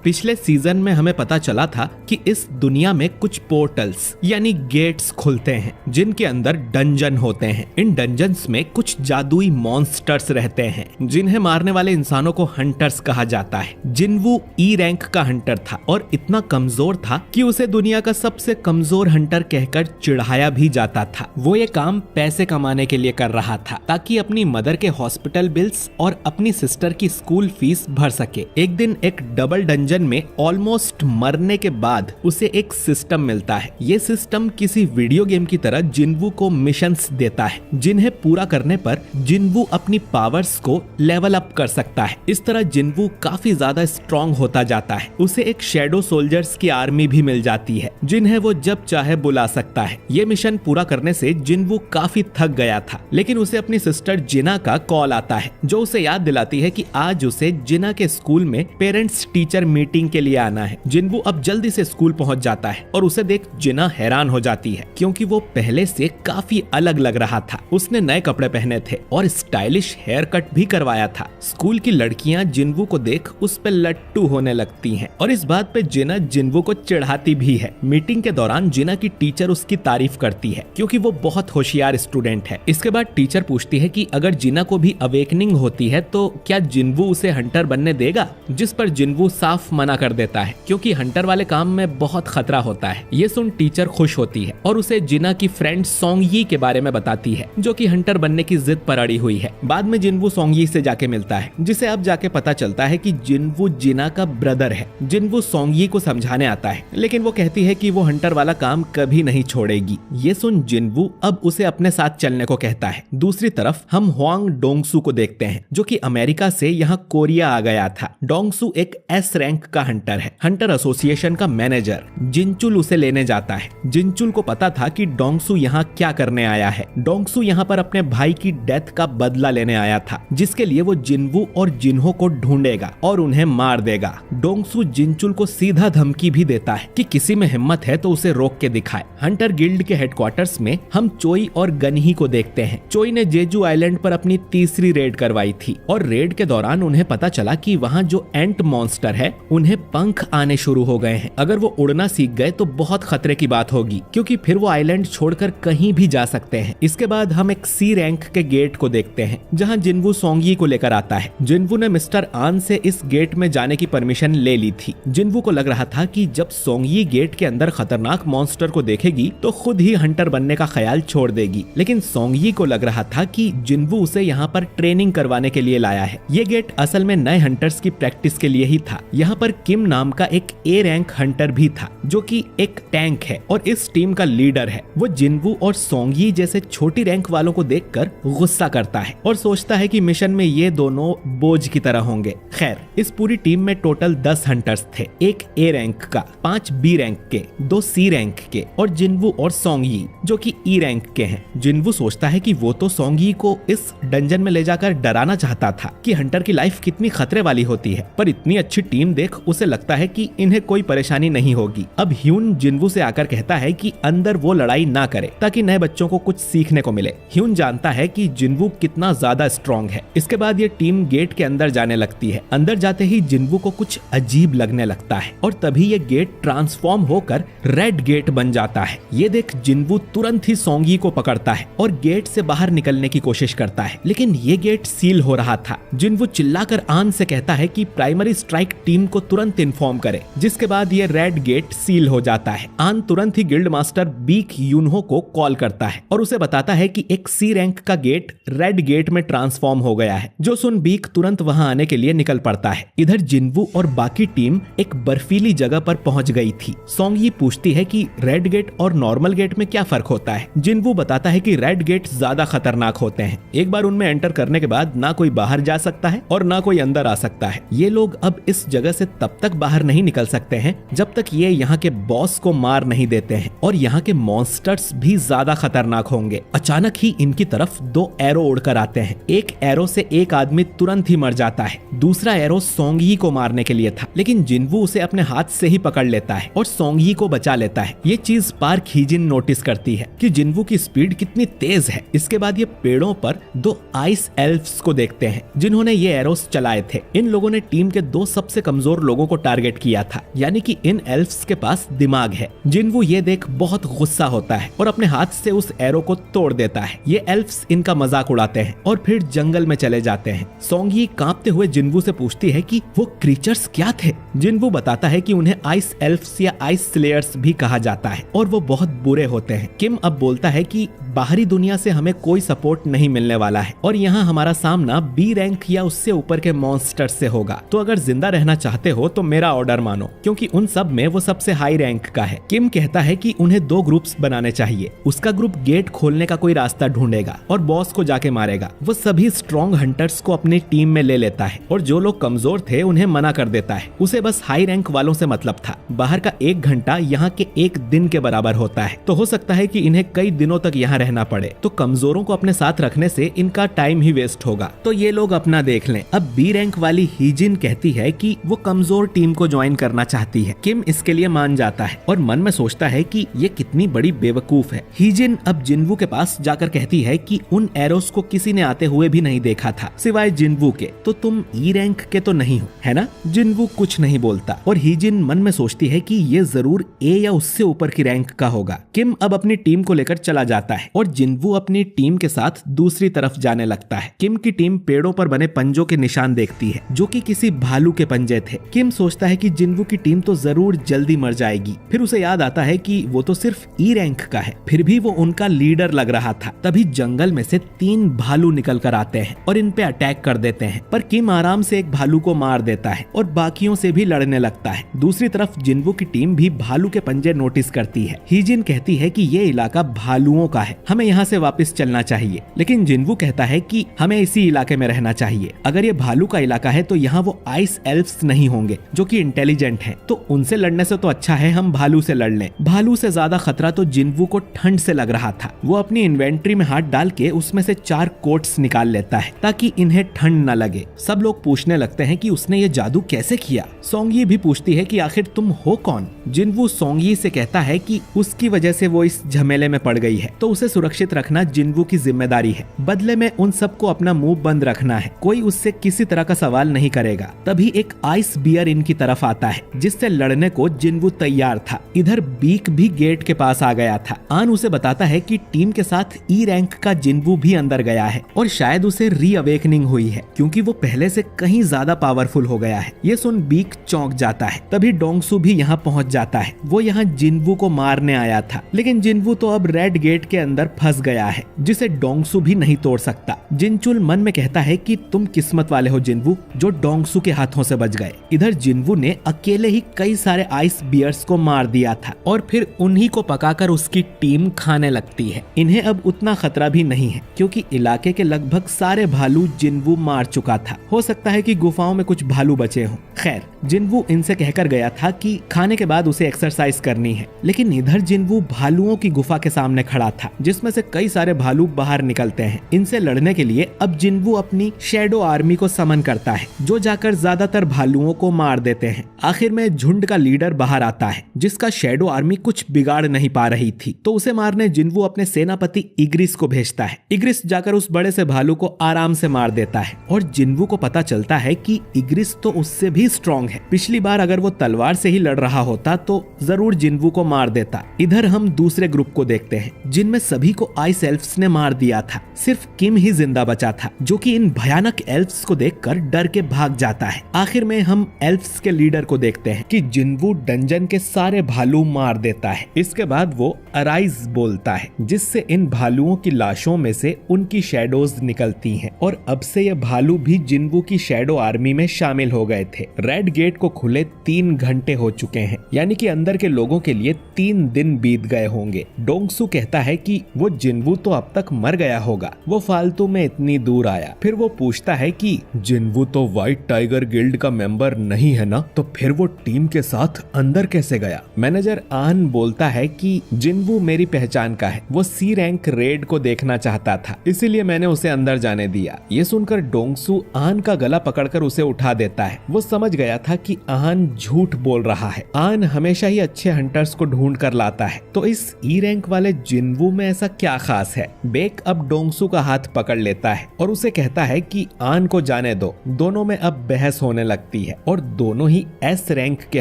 पिछले सीजन में हमें पता चला था कि इस दुनिया में कुछ पोर्टल्स यानी गेट्स खुलते हैं जिनके अंदर डंजन होते हैं। इन डंजन्स में कुछ जादुई मॉन्स्टर्स रहते हैं जिन्हें मारने वाले इंसानों को हंटर्स कहा जाता है। जिन्वू ई रैंक का हंटर था और इतना कमजोर था कि उसे दुनिया का सबसे कमजोर हंटर कहकर चिढ़ाया भी जाता था। वो ये काम पैसे कमाने के लिए कर रहा था ताकि अपनी मदर के हॉस्पिटल बिल्स और अपनी सिस्टर की स्कूल फीस भर सके। एक दिन एक डबल डंजन में ऑलमोस्ट मरने के बाद उसे एक सिस्टम मिलता है। ये सिस्टम किसी वीडियो गेम की तरह जिन्वू को मिशंस देता है जिन्हें पूरा करने पर जिन्वू अपनी पावर्स को लेवल अप कर सकता है। इस तरह जिन्वू काफी ज्यादा स्ट्रॉन्ग होता जाता है। उसे एक शैडो सोल्जर्स की आर्मी भी मिल जाती है जिन्हें वो जब चाहे बुला सकता है। ये मिशन पूरा करने से जिन्वू काफी थक गया था, लेकिन उसे अपनी सिस्टर जिना का कॉल आता है जो उसे याद दिलाती है कि आज उसे जिना के स्कूल में पेरेंट्स टीचर मीटिंग के लिए आना है। जिन्वू अब जल्दी से स्कूल पहुंच जाता है और उसे देख जिना हैरान हो जाती है क्योंकि वो पहले से काफी अलग लग रहा था। उसने नए कपड़े पहने थे और स्टाइलिश हेयर कट भी करवाया था। स्कूल की लड़कियां जिन्वू को देख उस पे लट्टू होने लगती हैं और इस बात पे जिना जिन्वू को चिढ़ाती भी है। मीटिंग के दौरान जिना की टीचर उसकी तारीफ करती है क्योंकि वो बहुत होशियार स्टूडेंट है। इसके बाद टीचर पूछती है कि अगर जिना को भी अवेकनिंग होती है तो क्या जिन्वू उसे हंटर बनने देगा, जिस पर जिन्वू साफ मना कर देता है क्योंकि हंटर वाले काम में बहुत खतरा होता है। ये सुन टीचर खुश होती है और उसे जिना की फ्रेंड सोंगयी के बारे में बताती है जो कि हंटर बनने की जिद पर अड़ी हुई है। बाद में जिन्वू सोंगयी से जाके मिलता है जिसे अब जाके पता चलता है कि जिन्वू जिना का ब्रदर है। जिन्वू सोंगयी को समझाने आता है लेकिन वो कहती है कि वो हंटर वाला काम कभी नहीं छोड़ेगी। ये सुन जिन्वू अब उसे अपने साथ चलने को कहता है। दूसरी तरफ हम हुआंग डोंगसू को देखते हैं जो कि अमेरिका से यहाँ कोरिया आ गया था। डोंगसू एक एस रैंक का हंटर है। हंटर एसोसिएशन का मैनेजर जिनचुल उसे लेने जाता है। जिनचुल को पता था कि डोंगसू यहाँ क्या करने आया है। डोंगसू यहाँ पर अपने भाई की डेथ का बदला लेने आया था जिसके लिए वो जिन्वू और जिन्हो को ढूंढेगा और उन्हें मार देगा। डोंगसू जिनचुल को सीधा धमकी भी देता है कि किसी में हिम्मत है तो उसे रोक के दिखाए। हंटर गिल्ड के हेडक्वार्टर्स में हम चोई और गनही को देखते हैं। चोई ने जेजू आइलैंड पर अपनी तीसरी रेड करवाई थी और रेड के दौरान उन्हें पता चला कि वहाँ जो एंट मॉन्स्टर है उन्हें पंख आने शुरू हो गए हैं। अगर वो उड़ना सीख गए तो बहुत खतरे की बात होगी क्योंकि फिर वो आइलैंड छोड़कर कहीं भी जा सकते हैं। इसके बाद हम एक सी रैंक के गेट को देखते हैं जहाँ जिन्वू सोंगयी को लेकर आता है। जिन्वू ने मिस्टर आन से इस गेट में जाने की परमिशन ले ली थी। जिन्वू को लग रहा था कि जब सोंगयी गेट के अंदर खतरनाक मॉन्स्टर को देखेगी तो खुद ही हंटर बनने का ख्याल छोड़ देगी, लेकिन सोंगयी को लग रहा था कि जिन्वू उसे यहाँ पर ट्रेनिंग करवाने के लिए लाया है। ये गेट असल में नए हंटर्स की प्रैक्टिस के लिए ही था। यहाँ पर किम नाम का एक ए रैंक हंटर भी था जो कि एक टैंक है और इस टीम का लीडर है। वो जिन्वू और सोंगयी जैसे छोटी रैंक वालों को देखकर गुस्सा करता है और सोचता है कि मिशन में ये दोनों बोझ की तरह होंगे। खैर, इस पूरी टीम में टोटल 10 हंटर्स थे, एक ए रैंक का, 5 बी रैंक के, 2 सी रैंक के और जिन्वू और सोंगयी जो कि ई रैंक के हैं। जिन्वू सोचता है कि वो तो सोंगयी को इस डंजन में ले जाकर डराना चाहता था कि हंटर की लाइफ कितनी खतरे वाली होती है, पर इतनी अच्छी टीम देख उसे लगता है कि इन्हें कोई परेशानी नहीं होगी। अब ह्यून जिन्वू से आकर कहता है कि अंदर वो लड़ाई ना करे ताकि नए बच्चों को कुछ सीखने को मिले। ह्यून जानता है कि जिन्वू कितना ज्यादा स्ट्रॉन्ग है। इसके बाद ये टीम गेट के अंदर जाने लगती है। अंदर जाते ही जिन्वू को कुछ अजीब लगने लगता है और तभी ये गेट ट्रांसफॉर्म होकर रेड गेट बन जाता है। ये देख जिन्वू तुरंत ही सोंगयी को पकड़ता है और गेट से बाहर निकलने की कोशिश करता है, लेकिन ये गेट सील हो रहा था। जिन्वू चिल्लाकर आन से कहता है कि प्राइमरी स्ट्राइक टीम को तुरंत इन्फॉर्म करे, जिसके बाद ये रेड गेट सील हो जाता है। आन तुरंत ही गिल्ड मास्टर बीक यूनहो को कॉल करता है और उसे बताता है कि एक सी रैंक का गेट रेड गेट में ट्रांसफॉर्म हो गया है। जो सुन बीक तुरंत वहां आने के लिए निकल पड़ता है। इधर जिन्वू और बाकी टीम एक बर्फीली जगह पर पहुंच गई थी। सोंगयी पूछती है कि रेड गेट और नॉर्मल गेट में क्या फर्क होता है। जिन्वू बताता है कि रेड गेट ज्यादा खतरनाक होते हैं। एक बार उनमें एंटर करने के बाद ना कोई बाहर जा सकता है और ना कोई अंदर आ सकता है। ये लोग अब इस जगह से तब तक बाहर नहीं निकल सकते हैं जब तक ये यहाँ के बॉस को मार नहीं देते हैं और यहाँ के मॉन्स्टर्स भी ज्यादा खतरनाक होंगे। अचानक ही इनकी तरफ 2 एरो उड़कर आते हैं। एक एरो से एक आदमी तुरंत ही मर जाता है। दूसरा एरो सोंगयी को मारने के लिए था, लेकिन जिन्वू उसे अपने हाथ से ही पकड़ लेता है और सोंगयी को बचा लेता है। ये चीज पार्क हीजिन नोटिस करती है कि जिन्वू की स्पीड कितनी तेज है। इसके बाद ये पेड़ों पर 2 आइस एल्फ्स को देखते हैं जिन्होंने ये एरोस चलाए थे। इन लोगों ने टीम के 2 सबसे कमजोर कमजोर लोगों को टारगेट किया था, यानी कि इन एल्फ्स के पास दिमाग है। जिन्वू ये देख बहुत गुस्सा होता है और अपने हाथ से उस एरो को तोड़ देता है। ये एल्फ्स इनका मजाक उड़ाते हैं और फिर जंगल में चले जाते हैं। सोंगी कांपते हुए जिन्वू से पूछती है कि वो क्रीचर्स क्या थे। जिन्वू बताता है कि उन्हें आइस एल्फ्स या आइस स्लेयर्स भी कहा जाता है और वो बहुत बुरे होते हैं। किम अब बोलता है कि बाहरी दुनिया से हमें कोई सपोर्ट नहीं मिलने वाला है और यहाँ हमारा सामना बी रैंक या उससे ऊपर के मॉन्स्टर से होगा। तो अगर जिंदा रहना चाहते हो तो मेरा ऑर्डर मानो, क्योंकि उन सब में वो सबसे हाई रैंक का है। किम कहता है कि उन्हें 2 ग्रुप्स बनाने चाहिए। उसका ग्रुप गेट खोलने का कोई रास्ता ढूंढेगा और बॉस को जाके मारेगा। वो सभी स्ट्रॉन्ग हंटर्स को अपनी टीम में ले लेता है और जो लोग कमजोर थे उन्हें मना कर देता है। उसे बस हाई रैंक वालों से मतलब था। बाहर का 1 घंटा यहाँ के 1 दिन के बराबर होता है, तो हो सकता है कि इन्हें कई दिनों तक यहाँ रहना पड़े। तो कमजोरों को अपने साथ रखने से इनका टाइम ही वेस्ट होगा, तो ये लोग अपना देख लें। अब बी रैंक वाली हीजिन कहती है कि वो कमजोर टीम को ज्वाइन करना चाहती है। किम इसके लिए मान जाता है और मन में सोचता है कि ये कितनी बड़ी बेवकूफ है। हीजिन अब जिन्वू के पास जाकर कहती है कि उन एरोस को किसी ने आते हुए भी नहीं देखा था सिवाय जिन्वू के, तो तुम ई रैंक के तो नहीं हो, है ना? जिन्वू कुछ नहीं बोलता और हीजिन मन में सोचती है कि ये जरूर ए या उससे ऊपर की रैंक का होगा। किम अब अपनी टीम को लेकर चला जाता है और जिन्वू अपनी टीम के साथ दूसरी तरफ जाने लगता है। किम की टीम पेड़ों पर बने पंजों के निशान देखती है जो कि किसी भालू के पंजे थे। किम सोचता है कि जिन्वू की टीम तो जरूर जल्दी मर जाएगी। फिर उसे याद आता है कि वो तो सिर्फ ई रैंक का है, फिर भी वो उनका लीडर लग रहा था। तभी जंगल में से 3 भालू निकल कर आते हैं और इन पे अटैक कर देते हैं, पर किम आराम से एक भालू को मार देता है और बाकियों से भी लड़ने लगता है। दूसरी तरफ जिन्वू की टीम भी भालू के पंजे नोटिस करती है। हीजिन कहती है कि ये इलाका भालुओं का है, हमें यहाँ से वापस चलना चाहिए, लेकिन जिन्वू कहता है कि हमें इसी इलाके में रहना चाहिए। अगर ये भालू का इलाका है तो यहाँ वो आइस एल्फ्स नहीं होंगे जो कि इंटेलिजेंट हैं, तो उनसे लड़ने से तो अच्छा है हम भालू से लड़ लें। भालू से ज्यादा खतरा तो जिन्वू को ठंड से लग रहा था। वो अपनी इन्वेंट्री में हाथ डाल के उसमें से 4 कोट्स निकाल लेता है ताकि इन्हें ठंड न लगे। सब लोग पूछने लगते हैं कि उसने ये जादू कैसे किया। सोंगी भी पूछती है कि आखिर तुम हो कौन। जिन्वू सोंगी से कहता है कि उसकी वजह से वो इस झमेले में पड़ गई है, तो उसे सुरक्षित रखना जिन्वू की जिम्मेदारी है। बदले में उन सबको अपना मुंह बंद रखना है, कोई उससे किसी तरह का सवाल नहीं करेगा। तभी एक आइस बियर इनकी तरफ आता है जिससे लड़ने को जिन्वू तैयार था। इधर बीक भी गेट के पास आ गया था। आन उसे बताता है कि टीम के साथ ई रैंक का जिन्वू भी अंदर गया है और शायद उसे री अवेकनिंग हुई है क्योंकि वो पहले से कहीं ज्यादा पावरफुल हो गया है। ये सुन बीक चौंक जाता है। तभी डोंगसू भी यहाँ पहुँच जाता है। वो यहाँ जिन्वू को मारने आया था, लेकिन जिन्वू तो अब रेड गेट के अंदर फंस गया है जिसे डोंगसू भी नहीं तोड़ सकता। जिनचुल मन में कहता है कि तुम किस्मत वाले हो जिन्वू, जो डोंगसू के हाथों से बच गए। इधर जिन्वू ने अकेले ही कई सारे आइस बियर्स को मार दिया था और फिर उन्हीं को पकाकर उसकी टीम खाने लगती है। इन्हें अब उतना खतरा भी नहीं है क्योंकि इलाके के लगभग सारे भालू जिन्वू मार चुका था। हो सकता है कि गुफाओं में कुछ भालू बचे हों। खैर, जिन्वू इनसे कहकर गया था कि खाने के बाद उसे एक्सरसाइज करनी है, लेकिन इधर जिन्वू भालुओं की गुफा के सामने खड़ा था जिसमें से कई सारे भालू बाहर निकलते हैं। इनसे लड़ने के लिए अब जिन्वू अपनी शैडो आर्मी को समन करता है जो जाकर ज्यादातर भालुओं को मार देते हैं। आखिर में झुंड का लीडर बाहर आता है जिसका शैडो आर्मी कुछ बिगाड़ नहीं पा रही थी, तो उसे मारने जिन्वू अपने सेनापति इग्रिस को भेजता है। इग्रिस जाकर उस बड़े से भालू को आराम से मार देता है और जिन्वू को पता चलता है कि इग्रिस तो उससे भी स्ट्रॉन्ग है। पिछली बार अगर वो तलवार से ही लड़ रहा होता तो जरूर जिन्वू को मार देता। इधर हम दूसरे ग्रुप को देखते हैं जिनमें सभी को आइस एल्फ्स ने मार दिया था। सिर्फ किम ही जिंदा बचा था जो कि इन भयानक एल्फ्स को देखकर डर के भाग जाता है। आखिर में हम एल्फ्स के लीडर को देखते हैं कि जिन्वू डंजन के सारे भालू मार देता है। इसके बाद वो अराइज बोलता है जिससे इन भालुओं की लाशों में से उनकी शैडोज निकलती हैं और अब से ये भालू भी जिन्वू की शैडो आर्मी में शामिल हो गए थे। रेड गेट को खुले 3 घंटे हो चुके हैं, यानी कि अंदर के लोगों के लिए 3 दिन बीत गए होंगे। डोंगसू कहता है कि वो जिन्वू तो अब तक मर गया होगा, वो फालतू में इतनी दूर आया। फिर वो पूछता है कि जिन्वू तो व्हाइट टाइगर गिल्ड का मेंबर नहीं है ना, तो फिर वो टीम के साथ अंदर कैसे गया? गया। मैनेजर आन बोलता है कि जिनवू मेरी पहचान का है, वो सी रैंक रेड को देखना चाहता था, इसीलिए मैंने उसे अंदर जाने दिया। ये सुनकर डोंगसू आन का गला पकड़कर उसे उठा देता है। वो समझ गया था कि आन झूठ बोल रहा है। आन हमेशा ही अच्छे हंटर्स को ढूंढ कर लाता है, तो इस ई रैंक वाले जिनवू में ऐसा क्या खास है। बेक अब डोंगसू का हाथ पकड़ लेता है और उसे कहता है कि आन को जाने दो। दोनों में अब बहस होने लगती है और दोनों ही एस रैंक के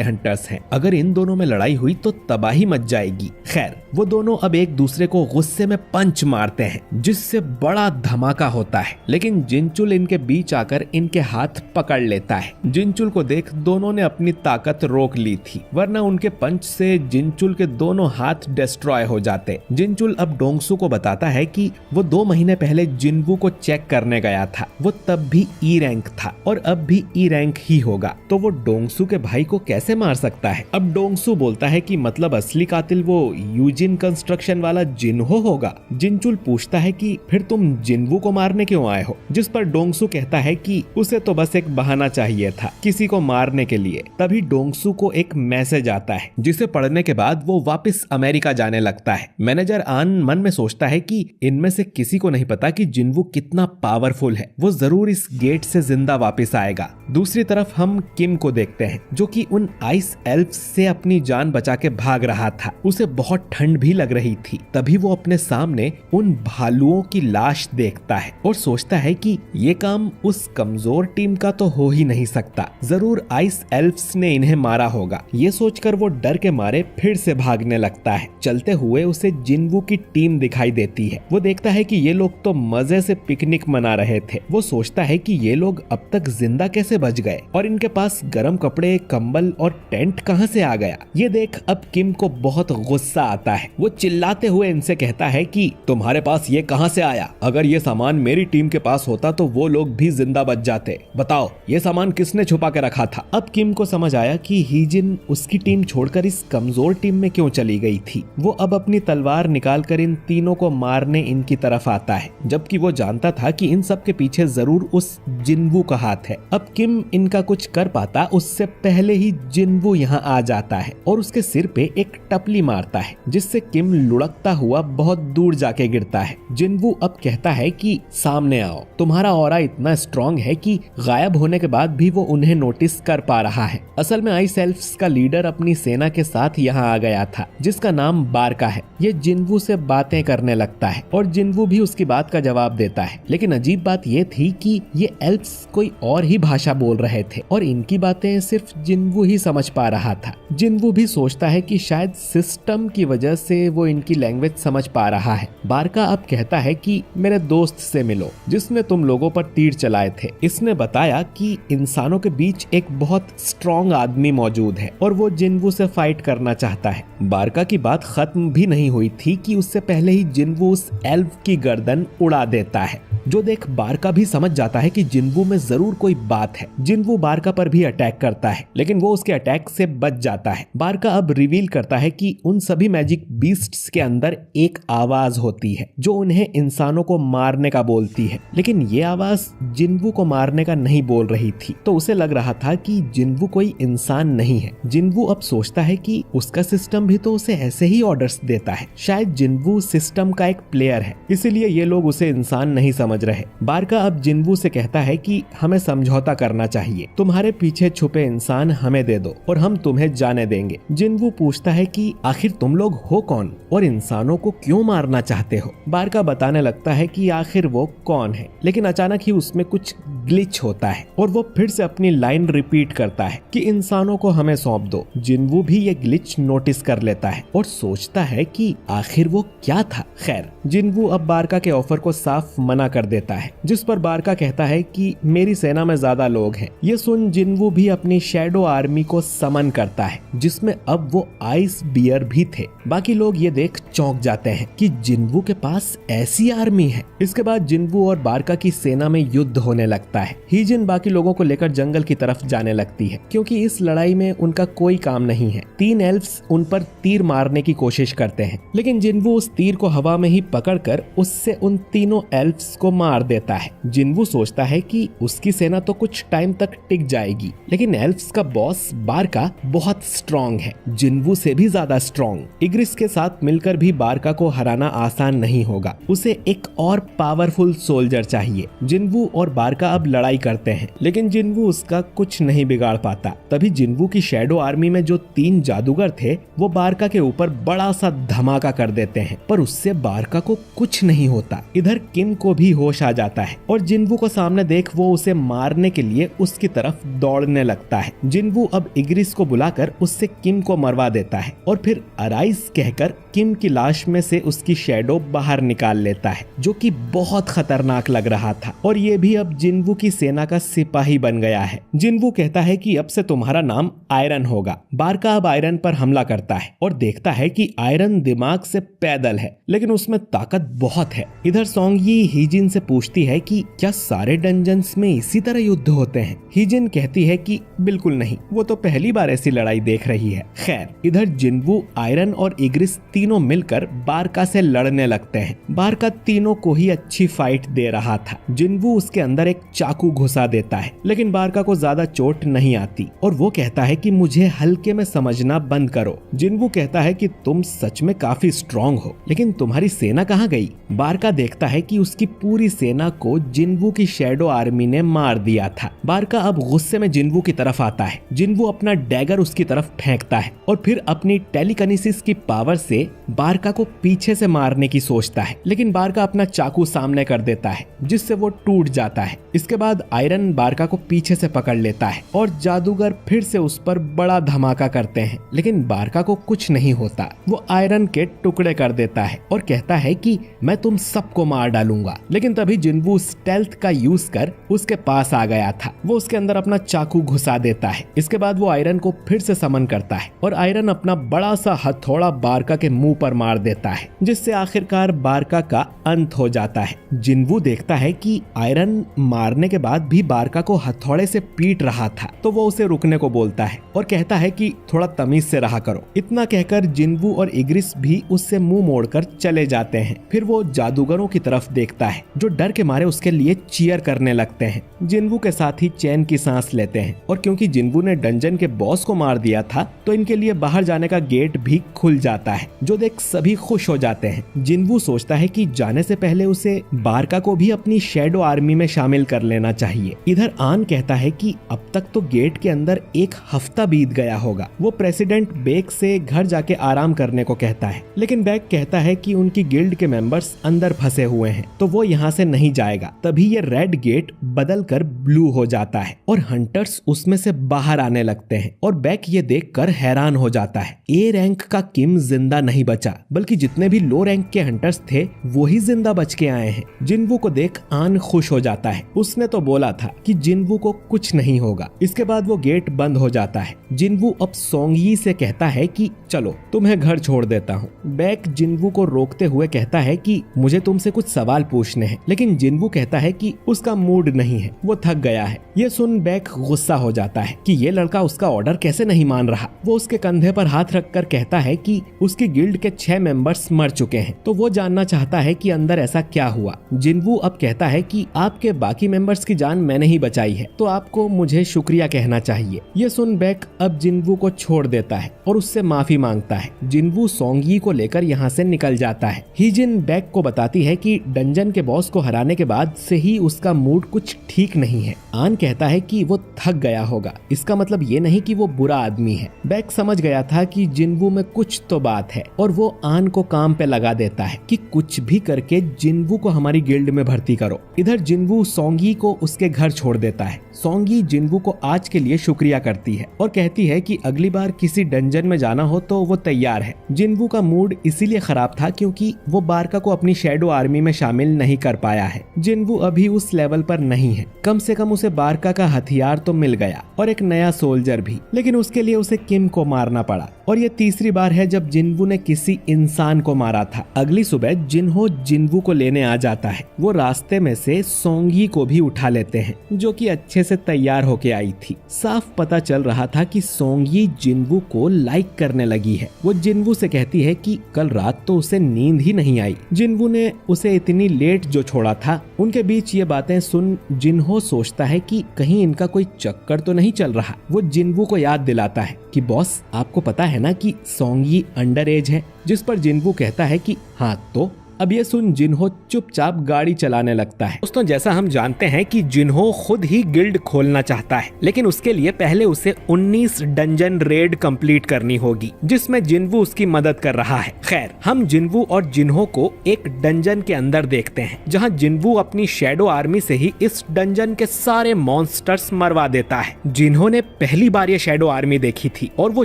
हंटर्स हैं। अगर इन दोनों में लड़ाई हुई तो तबाही मच जाएगी। खैर, वो दोनों अब एक दूसरे को गुस्से में पंच मारते हैं, जिससे बड़ा धमाका होता है। लेकिन जिनचुल इनके बीच आकर इनके हाथ पकड़ लेता है। जिनचुल को देख दोनों ने अपनी ताकत रोक ली थी, वरना उनके पंच से जिनचुल के दोनों हाथ डिस्ट्रॉय हो जाते। जिनचुल अब डोंगसू को बताता है कि वो 2 महीने पहले जिनवू को चेक करने गया था। वो तब भी ई रैंक था और अब भी ई रैंक ही होगा, तो वो डोंगसू के भाई को कैसे मार सकता है। अब डोंगसू बोलता है कि मतलब असली कातिल वो यूजिन कंस्ट्रक्शन वाला जिनहो होगा। जिनचुल पूछता है कि फिर तुम जिनवू को मारने क्यों आए हो, जिस पर डोंगसू कहता है कि उसे तो बस एक बहाना चाहिए था किसी को मारने के लिए। तभी डोंगसू को एक मैसेज आता है, जिसे पढ़ने के बाद वो वापस अमेरिका जाने लगता है। मैनेजर आन मन में सोचता है कि इनमें से किसी को नहीं पता कि जिनवू कितना पावरफुल है, वो जरूर इस गेट से जिंदा वापस आएगा। दूसरी तरफ हम किम को देखते हैं, जो कि उन आइस एल्फ्स से अपनी जान बचा के भाग रहा था। उसे बहुत ठंड भी लग रही थी। तभी वो अपने सामने उन भालुओं की लाश देखता है और सोचता है कि ये काम उस कमजोर टीम का तो हो ही नहीं सकता, जरूर आइस एल्फ्स ने इन्हें मारा होगा। ये सोचकर वो डर के मारे फिर से भागने लगता है। चलते हुए उसे जिनवू की टीम दिखाई देती है। वो देखता है कि ये लोग तो मजे से पिकनिक मना रहे थे। वो सोचता है कि ये लोग अब तक जिंदा कैसे बच गए और इनके पास गर्म कपड़े, कंबल और टेंट कहां से आ गया। ये देख अब किम को बहुत गुस्सा आता है। वो चिल्लाते हुए इनसे कहता है कि तुम्हारे पास ये कहां से आया? अगर ये सामान मेरी टीम के पास होता तो वो लोग भी जिंदा बच जाते। बताओ ये सामान किसने छुपा के रखा था? अब किम को समझ आया कि हीजिन उसकी टीम छोड़कर इस कमजोर टीम में क्यों चली गई थी। वो अब अपनी तलवार निकालकर इन तीनों को मारने इनकी तरफ आता है, जबकि वो जानता था कि इन सब के पीछे जरूर उस जिनवू का हाथ है। अब किम इनका कुछ कर पाता उससे पहले ही जिनवू यहाँ आ जाता है और उसके सिर पे एक टपली मारता है, जिससे किम लुढ़कता हुआ बहुत दूर जाके गिरता है। जिनवू अब कहता है कि सामने आओ। तुम्हारा ऑरा इतना स्ट्रॉन्ग है कि गायब होने के बाद भी वो उन्हें नोटिस कर पा रहा है। असल में आइस एल्फ्स का लीडर अपनी सेना के साथ यहाँ आ गया था, जिसका नाम बारका है। ये जिनवू से बातें करने लगता है और जिनवू भी उसकी बात का जवाब देता है। लेकिन अजीब बात ये थी कि ये एल्फ्स कोई और ही भाषा बोल रहे थे और इनकी बातें सिर्फ जिनवू ही समझ पा रहा था। जिनवू भी सोचता है कि शायद सिस्टम की वजह से वो इनकी लैंग्वेज समझ पा रहा है। बारका अब कहता है कि मेरे दोस्त से मिलो, जिसने तुम लोगों पर तीर चलाए थे। इसने बताया कि इंसानों के बीच एक बहुत स्ट्रॉन्ग आदमी मौजूद है और वो जिनवू से फाइट करना चाहता है। बारका की बात खत्म भी नहीं हुई थी कि उससे पहले ही जिनवू उस एल्फ की गर्दन उड़ा देता है, जो देख बारका भी समझ जाता है कि जिनवू में जरूर कोई बात है। जिनवू बारका पर भी अटैक करता है, लेकिन वो उसके अटैक से बच जाता है। बारका अब रिवील करता है कि उन सभी मैजिक बीस्ट्स के अंदर एक आवाज होती है जो उन्हें इंसानों को मारने का बोलती है, लेकिन ये आवाज जिनवू को मारने का नहीं बोल रही थी। तो उसे लग रहा था कि जिनवू कोई इंसान नहीं है। जिनवू अब सोचता है कि उसका सिस्टम भी तो उसे ऐसे ही ऑर्डर्स देता है। शायद जिनवू सिस्टम का एक प्लेयर है, इसीलिए ये लोग उसे इंसान नहीं समझ रहे। बारका अब जिनवू से कहता है कि हमें समझौता करना चाहिए। तुम्हारे पीछे छुपे इंसान हमें दे दो और हम तुम्हें जाने देंगे। जिनवू पूछता है कि आखिर तुम लोग हो कौन और इंसानों को क्यों मारना चाहते हो? बारका बताने लगता है कि आखिर वो कौन है, लेकिन अचानक ही उसमें कुछ ग्लिच होता है और वो फिर से अपनी लाइन रिपीट करता है कि इंसानों को हमें सौंप दो। जिनवू भी ये ग्लिच नोटिस कर लेता है और सोचता है कि आखिर वो क्या था। खैर, जिनवू अब बारका के ऑफर को साफ मना कर देता है, जिस पर बारका कहता है कि मेरी सेना में ज्यादा लोग हैं। ये सुन जिनवू भी अपनी शैडो आर्मी को समन करता है, जिसमें अब वो आइस बियर भी थे। बाकी लोग ये देख चौंक जाते हैं कि जिनवू के पास ऐसी आर्मी है। इसके बाद जिनवू और बारका की सेना में युद्ध होने लगता है। हीजिन बाकी लोगों को लेकर जंगल की तरफ जाने लगती है, क्योंकि इस लड़ाई में उनका कोई काम नहीं है। 3 एल्फ्स उन पर तीर मारने की कोशिश करते हैं, लेकिन जिनवू उस तीर को हवा में ही पकड़कर उससे उन तीनों एल्फ्स को मार देता है। जिनवू सोचता है कि उसकी सेना तो कुछ टाइम तक टिक जाएगी, लेकिन एल्फ्स का बॉस बारका बहुत स्ट्रॉन्ग स्ट्रॉन्ग है, जिन्वू से भी ज्यादा स्ट्रॉन्ग। इग्रिस के साथ मिलकर भी बारका को हराना आसान नहीं होगा, उसे एक और पावरफुल सोल्जर चाहिए। जिन्वू और बारका अब लड़ाई करते हैं, लेकिन जिन्वू उसका कुछ नहीं बिगाड़ पाता। तभी जिन्वू की शैडो आर्मी में जो 3 जादूगर थे वो बारका के ऊपर बड़ा सा धमाका कर देते हैं, पर उससे बारका को कुछ नहीं होता। इधर किम को भी होश आ जाता है और जिन्वू को सामने देख वो उसे मारने के लिए उसकी तरफ दौड़ने लगता है। जिन्वू अब इग्रिस को बुलाकर उससे किम को मरवा देता है और फिर अराइज कहकर किम की लाश में से उसकी शैडो बाहर निकाल लेता है, जो कि बहुत खतरनाक लग रहा था। और ये भी अब जिन्वू की सेना का सिपाही बन गया है। जिन्वू कहता है कि अब से तुम्हारा नाम आयरन होगा। बारका अब आयरन पर हमला करता है और देखता है कि आयरन दिमाग से पैदल है, लेकिन उसमें ताकत बहुत है। इधर सोंगयी हीजिन से पूछती है कि क्या सारे डंजन्स में इसी तरह युद्ध होते हैं? हीजिन कहती है कि बिल्कुल नहीं, वो तो पहली बार ऐसी लड़ाई देख रही है। खैर, इधर जिन्वू, आयरन और इग्रिस तीनों मिलकर बारका से लड़ने लगते हैं। बारका तीनों को ही अच्छी फाइट दे रहा था। जिन्वू उसके अंदर एक चाकू घुसा देता है, लेकिन बारका को ज्यादा चोट नहीं आती और वो कहता है कि मुझे हल्के में समझना बंद करो। जिन्वू कहता है कि तुम सच में काफी स्ट्रॉन्ग हो, लेकिन तुम्हारी सेना कहाँ गई? बारका देखता है कि उसकी पूरी सेना को जिन्वू की शैडो आर्मी ने मार दिया था। बारका अब गुस्से में जिन्वू की तरफ आता है। जिन्वू अपना डैगर उसकी तरफ फेंकता है और फिर अपनी टेलीकिनेसिस की पावर से बारका को पीछे से मारने की सोचता है, लेकिन बारका अपना चाकू सामने कर देता है, जिससे वो टूट जाता है। इसके बाद आयरन बारका को पीछे से पकड़ लेता है और जादूगर फिर से उस पर बड़ा धमाका करते हैं, लेकिन बारका को कुछ नहीं होता। वो आयरन के टुकड़े कर देता है और कहता है कि मैं तुम सबको मार डालूंगा। लेकिन तभी जिन्वू स्टेल्थ का यूज कर उसके पास आ गया था। वो उसके अंदर अपना चाकू घुसा देता है। इसके बाद वो आयरन को फिर से समन करता है और आयरन अपना बड़ा सा हथौड़ा बारका के मुंह पर मार देता है, जिससे आखिरकार बारका का अंत हो जाता है। जिन्वू देखता है कि आयरन मारने के बाद भी बारका को हथौड़े से पीट रहा था, तो वो उसे रुकने को बोलता है और कहता है कि थोड़ा तमीज से रहा करो। इतना कहकर जिन्वू और इग्रिस भी उससे मुंह मोड़कर चले जाते हैं। फिर वो जादूगरों की तरफ देखता है, जो डर के मारे उसके लिए चीयर करने लगते हैं। जिन्वू के साथ ही चैन की सांस लेते हैं और क्योंकि जिन्वू ने डंजन के बॉस को मार दिया था, तो इनके लिए बाहर जाने का गेट भी खुल जाता है, जो देख सभी खुश हो जाते हैं। जिन्वू सोचता है कि जाने से पहले उसे बारका को भी अपनी शैडो आर्मी में शामिल कर लेना चाहिए। इधर आन कहता है कि अब तक तो गेट के अंदर 1 हफ्ता बीत गया होगा। वो प्रेसिडेंट बेक से घर जाके आराम करने को कहता है, लेकिन बेक कहता है कि उनकी गिल्ड के मेंबर्स अंदर फंसे हुए हैं, तो वो यहाँ से नहीं जाएगा। तभी ये रेड गेट बदल कर ब्लू हो जाता है और हंटर्स उसमें से बाहर आने लगते हैं और बेक ये देखकर हैरान हो जाता है। ए रैंक का किम जिंदा नहीं बचा, बल्कि जितने भी लो रैंक के हंटर्स थे वो ही जिंदा बच के आए हैं। जिन्वू को देख आन खुश हो जाता है। उसने तो बोला था कि जिन्वू को कुछ नहीं होगा। इसके बाद वो गेट बंद हो जाता है। जिन्वू अब सोंगयी से कहता है कि चलो तुम्हें घर छोड़ देता हूँ। बेक जिन्वू को रोकते हुए कहता है कि मुझे तुमसे कुछ सवाल पूछने हैं, लेकिन जिन्वू कहता है कि उसका मूड नहीं है, वो थक गया है। ये सुन बेक गुस्सा हो जाता है कि ये लड़का उसका ऑर्डर कैसे नहीं मान रहा। वो उसके कंधे पर हाथ रखकर कहता है कि उसकी गिल्ड के 6 मेंबर्स मर चुके हैं, तो वो जानना चाहता है कि अंदर ऐसा क्या हुआ। जिन्वू अब कहता है कि आपके बाकी मेंबर्स की जान मैंने ही बचाई है, तो आपको मुझे शुक्रिया कहना चाहिए। ये सुन बेक अब जिन्वू को छोड़ देता है और उससे माफी मांगता है। जिन्वू सोंगयी को लेकर यहाँ से निकल जाता है। हीजिन बेक को बताती है कि डंजन के बॉस को हराने के बाद से ही उसका मूड कुछ ठीक नहीं है। आन कहता है कि वो थक गया होगा, इसका मतलब ये नहीं कि वो बुरा आदमी है। बेक समझ गया था कि जिन्वू में कुछ तो बात है और वो आन को काम पे लगा देता है कि कुछ भी करके जिन्वू को हमारी गिल्ड में भर्ती करो। इधर जिन्वू सोंगयी को उसके घर छोड़ देता है। सोंगयी जिन्वू को आज के लिए शुक्रिया करती है और कहती है कि अगली बार किसी डंजन में जाना हो तो वो तैयार है। जिन्वू का मूड इसीलिए खराब था क्योंकि वो बारका को अपनी शैडो आर्मी में शामिल नहीं कर पाया है। जिन्वू अभी उस लेवल पर नहीं है। कम से कम उसे बारका का हथियार तो मिल गया और एक नया सोल्जर भी, लेकिन उसके लिए उसे किम को मारना पड़ा। और ये तीसरी बार है जब जिन्वू ने किसी इंसान को मारा था। अगली सुबह जिन्हो जिन्वू को लेने आ जाता है। वो रास्ते में से सोंगी को भी उठा लेते हैं, जो कि अच्छे से तैयार होके आई थी। साफ पता चल रहा था कि सोंगी जिन्वू को लाइक करने लगी है। वो जिन्वू से कहती है कि कल रात तो उसे नींद ही नहीं आई। जिन्वू ने उसे इतनी लेट जो छोड़ा था। उनके बीच ये बातें सुन जिन्हो सोचता है कि कहीं इनका कोई चक्कर तो नहीं चल रहा। वो जिन्वू को याद दिलाता है कि बॉस, आपको पता है ना कि सोंगी अंडर एज है। जिस पर जिन्वू कहता है कि हाँ तो। अब ये सुन जिन्हो चुपचाप गाड़ी चलाने लगता है। दोस्तों, जैसा हम जानते हैं कि जिन्हो खुद ही गिल्ड खोलना चाहता है, लेकिन उसके लिए पहले उसे 19 डंजन रेड कंप्लीट करनी होगी, जिसमें जिन्वू उसकी मदद कर रहा है। खैर, हम जिन्वू और जिन्हो को एक डंजन के अंदर देखते हैं, जहां जिन्वू अपनी शैडो आर्मी से ही इस डंजन के सारे मॉन्स्टर्स मरवा देता है। जिन्हो ने पहली बार ये शैडो आर्मी देखी थी और वो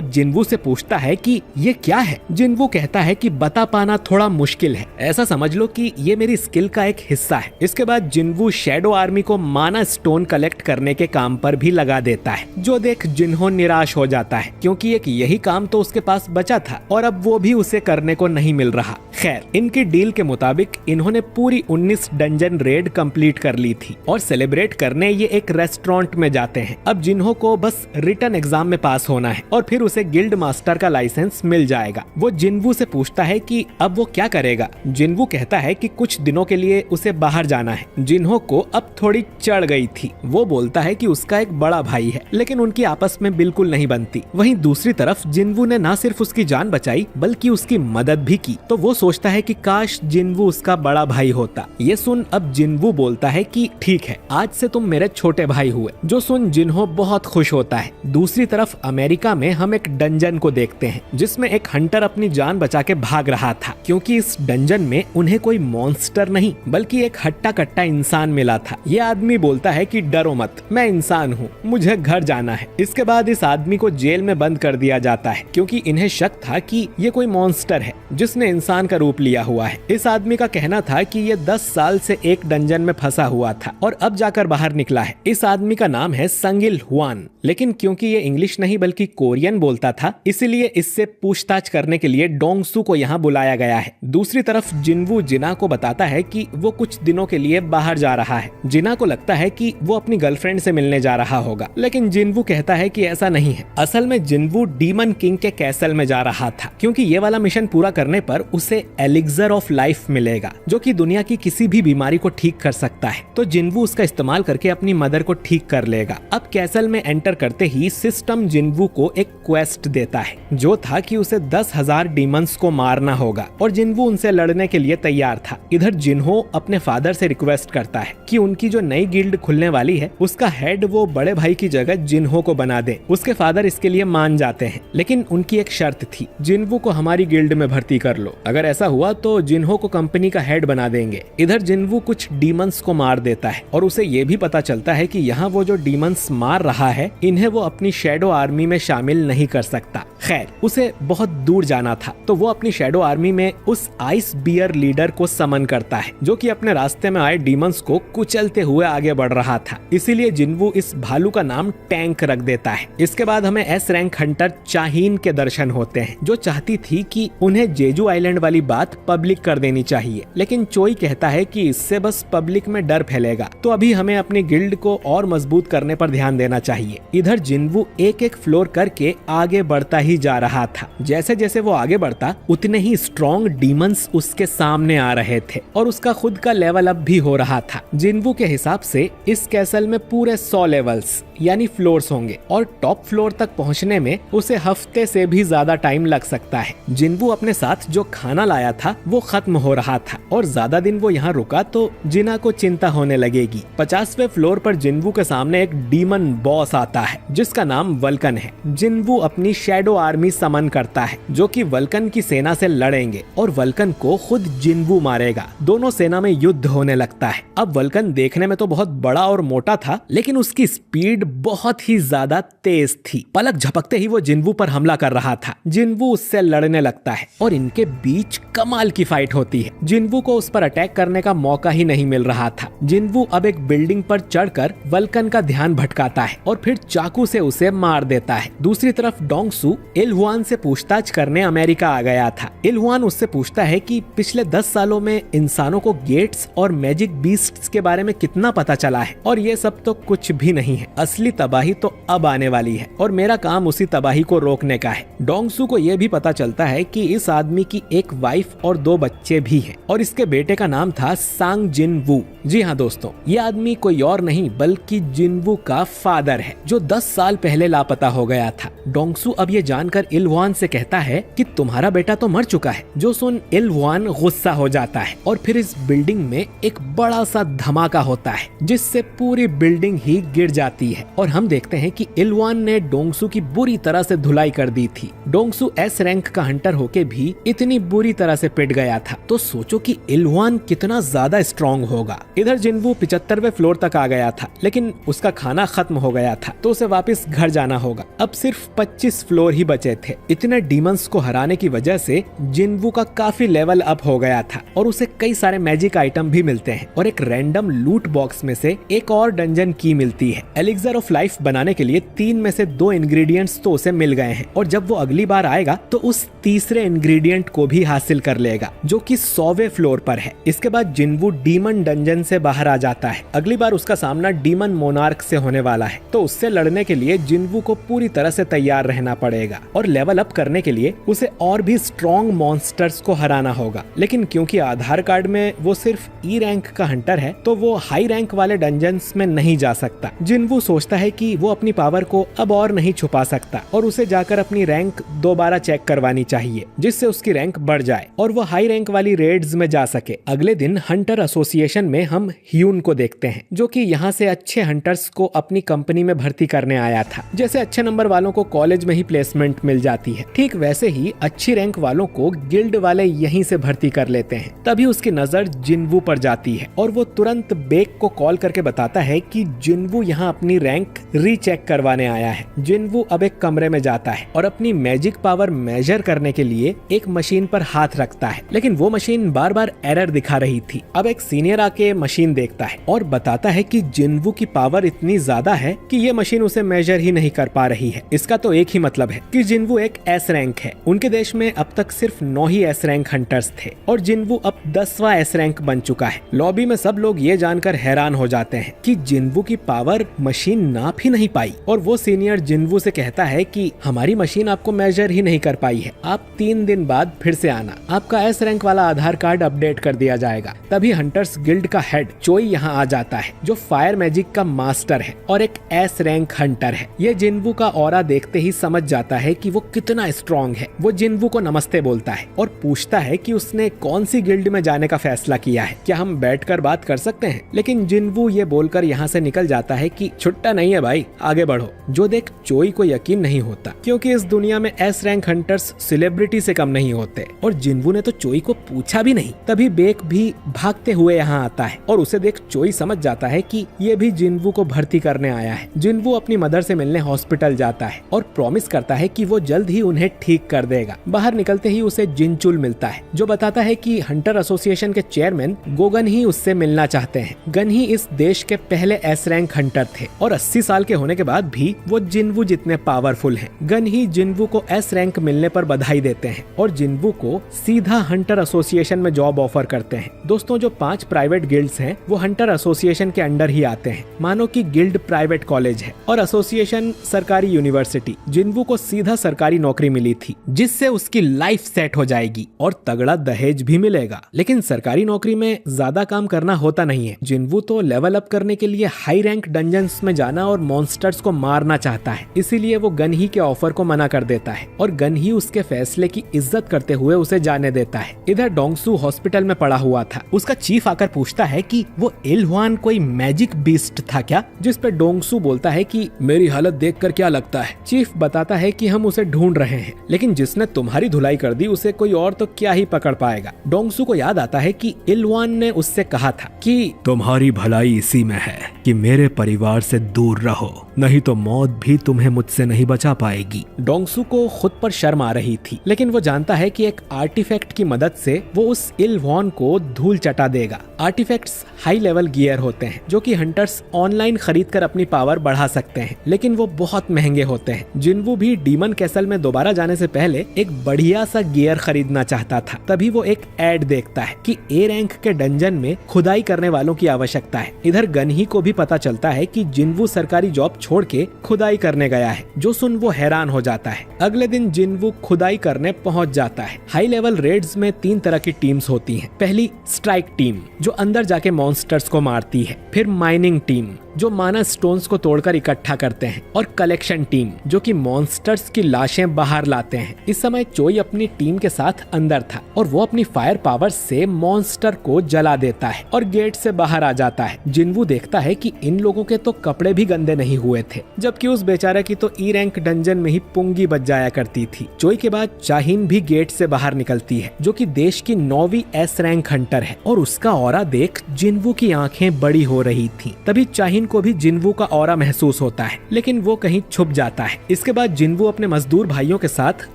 जिन्वू से पूछता है कि ये क्या है। जिन्वू कहता है कि बता पाना थोड़ा मुश्किल है, ऐसा समझ लो कि ये मेरी स्किल का एक हिस्सा है। इसके बाद जिन्वू शैडो आर्मी को माना स्टोन कलेक्ट करने के काम पर भी लगा देता है, जो देख जिन्हो निराश हो जाता है, क्योंकि एक यही काम तो उसके पास बचा था और अब वो भी उसे करने को नहीं मिल रहा। खैर, इनकी डील के मुताबिक इन्होंने पूरी 19 डंजन रेड कंप्लीट कर ली थी और सेलिब्रेट करने ये एक रेस्टोरेंट में जाते हैं। अब जिन्हो को बस रिटन एग्जाम में पास होना है और फिर उसे गिल्ड मास्टर का लाइसेंस मिल जाएगा। वो जिन्वू से पूछता है कि अब वो क्या करेगा। जिन्वू कहता है कि कुछ दिनों के लिए उसे बाहर जाना है। जिन्हो को अब थोड़ी चढ़ गई थी। वो बोलता है कि उसका एक बड़ा भाई है, लेकिन उनकी आपस में बिल्कुल नहीं बनती। वहीं दूसरी तरफ जिन्वू ने न सिर्फ उसकी जान बचाई बल्कि उसकी मदद भी की, तो वो सोचता है कि काश जिन्वू उसका बड़ा भाई होता। ये सुन अब जिन्वू बोलता है कि ठीक है, आज से तुम मेरे छोटे भाई हुए, जो सुन जिन्हो बहुत खुश होता है। दूसरी तरफ अमेरिका में हम एक डंजन को देखते हैं, जिसमें एक हंटर अपनी जान बचा के भाग रहा था, क्योंकि इस डंजन में उन्हें कोई मॉन्स्टर नहीं बल्कि एक हट्टा कट्टा इंसान मिला था। ये आदमी बोलता है कि डरो मत, मैं इंसान हूँ, मुझे घर जाना है। इसके बाद इस आदमी को जेल में बंद कर दिया जाता है, क्योंकि इन्हें शक था कि ये कोई मॉन्स्टर है जिसने इंसान का रूप लिया हुआ है। इस आदमी का कहना था कि ये 10 साल से एक डंजन में फंसा हुआ था और अब जाकर बाहर निकला है। इस आदमी का नाम है संगिल हुआन, लेकिन क्योंकि ये इंग्लिश नहीं बल्कि कोरियन बोलता था, इसलिए इससे पूछताछ करने के लिए डोंगसू को यहाँ बुलाया गया है। दूसरी तरफ जिन्वू जिना को बताता है कि वो कुछ दिनों के लिए बाहर जा रहा है। जिना को लगता है कि वो अपनी गर्लफ्रेंड से मिलने जा रहा होगा, लेकिन जिन्वू कहता है कि ऐसा नहीं है। असल में जिन्वू डीमन किंग के कैसल में जा रहा था, क्योंकि ये वाला मिशन पूरा करने पर उसे एलिक्सर ऑफ लाइफ मिलेगा, जो कि दुनिया की किसी भी बीमारी को ठीक कर सकता है। तो जिन्वू उसका इस्तेमाल करके अपनी मदर को ठीक कर लेगा। अब कैसल में एंटर करते ही सिस्टम जिन्वू को एक क्वेस्ट देता है, जो था कि उसे 10,000 डीमंस को मारना होगा और जिन्वू उनसे लड़ने के लिए तैयार था। इधर जिन्हो अपने फादर से रिक्वेस्ट करता है कि उनकी जो नई गिल्ड खुलने वाली है उसका हेड वो बड़े भाई की जगह जिन्हो को बना दे। उसके फादर इसके लिए मान जाते हैं, लेकिन उनकी एक शर्त थी, जिन्हो को हमारी गिल्ड में भर्ती कर लो। अगर ऐसा हुआ तो जिन्हो को कंपनी का हेड बना देंगे। इधर जिन्हो कुछ डीमंस को मार देता है और उसे ये भी पता चलता है कि यहाँ वो जो डीमंस मार रहा है इन्हें वो अपनी शैडो आर्मी में शामिल नहीं कर सकता। खैर, उसे बहुत दूर जाना था, तो वो अपनी शैडो आर्मी में उस आइस बियर लीडर को समन करता है, जो कि अपने रास्ते में आए डीमंस को कुचलते हुए आगे बढ़ रहा था। इसीलिए जिन्वू इस भालू का नाम टैंक रख देता है। इसके बाद हमें एस रैंक हंटर चाहीन के दर्शन होते हैं, जो चाहती थी कि उन्हें जेजू आइलैंड वाली बात पब्लिक कर देनी चाहिए, लेकिन चोई कहता है कि इससे बस पब्लिक में डर फैलेगा, तो अभी हमें अपनी गिल्ड को और मजबूत करने पर ध्यान देना चाहिए। इधर जिन्वू एक एक फ्लोर करके आगे बढ़ता ही जा रहा था। जैसे जैसे वो आगे बढ़ता उतने ही स्ट्रॉन्ग डीमंस उसके सामने आ रहे थे और उसका खुद का लेवल अप भी हो रहा था। जिन्वू के हिसाब से इस कैसल में पूरे 100 लेवल्स यानी फ्लोर्स होंगे और टॉप फ्लोर तक पहुंचने में उसे हफ्ते से भी ज्यादा टाइम लग सकता है। जिन्वू अपने साथ जो खाना लाया था वो खत्म हो रहा था और ज्यादा दिन वो यहाँ रुका तो जिना को चिंता होने लगेगी। 50वें फ्लोर पर जिन्वू के सामने एक डीमन बॉस आता है जिसका नाम वल्कन है। जिन्वू अपनी शैडो आर्मी समन करता है, जो कि वल्कन की सेना से लड़ेंगे और वल्कन को खुद जिन्वू मारेगा। दोनों सेना में युद्ध होने लगता है। अब वल्कन देखने में तो बहुत बड़ा और मोटा था, लेकिन उसकी स्पीड बहुत ही ज्यादा तेज थी। पलक झपकते ही वो जिन्वू पर हमला कर रहा था। जिन्वू उससे लड़ने लगता है और इनके बीच कमाल की फाइट होती है। जिन्वू को उस पर अटैक करने का मौका ही नहीं मिल रहा था। जिन्वू अब एक बिल्डिंग पर चढ़कर वल्कन का ध्यान भटकाता है और फिर चाकू से उसे मार देता है। दूसरी तरफ डोंगसू इलहुआन से पूछताछ करने अमेरिका आ गया था। इलहुआन उससे पूछता है कि पिछले 10 सालों में इंसानों को गेट्स और मैजिक बीस्ट्स के बारे में कितना पता चला है, और ये सब तो कुछ भी नहीं है। असली तबाही तो अब आने वाली है और मेरा काम उसी तबाही को रोकने का है। डोंगसू को यह भी पता चलता है कि इस आदमी की एक वाइफ और 2 बच्चे भी हैं और इसके बेटे का नाम था सांग जिनवू। जी हाँ दोस्तों, ये आदमी कोई और नहीं बल्कि जिनवू का फादर है जो 10 साल पहले लापता हो गया था। डोंगसू अब ये जानकर इलहुआन से कहता है कि तुम्हारा बेटा तो मर चुका है। जो सुन इलहुआन गुस्सा हो जाता है और फिर इस बिल्डिंग में एक बड़ा सा धमाका होता है जिससे पूरी बिल्डिंग ही गिर जाती है और हम देखते हैं कि इलहुआन ने डोंगसू की बुरी तरह से धुलाई कर दी थी। डोंगसू एस रैंक का हंटर होके भी इतनी बुरी तरह से पिट गया था, तो सोचो कि इलहुआन कितना ज्यादा स्ट्रॉन्ग होगा। इधर जिन्वू 75वें फ्लोर तक आ गया था, लेकिन उसका खाना खत्म हो गया था तो उसे वापस घर जाना होगा। अब सिर्फ 25 फ्लोर ही बचे थे। इतने डीमंस को हराने की वजह से जिन्वू का काफी लेवल अप हो गया था और उसे कई सारे मैजिक आइटम भी मिलते हैं और एक रैंडम लूट बॉक्स में से एक और डंजन की मिलती है। एलिक्सर ऑफ लाइफ बनाने के लिए 3 में से 2 इंग्रेडिएंट्स तो उसे मिल गए हैं और जब वो अगली बार आएगा तो उस तीसरे इंग्रेडिएंट को भी हासिल कर लेगा जो कि 100वें फ्लोर पर है। इसके बाद जिन्वू डीमन डंजन से बाहर आ जाता है। अगली बार उसका सामना डीमन मोनार्क से होने वाला है, तो उससे लड़ने के लिए जिन्वू को पूरी तरह से तैयार रहना पड़ेगा और लेवल अप करने के लिए उसे और भी स्ट्रॉन्ग मॉन्स्टर्स को हराना होगा। लेकिन क्योंकि आधार कार्ड में वो सिर्फ ई रैंक का हंटर है तो वो हाई रैंक वाले डंजन्स में नहीं जा सकता। जिन्वू सोचता है कि वो अपनी पावर को अब और नहीं छुपा सकता और उसे जाकर अपनी रैंक दोबारा चेक करवानी चाहिए जिससे उसकी रैंक बढ़ जाए और वो हाई रैंक वाली रेड्स में जा सके। अगले दिन हंटर एसोसिएशन में हम ह्यून को देखते हैं जो कि यहाँ से अच्छे हंटर्स को अपनी कंपनी में भर्ती करने आया था। जैसे अच्छे नंबर वालों को कॉलेज में ही प्लेसमेंट मिल जाती है, ठीक वैसे ही अच्छी रैंक वालों को गिल्ड वाले यहीं से भर्ती कर लेते हैं। तभी उसकी नजर जिन्वू पर जाती है और वो तुरंत बेक को कॉल करके बताता है कि जिन्वू यहाँ अपनी रैंक रीचेक करवाने आया है। जिन्वू अब एक कमरे में जाता है और अपनी मैजिक पावर मेजर करने के लिए एक मशीन पर हाथ रखता है, लेकिन वो मशीन बार बार एरर दिखा रही थी। अब एक सीनियर आके मशीन देखता है और बताता है कि जिन्वू की पावर इतनी ज्यादा है कि ये मशीन उसे मेजर ही नहीं कर पा रही है। इसका तो एक ही मतलब है कि जिन्वू एक एस रैंक है। उनके देश में अब तक सिर्फ 9 ही एस रैंक हंटर्स थे और जिन्वू अब 10वां एस रैंक बन चुका है। लॉबी में सब लोग ये जानकर हैरान हो जाते हैं कि जिन्वू की पावर मशीन नाप ही नहीं पाई और वो सीनियर जिन्वू से कहता है कि हमारी मशीन आपको मेजर ही नहीं कर पाई है, आप 3 दिन बाद फिर से आना, आपका एस रैंक वाला आधार कार्ड अपडेट कर दिया जाएगा। तभी हंटर्स गिल्ड का हेड चोई यहाँ आ जाता है जो फायर मैजिक का मास्टर है और एक एस रैंक हंटर है। ये जिन्वू का ऑरा देखते ही समझ जाता है कि वो कितना स्ट्रॉन्ग है। वो जिन्वू को नमस्ते बोलता है और पूछता है कि उसने कौन सी गिल्ड में जाने का फैसला किया है, क्या हम बैठकर बात कर सकते हैं। लेकिन जिन्वू ये बोलकर यहाँ से निकल जाता है कि छुट्टा नहीं है भाई, आगे बढ़ो। जो देख चोई को यकीन नहीं होता क्योंकि इस दुनिया में एस रैंक हंटर्स सेलिब्रिटी से कम नहीं होते और जिन्वू ने तो चोई को पूछा भी नहीं। तभी बेक भी भागते हुए यहाँ आता है और उसे देख चोई समझ जाता है कि ये भी जिन्वू को भर्ती करने आया है। जिन्वू अपनी मदर से मिलने हॉस्पिटल जाता है और प्रॉमिस करता है कि वो जल्द ही उन्हें ठीक कर देगा। बाहर निकलते ही उसे जिनचुल मिलता है जो बताता है कि हंटर एसोसिएशन के चेयरमैन गोगन ही उससे मिलना चाहते हैं। गन ही इस देश के पहले एस रैंक हंटर थे और 80 साल के होने के बाद भी वो जिन्वू जितने पावरफुल हैं। गन ही जिन्वू को एस रैंक मिलने पर बधाई देते हैं और जिन्वू को सीधा हंटर एसोसिएशन में जॉब ऑफर करते हैं। दोस्तों, जो 5 प्राइवेट गिल्ड्स हैं वो हंटर एसोसिएशन के अंडर ही आते हैं। मानो कि गिल्ड प्राइवेट कॉलेज है और एसोसिएशन सरकारी यूनिवर्सिटी। जिन्वू को सीधा सरकारी नौकरी मिली थी जिससे उसकी लाइफ सेट हो जाएगी और तगड़ा दहेज भी मिलेगा। लेकिन सरकारी नौकरी में ज्यादा काम करना होता नहीं है। जिन्वू तो लेवल अप करने के लिए हाई रैंक डंजन्स में जाना और मॉन्स्टर्स को मारना चाहता है, इसीलिए वो गन ही के ऑफर को मना कर देता है और गन ही उसके फैसले की इज्जत करते हुए उसे जाने देता है। इधर डोंगसू हॉस्पिटल में पड़ा हुआ था। उसका चीफ आकर पूछता है कि वो इलहुआन कोई मैजिक बीस्ट था क्या, जिस पे डोंगसू बोलता है कि मेरी हालत देखकर क्या लगता है। चीफ बताता है कि हम उसे ढूंढ रहे हैं, लेकिन जिसने तुम्हारी धुलाई कर दी उसे कोई और तो क्या ही पकड़ पाएगा। डोंगसू को याद आता है कि इलहुआन ने उससे कहा था कि तुम्हारी भलाई इसी में है कि मेरे परिवार से दूर रहो, नहीं तो मौत भी तुम्हें मुझसे नहीं बचा पाएगी। डोंगसू को खुद पर शर्म आ रही थी, लेकिन वो जानता है कि एक आर्टिफैक्ट की मदद से वो उस इल वॉन को धूल चटा देगा। आर्टिफैक्ट्स हाई लेवल गियर होते हैं जो कि हंटर्स ऑनलाइन खरीद कर अपनी पावर बढ़ा सकते हैं, लेकिन वो बहुत महंगे होते हैं। जिनवू भी डीमन कैसल में दोबारा जाने से पहले एक बढ़िया सा गियर खरीदना चाहता था। तभी वो एक एड देखता है कि ए रैंक के डंजन में खुदाई करने वालों की आवश्यकता है। इधर गनही को भी पता चलता है कि जिनवू सरकारी जॉब छोड़ के खुदाई करने गया है, जो सुन वो हैरान हो जाता है। अगले दिन जिनवू खुदाई करने पहुंच जाता है। हाई लेवल रेड्स में 3 तरह की टीम्स होती हैं। पहली स्ट्राइक टीम जो अंदर जाके मॉन्स्टर्स को मारती है, फिर माइनिंग टीम जो माना स्टोन्स को तोड़कर इकट्ठा करते हैं, और कलेक्शन टीम जो कि मॉन्स्टर्स की लाशें बाहर लाते हैं। इस समय चोई अपनी टीम के साथ अंदर था और वो अपनी फायर पावर से मॉन्स्टर को जला देता है और गेट से बाहर आ जाता है। जिनवू देखता है कि इन लोगों के तो कपड़े भी गंदे नहीं हुए थे, जबकि उस बेचारे की तो ई रैंक डंजन में ही पुंगी बच जाया करती थी। चोई के बाद चाहीन भी गेट से बाहर निकलती है, जो कि देश की 9वीं एस रैंक हंटर है, और उसका ऑरा देख जिनवू की आंखें बड़ी हो रही थी। तभी चाहीन को भी जिनवू का ऑरा महसूस होता है, लेकिन वो कहीं छुप जाता है। इसके बाद जिनवू अपने मजदूर भाइयों के साथ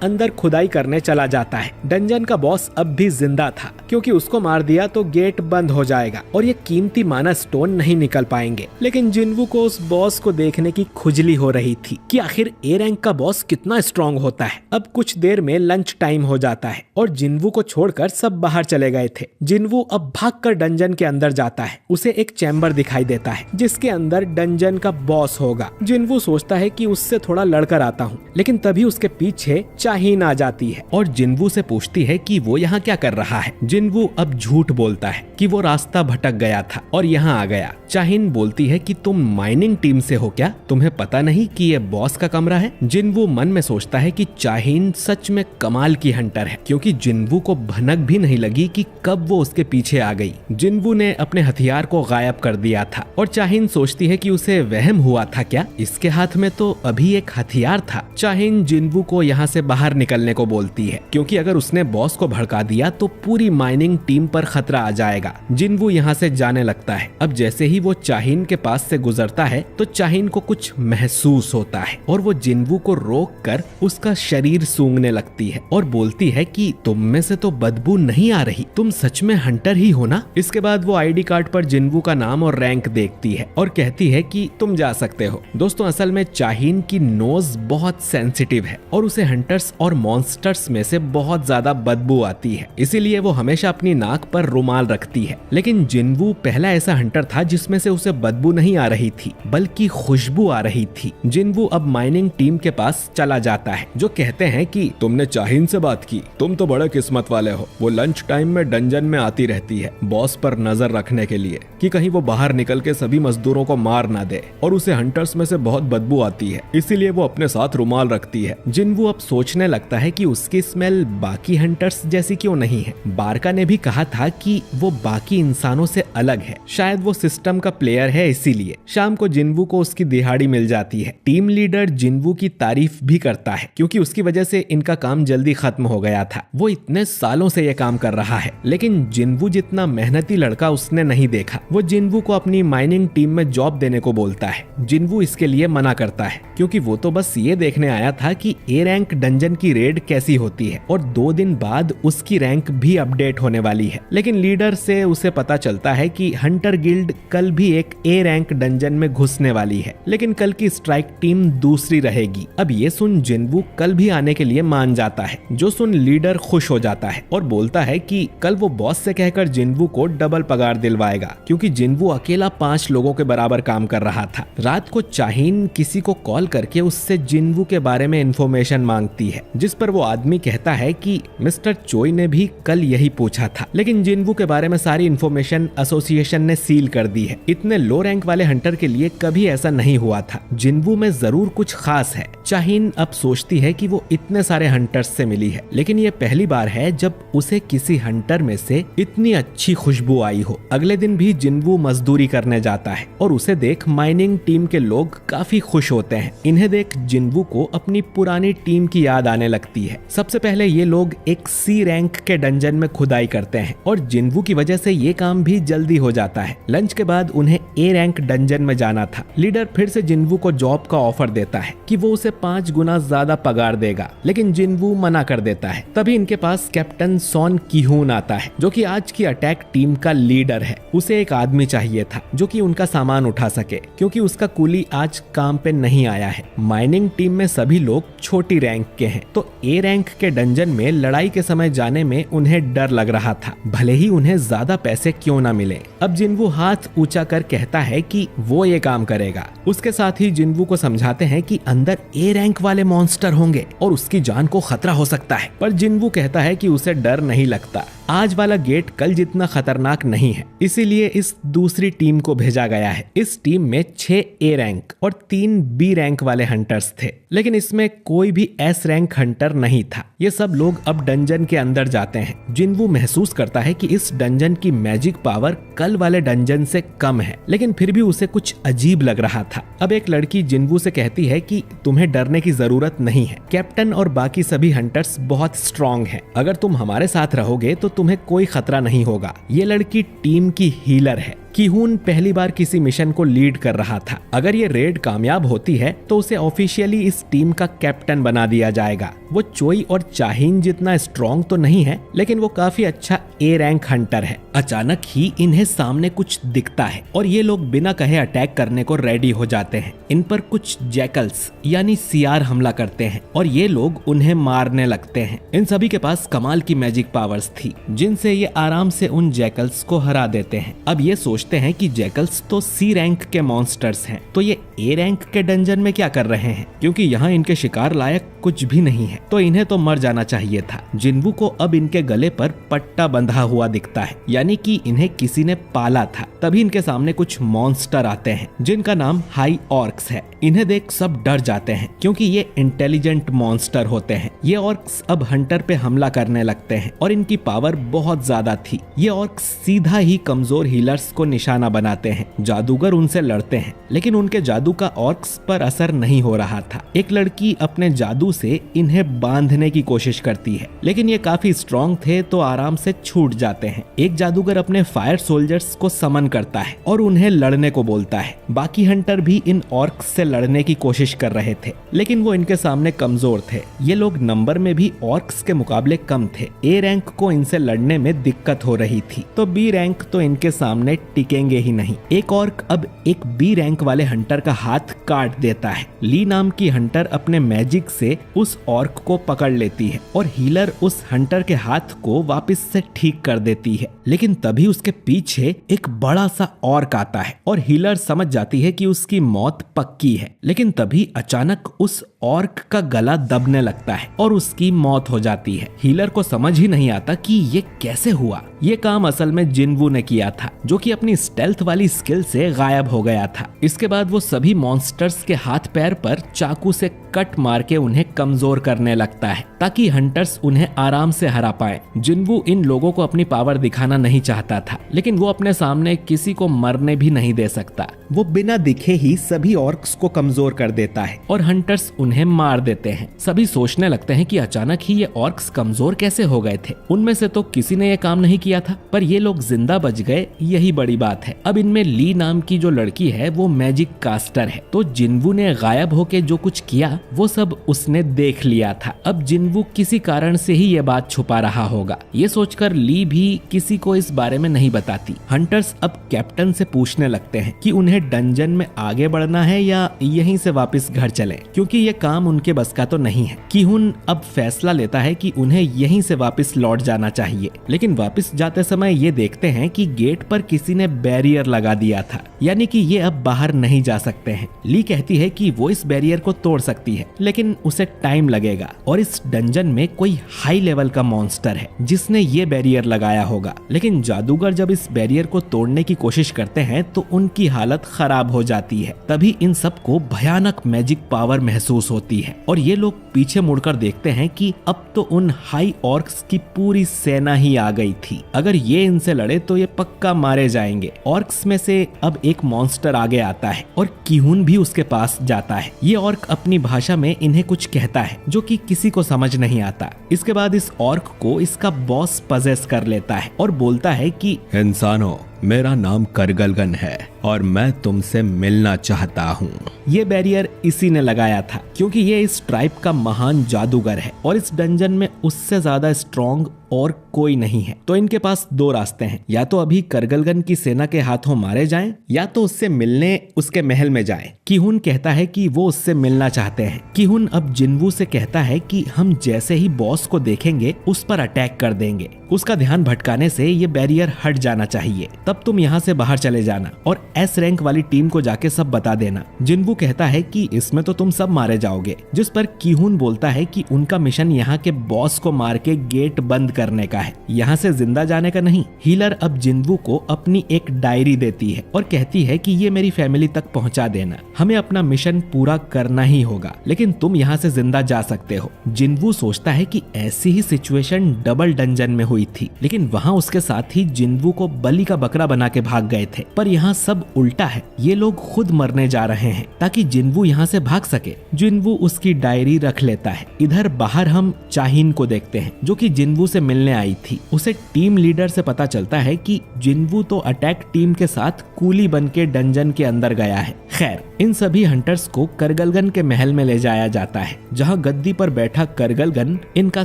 अंदर खुदाई करने चला जाता है। डंजन का बॉस अब भी जिंदा था, क्योंकि उसको मार दिया तो गेट बंद हो जाएगा और ये कीमती माना स्टोन नहीं निकल पाएंगे। लेकिन जिनवू को उस बॉस को देखने की खुजली हो रही थी कि आखिर ए रैंक का बॉस कितना स्ट्रॉन्ग होता है। अब कुछ देर में लंच टाइम हो जाता है और जिनवू को छोड़कर सब बाहर चले गए थे। जिनवू अब भागकर डंजन के अंदर जाता है। उसे एक चैम्बर दिखाई देता है जिसके अंदर डंजन का बॉस होगा। जिनवू सोचता है कि उससे थोड़ा लड़कर आता हूँ, लेकिन तभी उसके पीछे चाहीन आ जाती है और जिनवू से पूछती है कि वो यहाँ क्या कर रहा है। जिनवू अब झूठ बोलता है कि वो रास्ता भटक गया था और यहाँ आ गया। चाहीन बोलती है कि तुम माइनिंग टीम से हो क्या? तुम्हें पता नहीं कि ये बॉस का कमरा है? जिनवू मन में सोचता है कि चाहीन सच में कमाल की हंटर है, क्योंकि जिनवू को भनक भी नहीं लगी कि कब वो उसके पीछे आ गई। जिनवू ने अपने हथियार को गायब कर दिया था और चाहीन सोचती है कि उसे वहम हुआ था क्या? इसके हाथ में तो अभी एक हथियार था। चाहीन जिनवू को यहाँ से बाहर निकलने को बोलती है, क्योंकि अगर उसने बॉस को भड़का दिया तो पूरी माइनिंग टीम पर खतरा आ जाएगा। जिनवू यहाँ से जाने लगता है। अब जैसे ही वो चाहीन के पास से गुजरता है तो चाहीन को कुछ महसूस होता है और वो जिनवू को रोक कर उसका शरीर सूंघने लगती है और बोलती है कि तुम में से तो बदबू नहीं आ रही, तुम सच में हंटर ही हो ना? इसके बाद वो आईडी कार्ड पर जिनवू का नाम और रैंक देखती है और कहती है कि तुम जा सकते हो। दोस्तों, असल में चाहीन की नोज बहुत सेंसिटिव है और उसे हंटर्स और मॉन्स्टर्स में से बहुत ज्यादा बदबू आती है, इसीलिए वो हमेशा अपनी नाक पर रुमाल रखती है। लेकिन जिनवू पहला ऐसा हंटर था जिसमें से उसे बदबू नहीं आ रही थी, बल्कि खुशबू आ रही थी। जिनवू अब माइनिंग टीम के पास चला जाता है, जो कहते हैं कि तुमने चाहीन से बात की, तुम तो बड़े किस्मत वाले हो। वो लंच टाइम में डंजन में आती रहती है बॉस पर नजर रखने के लिए कि कहीं वो बाहर निकल के सभी मजदूरों को मार ना दे, और उसे हंटर्स में से बहुत बदबू आती है, इसीलिए वो अपने साथ रुमाल रखती है। जिनवू अब सोचने लगता है कि उसकी स्मेल बाकी हंटर्स जैसी क्यों नहीं है। बारका ने भी कहा था कि वो बाकी इंसानों से अलग है, शायद वो सिस्टम का प्लेयर है इसीलिए। शाम को जिनवू को उसकी दिहाड़ी मिल जाती है। टीम लीडर जिनवू की तारीफ भी करता है, क्योंकि उसकी वजह से इनका काम जल्दी खत्म हो गया था। वो इतने सालों से ये काम कर रहा है, लेकिन जिनवू जितना मेहनती लड़का उसने नहीं देखा। वो जिनवू को अपनी माइनिंग टीम में जॉब देने को बोलता है। जिनवू इसके लिए मना करता है, क्योंकि वो तो बस ये देखने आया था कि ए रैंक डंजन की रेड कैसी होती है, और 2 दिन बाद उसकी रैंक भी अपडेट होने वाली है। लेकिन लीडर से उसे पता चलता है कि हंटर गिल्ड कल भी एक ए रैंक डंजन में घुसने वाली है, लेकिन कल की स्ट्राइक टीम दूसरी रहेगी। अब ये सुन जिनवू कल भी आने के लिए मान जाता है, जो सुन लीडर खुश हो जाता है और बोलता है कि कल वो बॉस से कहकर जिनवू को डबल पगार दिलवाएगा, क्योंकि जिनवू अकेला 5 लोगों के बराबर काम कर रहा था। रात को चाहीन किसी को कॉल करके उससे जिनवू के बारे में इंफॉर्मेशन मांगती है, जिस पर वो आदमी कहता है कि मिस्टर चोई ने भी कल यही पूछा था, लेकिन जिनवू के बारे में सारी इंफॉर्मेशन एसोसिएशन ने सील कर दी है। इतने लो रैंक वाले हंटर के लिए कभी ऐसा नहीं हुआ था। जिनवू में जरूर कुछ खास है। चाहीन अब सोचती है कि वो इतने सारे हंटर्स से मिली है, लेकिन ये पहली बार है जब उसे किसी हंटर में से इतनी अच्छी खुशबू आई हो। अगले दिन भी जिनवू मजदूरी करने जाता है और और उसे देख माइनिंग टीम के लोग काफी खुश होते हैं। इन्हें देख जिन्वू को अपनी पुरानी टीम की याद आने लगती है। सबसे पहले ये लोग एक सी रैंक के डंजन में खुदाई करते हैं और जिन्वू की वजह से ये काम भी जल्दी हो जाता है। लंच के बाद उन्हें ए रैंक डंजन में जाना था। लीडर फिर से जिन्वू को जॉब का ऑफर देता है कि वो उसे 5 गुना ज्यादा पगार देगा, लेकिन जिन्वू मना कर देता है। तभी इनके पास कैप्टन सॉन की-हून आता है जो कि आज की अटैक टीम का लीडर है। उसे एक आदमी चाहिए था जो कि उनका सामान उठा सके, क्योंकि उसका कूली आज काम पे नहीं आया है। माइनिंग टीम में सभी लोग छोटी रैंक के हैं, तो ए रैंक के डंजन में लड़ाई के समय जाने में उन्हें डर लग रहा था, भले ही उन्हें ज्यादा पैसे क्यों ना मिले। अब जिन्वू हाथ ऊंचा कर कहता है कि वो ये काम करेगा। उसके साथ ही जिन्वू को समझाते हैं कि अंदर ए रैंक वाले मॉन्स्टर होंगे और उसकी जान को खतरा हो सकता है, पर जिन्वू कहता है कि उसे डर नहीं लगता। आज वाला गेट कल जितना खतरनाक नहीं है, इसीलिए इस दूसरी टीम को भेजा गया है। इस टीम में 6 ए रैंक और 3 बी रैंक वाले हंटर्स थे, लेकिन इसमें कोई भी एस रैंक हंटर नहीं था। ये सब लोग अब डंजन के अंदर जाते हैं। जिन्वू महसूस करता है कि इस डंजन की मैजिक पावर कल वाले डंजन से कम है, लेकिन फिर भी उसे कुछ अजीब लग रहा था। अब एक लड़की जिन्वू से कहती है कि तुम्हें डरने की जरूरत नहीं है, कैप्टन और बाकी सभी हंटर्स बहुत स्ट्रॉन्ग हैं। अगर तुम हमारे साथ रहोगे तो तुम्हें कोई खतरा नहीं होगा। ये लड़की टीम की हीलर है। की-हून पहली बार किसी मिशन को लीड कर रहा था। अगर ये रेड कामयाब होती है तो उसे ऑफिशियली इस टीम का कैप्टन बना दिया जाएगा। वो चोई और चाहीन जितना स्ट्रॉन्ग तो नहीं है, लेकिन वो काफी अच्छा ए रैंक हंटर है। अचानक ही इन्हें सामने कुछ दिखता है और ये लोग बिना कहे अटैक करने को रेडी हो जाते हैं। इन पर कुछ जैकल्स यानी सियार हमला करते हैं और ये लोग उन्हें मारने लगते हैं। इन सभी के पास कमाल की मैजिक पावर्स थी, जिनसे ये आराम से उन जैकल्स को हरा देते हैं। अब ये सोचते हैं कि जैकल्स तो सी रैंक के मॉन्स्टर्स हैं, तो ये ए रैंक के डंजन में क्या कर रहे हैं, क्योंकि यहाँ इनके शिकार लायक कुछ भी नहीं है, तो इन्हें तो मर जाना चाहिए था। जिन्वू को अब इनके गले पर पट्टा बंधा हुआ दिखता है, यानी कि इन्हें किसी ने पाला था। तभी इनके सामने कुछ मॉन्स्टर आते हैं जिनका नाम हाई ऑर्क्स है। इन्हें देख सब डर जाते हैं, क्योंकि ये इंटेलिजेंट मॉन्स्टर होते हैं। ये ऑर्क्स अब हंटर पे हमला करने लगते हैं और इनकी पावर बहुत ज्यादा थी। ये ऑर्क्स सीधा ही कमजोर हीलर्स को निशाना बनाते हैं। जादूगर उनसे लड़ते हैं, लेकिन उनके जादू का ऑर्क्स पर असर नहीं हो रहा था। एक लड़की अपने जादू से इन्हें बांधने की कोशिश करती है, लेकिन ये काफी स्ट्रॉन्ग थे तो आराम से छूट जाते हैं। एक जादूगर अपने फायर सोल्जर्स को समन करता है और उन्हें लड़ने को बोलता है। बाकी हंटर भी इन ऑर्क्स से लड़ने की कोशिश कर रहे थे, लेकिन वो इनके सामने कमजोर थे। ये लोग नंबर में भी ऑर्क्स के मुकाबले कम थे। ए रैंक को इनसे लड़ने में दिक्कत हो रही थी, तो बी रैंक तो इनके सामने टिकेंगे ही नहीं। एक ऑर्क अब एक बी रैंक वाले हंटर का हाथ काट देता है। ली नाम की हंटर अपने मैजिक से उस ऑर्क को पकड़ लेती है और हीलर उस हंटर के हाथ को वापस से ठीक कर देती है, लेकिन तभी उसके पीछे एक बड़ा सा ऑर्क आता है और हीलर समझ जाती है कि उसकी मौत पक्की है। लेकिन तभी अचानक उस ऑर्क का गला दबने लगता है और उसकी मौत हो जाती है। हीलर को समझ ही नहीं आता कि ये कैसे हुआ। ये काम असल में जिन्वू ने किया था, जो कि अपनी स्टेल्थ वाली स्किल से गायब हो गया था। इसके बाद वो सभी मॉन्स्टर्स के हाथ पैर पर चाकू से कट मार के उन्हें कमजोर करने लगता है, ताकि हंटर्स उन्हें आराम से हरा पाए। जिन्वू इन लोगों को अपनी पावर दिखाना नहीं चाहता था, लेकिन वो अपने सामने किसी को मरने भी नहीं दे सकता। वो बिना दिखे ही सभी ऑर्क्स को कमजोर कर देता है और हंटर्स उन्हें मार देते हैं। सभी सोचने लगते हैं कि अचानक ही ये ऑर्क्स कमजोर कैसे हो गए थे। उनमें से तो किसी ने ये काम नहीं किया था, पर ये लोग जिंदा बच गए, यही बड़ी बात है। अब इनमें ली नाम की जो लड़की है वो मैजिक कास्टर है, तो जिन्वू ने गायब होके जो कुछ किया वो सब उसने देख लिया था। अब जिन्वू किसी कारण से ही ये बात छुपा रहा होगा। ये सोचकर ली भी किसी को इस बारे में नहीं बताती। हंटर्स अब कैप्टन से पूछने लगते हैं कि उन्हें डंजन में आगे बढ़ना है या यहीं से वापस घर चलें, क्योंकि ये काम उनके बस का तो नहीं है। की-हून अब फैसला लेता है कि उन्हें यहीं से वापस लौट जाना चाहिए, लेकिन वापस जाते समय ये देखते हैं कि गेट पर किसी ने बैरियर लगा दिया था, यानी कि ये अब बाहर नहीं जा सकते हैं। ली कहती है कि वो इस बैरियर को तोड़ सकते जाती है, लेकिन उसे टाइम लगेगा। और इस डंजन में कोई हाई लेवल का मॉन्स्टर है जिसने ये बैरियर लगाया होगा। लेकिन जादूगर जब इस बैरियर को तोड़ने की कोशिश करते हैं तो उनकी हालत खराब हो जाती है। तभी इन सबको भयानक मैजिक पावर महसूस होती है और ये लोग पीछे मुड़कर देखते हैं कि अब तो उन हाई ऑर्क्स की पूरी सेना ही आ गई थी। अगर ये इनसे लड़े तो ये पक्का मारे जाएंगे। ऑर्क्स में से अब एक मॉन्स्टर आगे आता है और कीहून भी उसके पास जाता है। ये ऑर्क अपनी भाषा में इन्हें कुछ कहता है जो कि किसी को समझ नहीं आता। इसके बाद इस ऑर्क को इसका बॉस पजेस कर लेता है और बोलता है कि इंसानों, मेरा नाम करगलगन है और मैं तुमसे मिलना चाहता हूँ। ये बैरियर इसी ने लगाया था क्योंकि ये इस ट्राइब का महान जादूगर है और इस डंजन में उससे ज्यादा स्ट्रॉन्ग और कोई नहीं है। तो इनके पास दो रास्ते हैं, या तो अभी करगलगन की सेना के हाथों मारे जाएं या तो उससे मिलने उसके महल में जाएं। कीहून कहता है कि वो उससे मिलना चाहते हैं। कीहून अब जिन्वू से कहता है कि हम जैसे ही बॉस को देखेंगे उस पर अटैक कर देंगे। उसका ध्यान भटकाने से ये बैरियर हट जाना चाहिए, तब तुम यहाँ से बाहर चले जाना और एस रैंक वाली टीम को जाके सब बता देना। जिन्वू कहता है कि इसमें तो तुम सब मारे जाओगे, जिस पर कीहून बोलता है कि उनका मिशन यहाँ के बॉस को मार के गेट बंद करने का है, यहाँ से जिंदा जाने का नहीं। हीलर अब जिन्वू को अपनी एक डायरी देती है और कहती है कि ये मेरी फैमिली तक पहुँचा देना, हमें अपना मिशन पूरा करना ही होगा, लेकिन तुम यहाँ से जिंदा जा सकते हो। जिन्वू सोचता है कि ऐसी ही सिचुएशन डबल डंजन में हुई थी, लेकिन वहाँ उसके साथ ही जिन्वू को बलि का बकरा बना के भाग गए थे। पर यहाँ सब उल्टा है, ये लोग खुद मरने जा रहे हैं ताकि जिन्वू यहाँ से भाग सके। जिन्वू उसकी डायरी रख लेता है। इधर बाहर हम चाहिन को देखते हैं जो कि जिन्वू से मिलने आई थी। उसे टीम लीडर से पता चलता है कि जिन्वू तो अटैक टीम के साथ कूली बन के डंजन के अंदर गया है। खैर, इन सभी हंटर्स को करगलगन के महल में ले जाया जाता है जहाँ गद्दी पर बैठा करगलगन इनका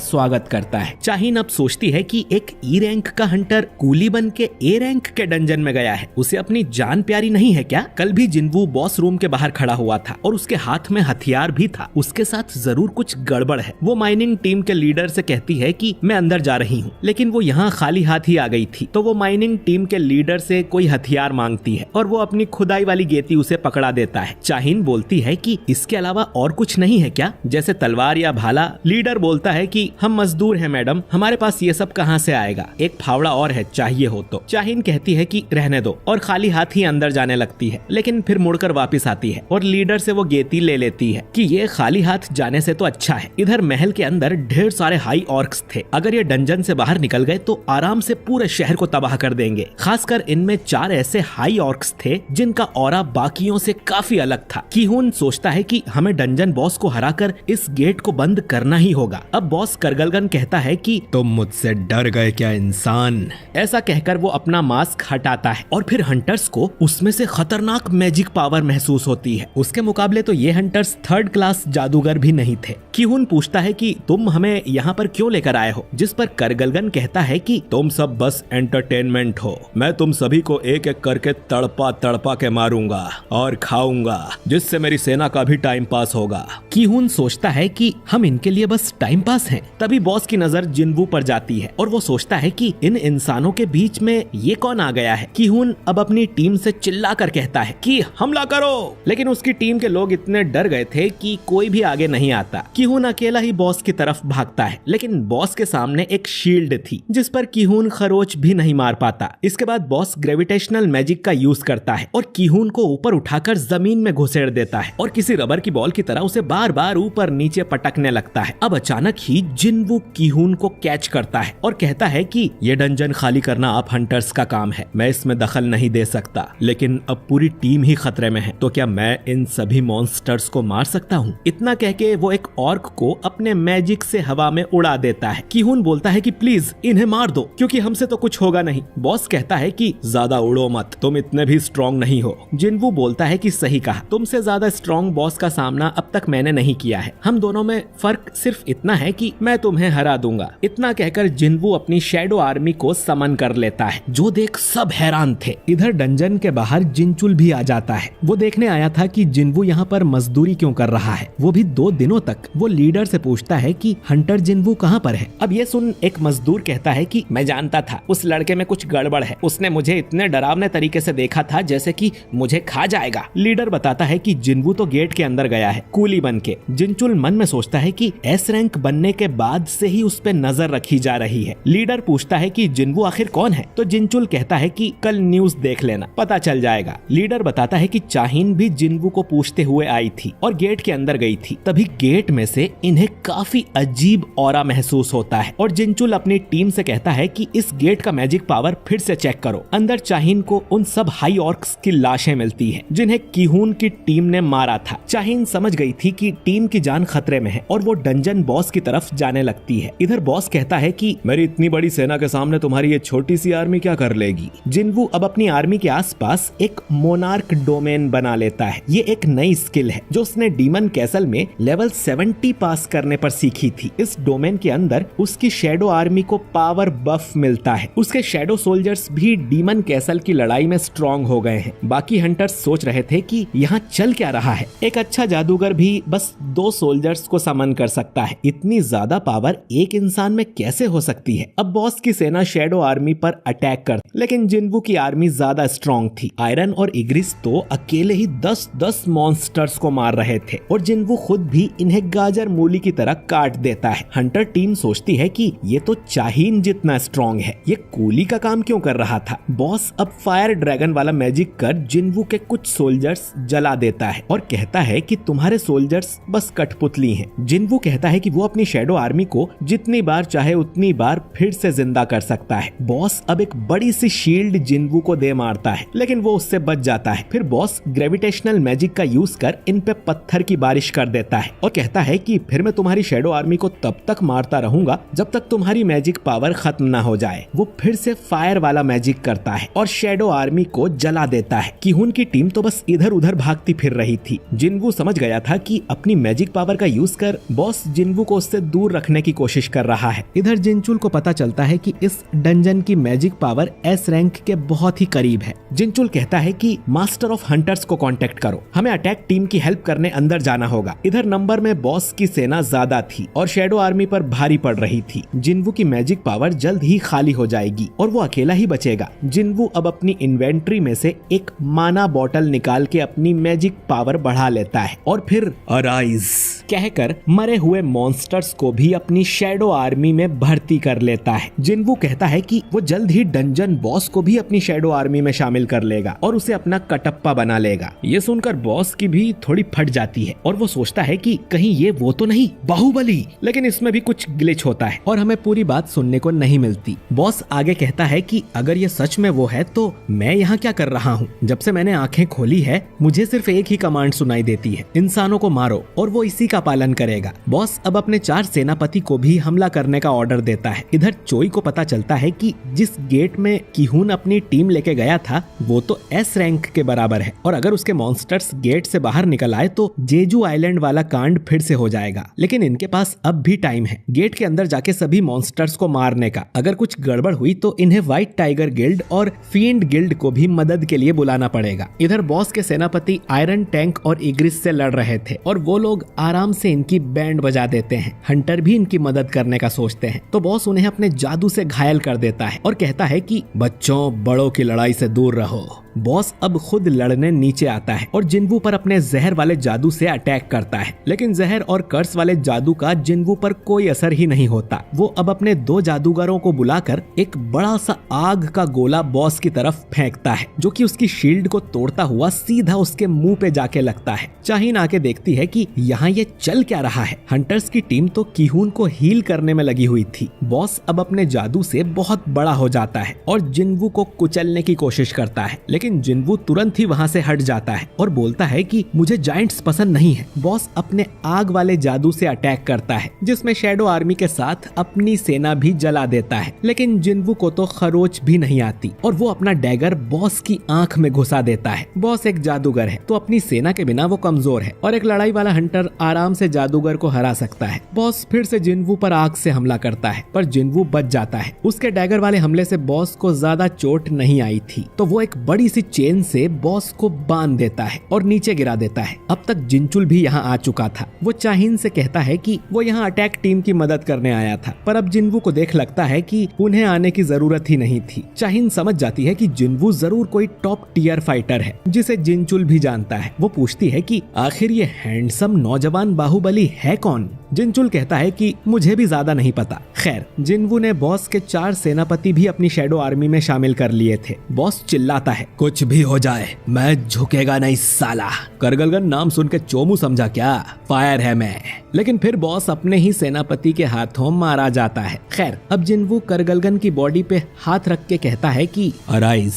स्वागत करता है। चाहिन अब सोचती है कि एक ई रैंक का हंटर कूली बन के ए रैंक के डंजन में गया है, उसे अपनी जान प्यारी नहीं है क्या? कल भी जिन्वू बॉस रूम के बाहर खड़ा हुआ था और उसके हाथ में हथियार भी था, उसके साथ जरूर कुछ गड़बड़ है। वो माइनिंग टीम के लीडर से कहती है कि मैं अंदर जा रही हूँ, लेकिन वो यहाँ खाली हाथ ही आ गई थी। तो वो माइनिंग टीम के लीडर से कोई हथियार मांगती है और वो अपनी खुदाई वाली गेती उसे पकड़ा देता है। चाहिन बोलती है कि इसके अलावा और कुछ नहीं है क्या, जैसे तलवार या भाला? लीडर बोलता है कि हम मजदूर हैं मैडम, हमारे पास ये सब कहाँ से आएगा, एक फावड़ा और है चाहिए हो तो। चाहिन कहती है कि रहने दो और खाली हाथ ही अंदर जाने लगती है, लेकिन फिर मुड़कर वापस आती है और लीडर से वो गेती ले लेती है कि ये खाली हाथ जाने से तो अच्छा है। इधर महल के अंदर ढेर सारे हाई ऑर्क्स थे, अगर ये डंजन से बाहर निकल गए तो आराम से पूरे शहर को तबाह कर देंगे। खासकर इनमें 4 ऐसे हाई ऑर्क्स थे जिनका ऑरा बाकियों से काफी अलग था। कीहून सोचता है कि हमें डंजन बॉस को हराकर इस गेट को बंद करना ही होगा। अब बॉस करगलगन कहता है कि तुम मुझसे डर गए क्या इंसान? ऐसा कहकर वो अपना मास्क हटाता है और फिर हंटर्स को उसमें से खतरनाक मैजिक पावर महसूस होती है। उसके मुकाबले तो ये हंटर्स 3rd क्लास जादूगर भी नहीं थे। कीहून पूछता है कि तुम हमें यहाँ पर क्यों लेकर आए हो, जिस पर करगलगन कहता है कि तुम सब बस एंटरटेनमेंट हो, मैं तुम सभी को एक एक करके तड़पा तड़पा के मारूंगा और खाऊंगा, जिससे मेरी सेना का भी टाइम पास होगा। कीहून सोचता है कि हम इनके लिए बस टाइम पास हैं। तभी बॉस की नजर जिन्वू पर जाती है और वो सोचता है कि इन इंसानों के बीच में ये कौन आ गया है। कीहून अब अपनी टीम से चिल्लाकर कहता है कि हमला करो, लेकिन उसकी टीम के लोग इतने डर गए थे कि कोई भी आगे नहीं आता। कीहून अकेला ही बॉस की तरफ भागता है, लेकिन बॉस के सामने एक शील्ड थी जिस पर कीहून खरोच भी नहीं मार पाता। इसके बाद बॉस ग्रेविटेशनल मैजिक का यूज करता है और कीहून को ऊपर उठाकर जमीन में घुसेड़ देता है और किसी रबर की बॉल की तरह उसे बार बार ऊपर नीचे पटकने लगता है। अब अचानक ही जिन्वू कीहून को कैच करता है और कहता है कि ये डंजन खाली करना आप हंटर्स का काम है, मैं इसमें दखल नहीं दे सकता, लेकिन अब पूरी टीम ही खतरे में है, तो क्या मैं इन सभी मॉन्स्टर्स को मार सकता हूँ? इतना कह के वो एक ऑर्क को अपने मैजिक से हवा में उड़ा देता है। कीहून बोलता है कि प्लीज इन्हें मार दो क्योंकि हमसे तो कुछ होगा नहीं। बॉस कहता है कि ज्यादा उड़ो मत, तुम इतने भी स्ट्रॉन्ग नहीं हो। जिन्वू बोलता है कि सही कहा, तुमसे ज्यादा स्ट्रॉन्ग बॉस का सामना अब तक मैंने नहीं किया है, हम दोनों में फर्क सिर्फ इतना है कि मैं तुम्हें हरा दूंगा। इतना कहकर जिन्वू अपनी शैडो आर्मी को समन कर लेता है, जो देख सब हैरान थे। इधर डंजन के बाहर जिनचुल भी आ जाता है। वो देखने आया था कि जिन्वू यहाँ पर मजदूरी क्यों कर रहा है, वो भी 2 दिनों तक। वो लीडर से पूछता है कि हंटर जिन्वू कहाँ पर है। अब ये सुन एक मजदूर कहता है कि मैं जानता था उस लड़के में कुछ गड़बड़ है, उसने मुझे इतने डरावने तरीके से देखा था जैसे कि मुझे खा जाएगा। क्या? लीडर बताता है कि जिन्वू तो गेट के अंदर गया है कूली बन के। जिनचुल मन में सोचता है कि एस रैंक बनने के बाद से ही उस पे नजर रखी जा रही है। लीडर पूछता है कि जिन्वू आखिर कौन है, तो जिनचुल कहता है कि कल न्यूज देख लेना, पता चल जाएगा। लीडर बताता है कि चाहिन भी जिन्वू को पूछते हुए आई थी और गेट के अंदर गई थी। तभी गेट में से इन्हें काफी अजीब ऑरा महसूस होता है और जिनचुल अपनी टीम से कहता है कि इस गेट का मैजिक पावर फिर से चेक करो। अंदर चाहिन को उन सब हाई ऑर्क्स की लाशें मिलती हैं जिन्हें किहून की टीम ने मारा था। चाहिन समझ गई थी कि टीम की जान खतरे में है और वो डंजन बॉस की तरफ जाने लगती है। इधर बॉस कहता है कि मेरी इतनी बड़ी सेना के सामने तुम्हारी ये छोटी सी आर्मी क्या कर लेगी। जिन्वू अब अपनी आर्मी के आसपास एक मोनार्क डोमेन बना लेता है। ये एक नई स्किल है जो उसने डीमन कैसल में लेवल 70 पास करने पर सीखी थी। इस डोमेन के अंदर उसकी शैडो आर्मी को पावर बफ मिलता है। उसके शैडो सोल्जर्स भी डीमन कैसल की लड़ाई में स्ट्रॉन्ग हो गए हैं। बाकी हंटर्स सोच रहे थे कि यहाँ चल क्या रहा है। एक अच्छा जादूगर भी बस 2 सोल्जर्स को समन कर सकता है, इतनी ज्यादा पावर एक इंसान में कैसे हो सकती है। अब बॉस की सेना शैडो आर्मी पर अटैक कर, लेकिन जिन्वू की आर्मी ज्यादा स्ट्रॉन्ग थी। आयरन और इग्रिस तो अकेले ही 10-10 मॉन्स्टर्स को मार रहे थे और जिन्वू खुद भी इन्हें गाजर मूली की तरह काट देता है। हंटर टीम सोचती है कि ये तो चाहिन जितना स्ट्रॉन्ग है, ये कूली का काम क्यों कर रहा था। बॉस अब फायर ड्रैगन वाला मैजिक कर जिन्वू के कुछ सोल्जर्स जला देता है और कहता है कि तुम्हारे सोल्जर्स बस कठपुतली हैं। जिन्वू कहता है कि वो अपनी शैडो आर्मी को जितनी बार चाहे उतनी बार फिर से जिंदा कर सकता है। बॉस अब एक बड़ी सी शील्ड जिन्वू को दे मारता है, लेकिन वो उससे बच जाता है। फिर बॉस ग्रेविटेशनल मैजिक का यूज कर इन पे पत्थर की बारिश कर देता है और कहता है कि फिर मैं तुम्हारी शैडो आर्मी को तब तक मारता रहूंगा जब तक तुम्हारी मैजिक पावर खत्म ना हो जाए। वो फिर से फायर वाला मैजिक करता है और शैडो आर्मी को जला देता है। किहून की टीम तो बस इधर उधर भागती फिर रही थी। जिन्वू समझ गया था कि अपनी मैजिक पावर का यूज कर बॉस जिन्वू को उससे दूर रखने की कोशिश कर रहा है। इधर जिनचुल को पता चलता है कि इस डंजन की मैजिक पावर एस रैंक के बहुत ही करीब है। जिनचुल कहता है कि मास्टर ऑफ हंटर्स को कांटेक्ट करो, हमें अटैक टीम की हेल्प करने अंदर जाना होगा। इधर नंबर में बॉस की सेना ज्यादा थी और शैडो आर्मी पर भारी पड़ रही थी। जिन्वू की मैजिक पावर जल्द ही खाली हो जाएगी और वो अकेला ही बचेगा। जिन्वू अब अपनी इन्वेंट्री में से एक माना बॉटल निकाल के अपनी मैजिक पावर बढ़ा लेता है और फिर अराइज कहकर मरे हुए मॉन्स्टर्स को भी अपनी शैडो आर्मी में भर्ती कर लेता है। जिन्वू कहता है कि वो जल्द ही डंजन बॉस को भी अपनी शैडो आर्मी में शामिल कर लेगा और उसे अपना कटप्पा बना लेगा। ये सुनकर बॉस की भी थोड़ी फट जाती है और वो सोचता है कि कहीं ये वो तो नहीं बाहुबली, लेकिन इसमें भी कुछ ग्लिच होता है और हमें पूरी बात सुनने को नहीं मिलती। बॉस आगे कहता है कि अगर ये सच में वो है तो मैं यहाँ क्या कर रहा हूँ। जब से मैंने आंखें खोली है मुझे सिर्फ एक ही कमांड सुनाई देती है, इंसानों को मारो, और वो इसी का पालन करेगा। बॉस अब अपने 4 सेनापति को भी हमला करने का ऑर्डर देता है। इधर चोई को पता चलता है कि जिस गेट में किहून अपनी टीम लेके गया था वो तो एस रैंक के बराबर है और अगर उसके मॉन्स्टर्स गेट से बाहर निकल आए तो जेजू आइलैंड वाला कांड फिर से हो जाएगा। लेकिन इनके पास अब भी टाइम है गेट के अंदर जाके सभी मॉन्स्टर्स को मारने का। अगर कुछ गड़बड़ हुई तो इन्हें व्हाइट टाइगर गिल्ड और फील्ड गिल्ड को भी मदद के लिए बुलाना पड़ेगा। इधर बॉस के सेनापति आयरन टैंक और इग्रिस से लड़ रहे थे और वो लोग आराम से इनकी बैंड बजा देते हैं। हंटर भी इनकी मदद करने का सोचते हैं तो बॉस उन्हें अपने जादू से घायल कर देता है और कहता है कि बच्चों बड़ों की लड़ाई से दूर रहो। बॉस अब खुद लड़ने नीचे आता है और जिन्वू पर अपने जहर वाले जादू से अटैक करता है, लेकिन जहर और कर्स वाले जादू का जिन्वू पर कोई असर ही नहीं होता। वो अब अपने 2 जादूगरों को बुलाकर एक बड़ा सा आग का गोला बॉस की तरफ फेंकता है जो कि उसकी शील्ड को तोड़ता हुआ सीधा उसके मुंह पे जाके लगता है। चाहिन आके देखती है कि यहाँ ये चल क्या रहा है। हंटर्स की टीम तो किहून को हील करने में लगी हुई थी। बॉस अब अपने जादू से बहुत बड़ा हो जाता है और जिन्वू को कुचलने की कोशिश करता है, लेकिन जिन्वू तुरंत ही वहां से हट जाता है और बोलता है कि मुझे जायंट्स पसंद नहीं है। बॉस अपने आग वाले जादू से अटैक करता है जिसमें शैडो आर्मी के साथ अपनी सेना भी जला देता है, लेकिन जिन्वू को तो खरोच भी नहीं आती और वो अपना डैगर बॉस की आंख में घुसा देता है। बॉस एक जादूगर है तो अपनी सेना के बिना वो कमजोर है और एक लड़ाई वाला हंटर आराम से जादूगर को हरा सकता है। बॉस फिर से जिन्वू पर आग से हमला करता है पर जिन्वू बच जाता है। उसके डैगर वाले हमले से बॉस को ज्यादा चोट नहीं आई थी तो वो एक बड़ी किसी चेन से बॉस को बांध देता है और नीचे गिरा देता है। अब तक जिनचुल भी यहाँ आ चुका था। वो चाहिन से कहता है कि वो यहाँ अटैक टीम की मदद करने आया था, पर अब जिनवू को देख लगता है कि उन्हें आने की जरूरत ही नहीं थी। चाहिन समझ जाती है कि जिनवू जरूर कोई टॉप टियर फाइटर है जिसे जिनचुल भी जानता है। वो पूछती है कि आखिर ये हैंडसम नौजवान बाहुबली है कौन? जिनचुल कहता है कि मुझे भी ज्यादा नहीं पता। खैर, जिनवू ने बॉस के 4 सेनापति भी अपनी शैडो आर्मी में शामिल कर लिए थे। बॉस चिल्लाता है, कुछ भी हो जाए मैं झुकेगा नहीं साला। करगलगन नाम सुन के चोमू समझा क्या? फायर है मैं। लेकिन फिर बॉस अपने ही सेनापति के हाथों मारा जाता है। खैर, अब जिनवू करगलगन की बॉडी पे हाथ रख के कहता है कि अराइज,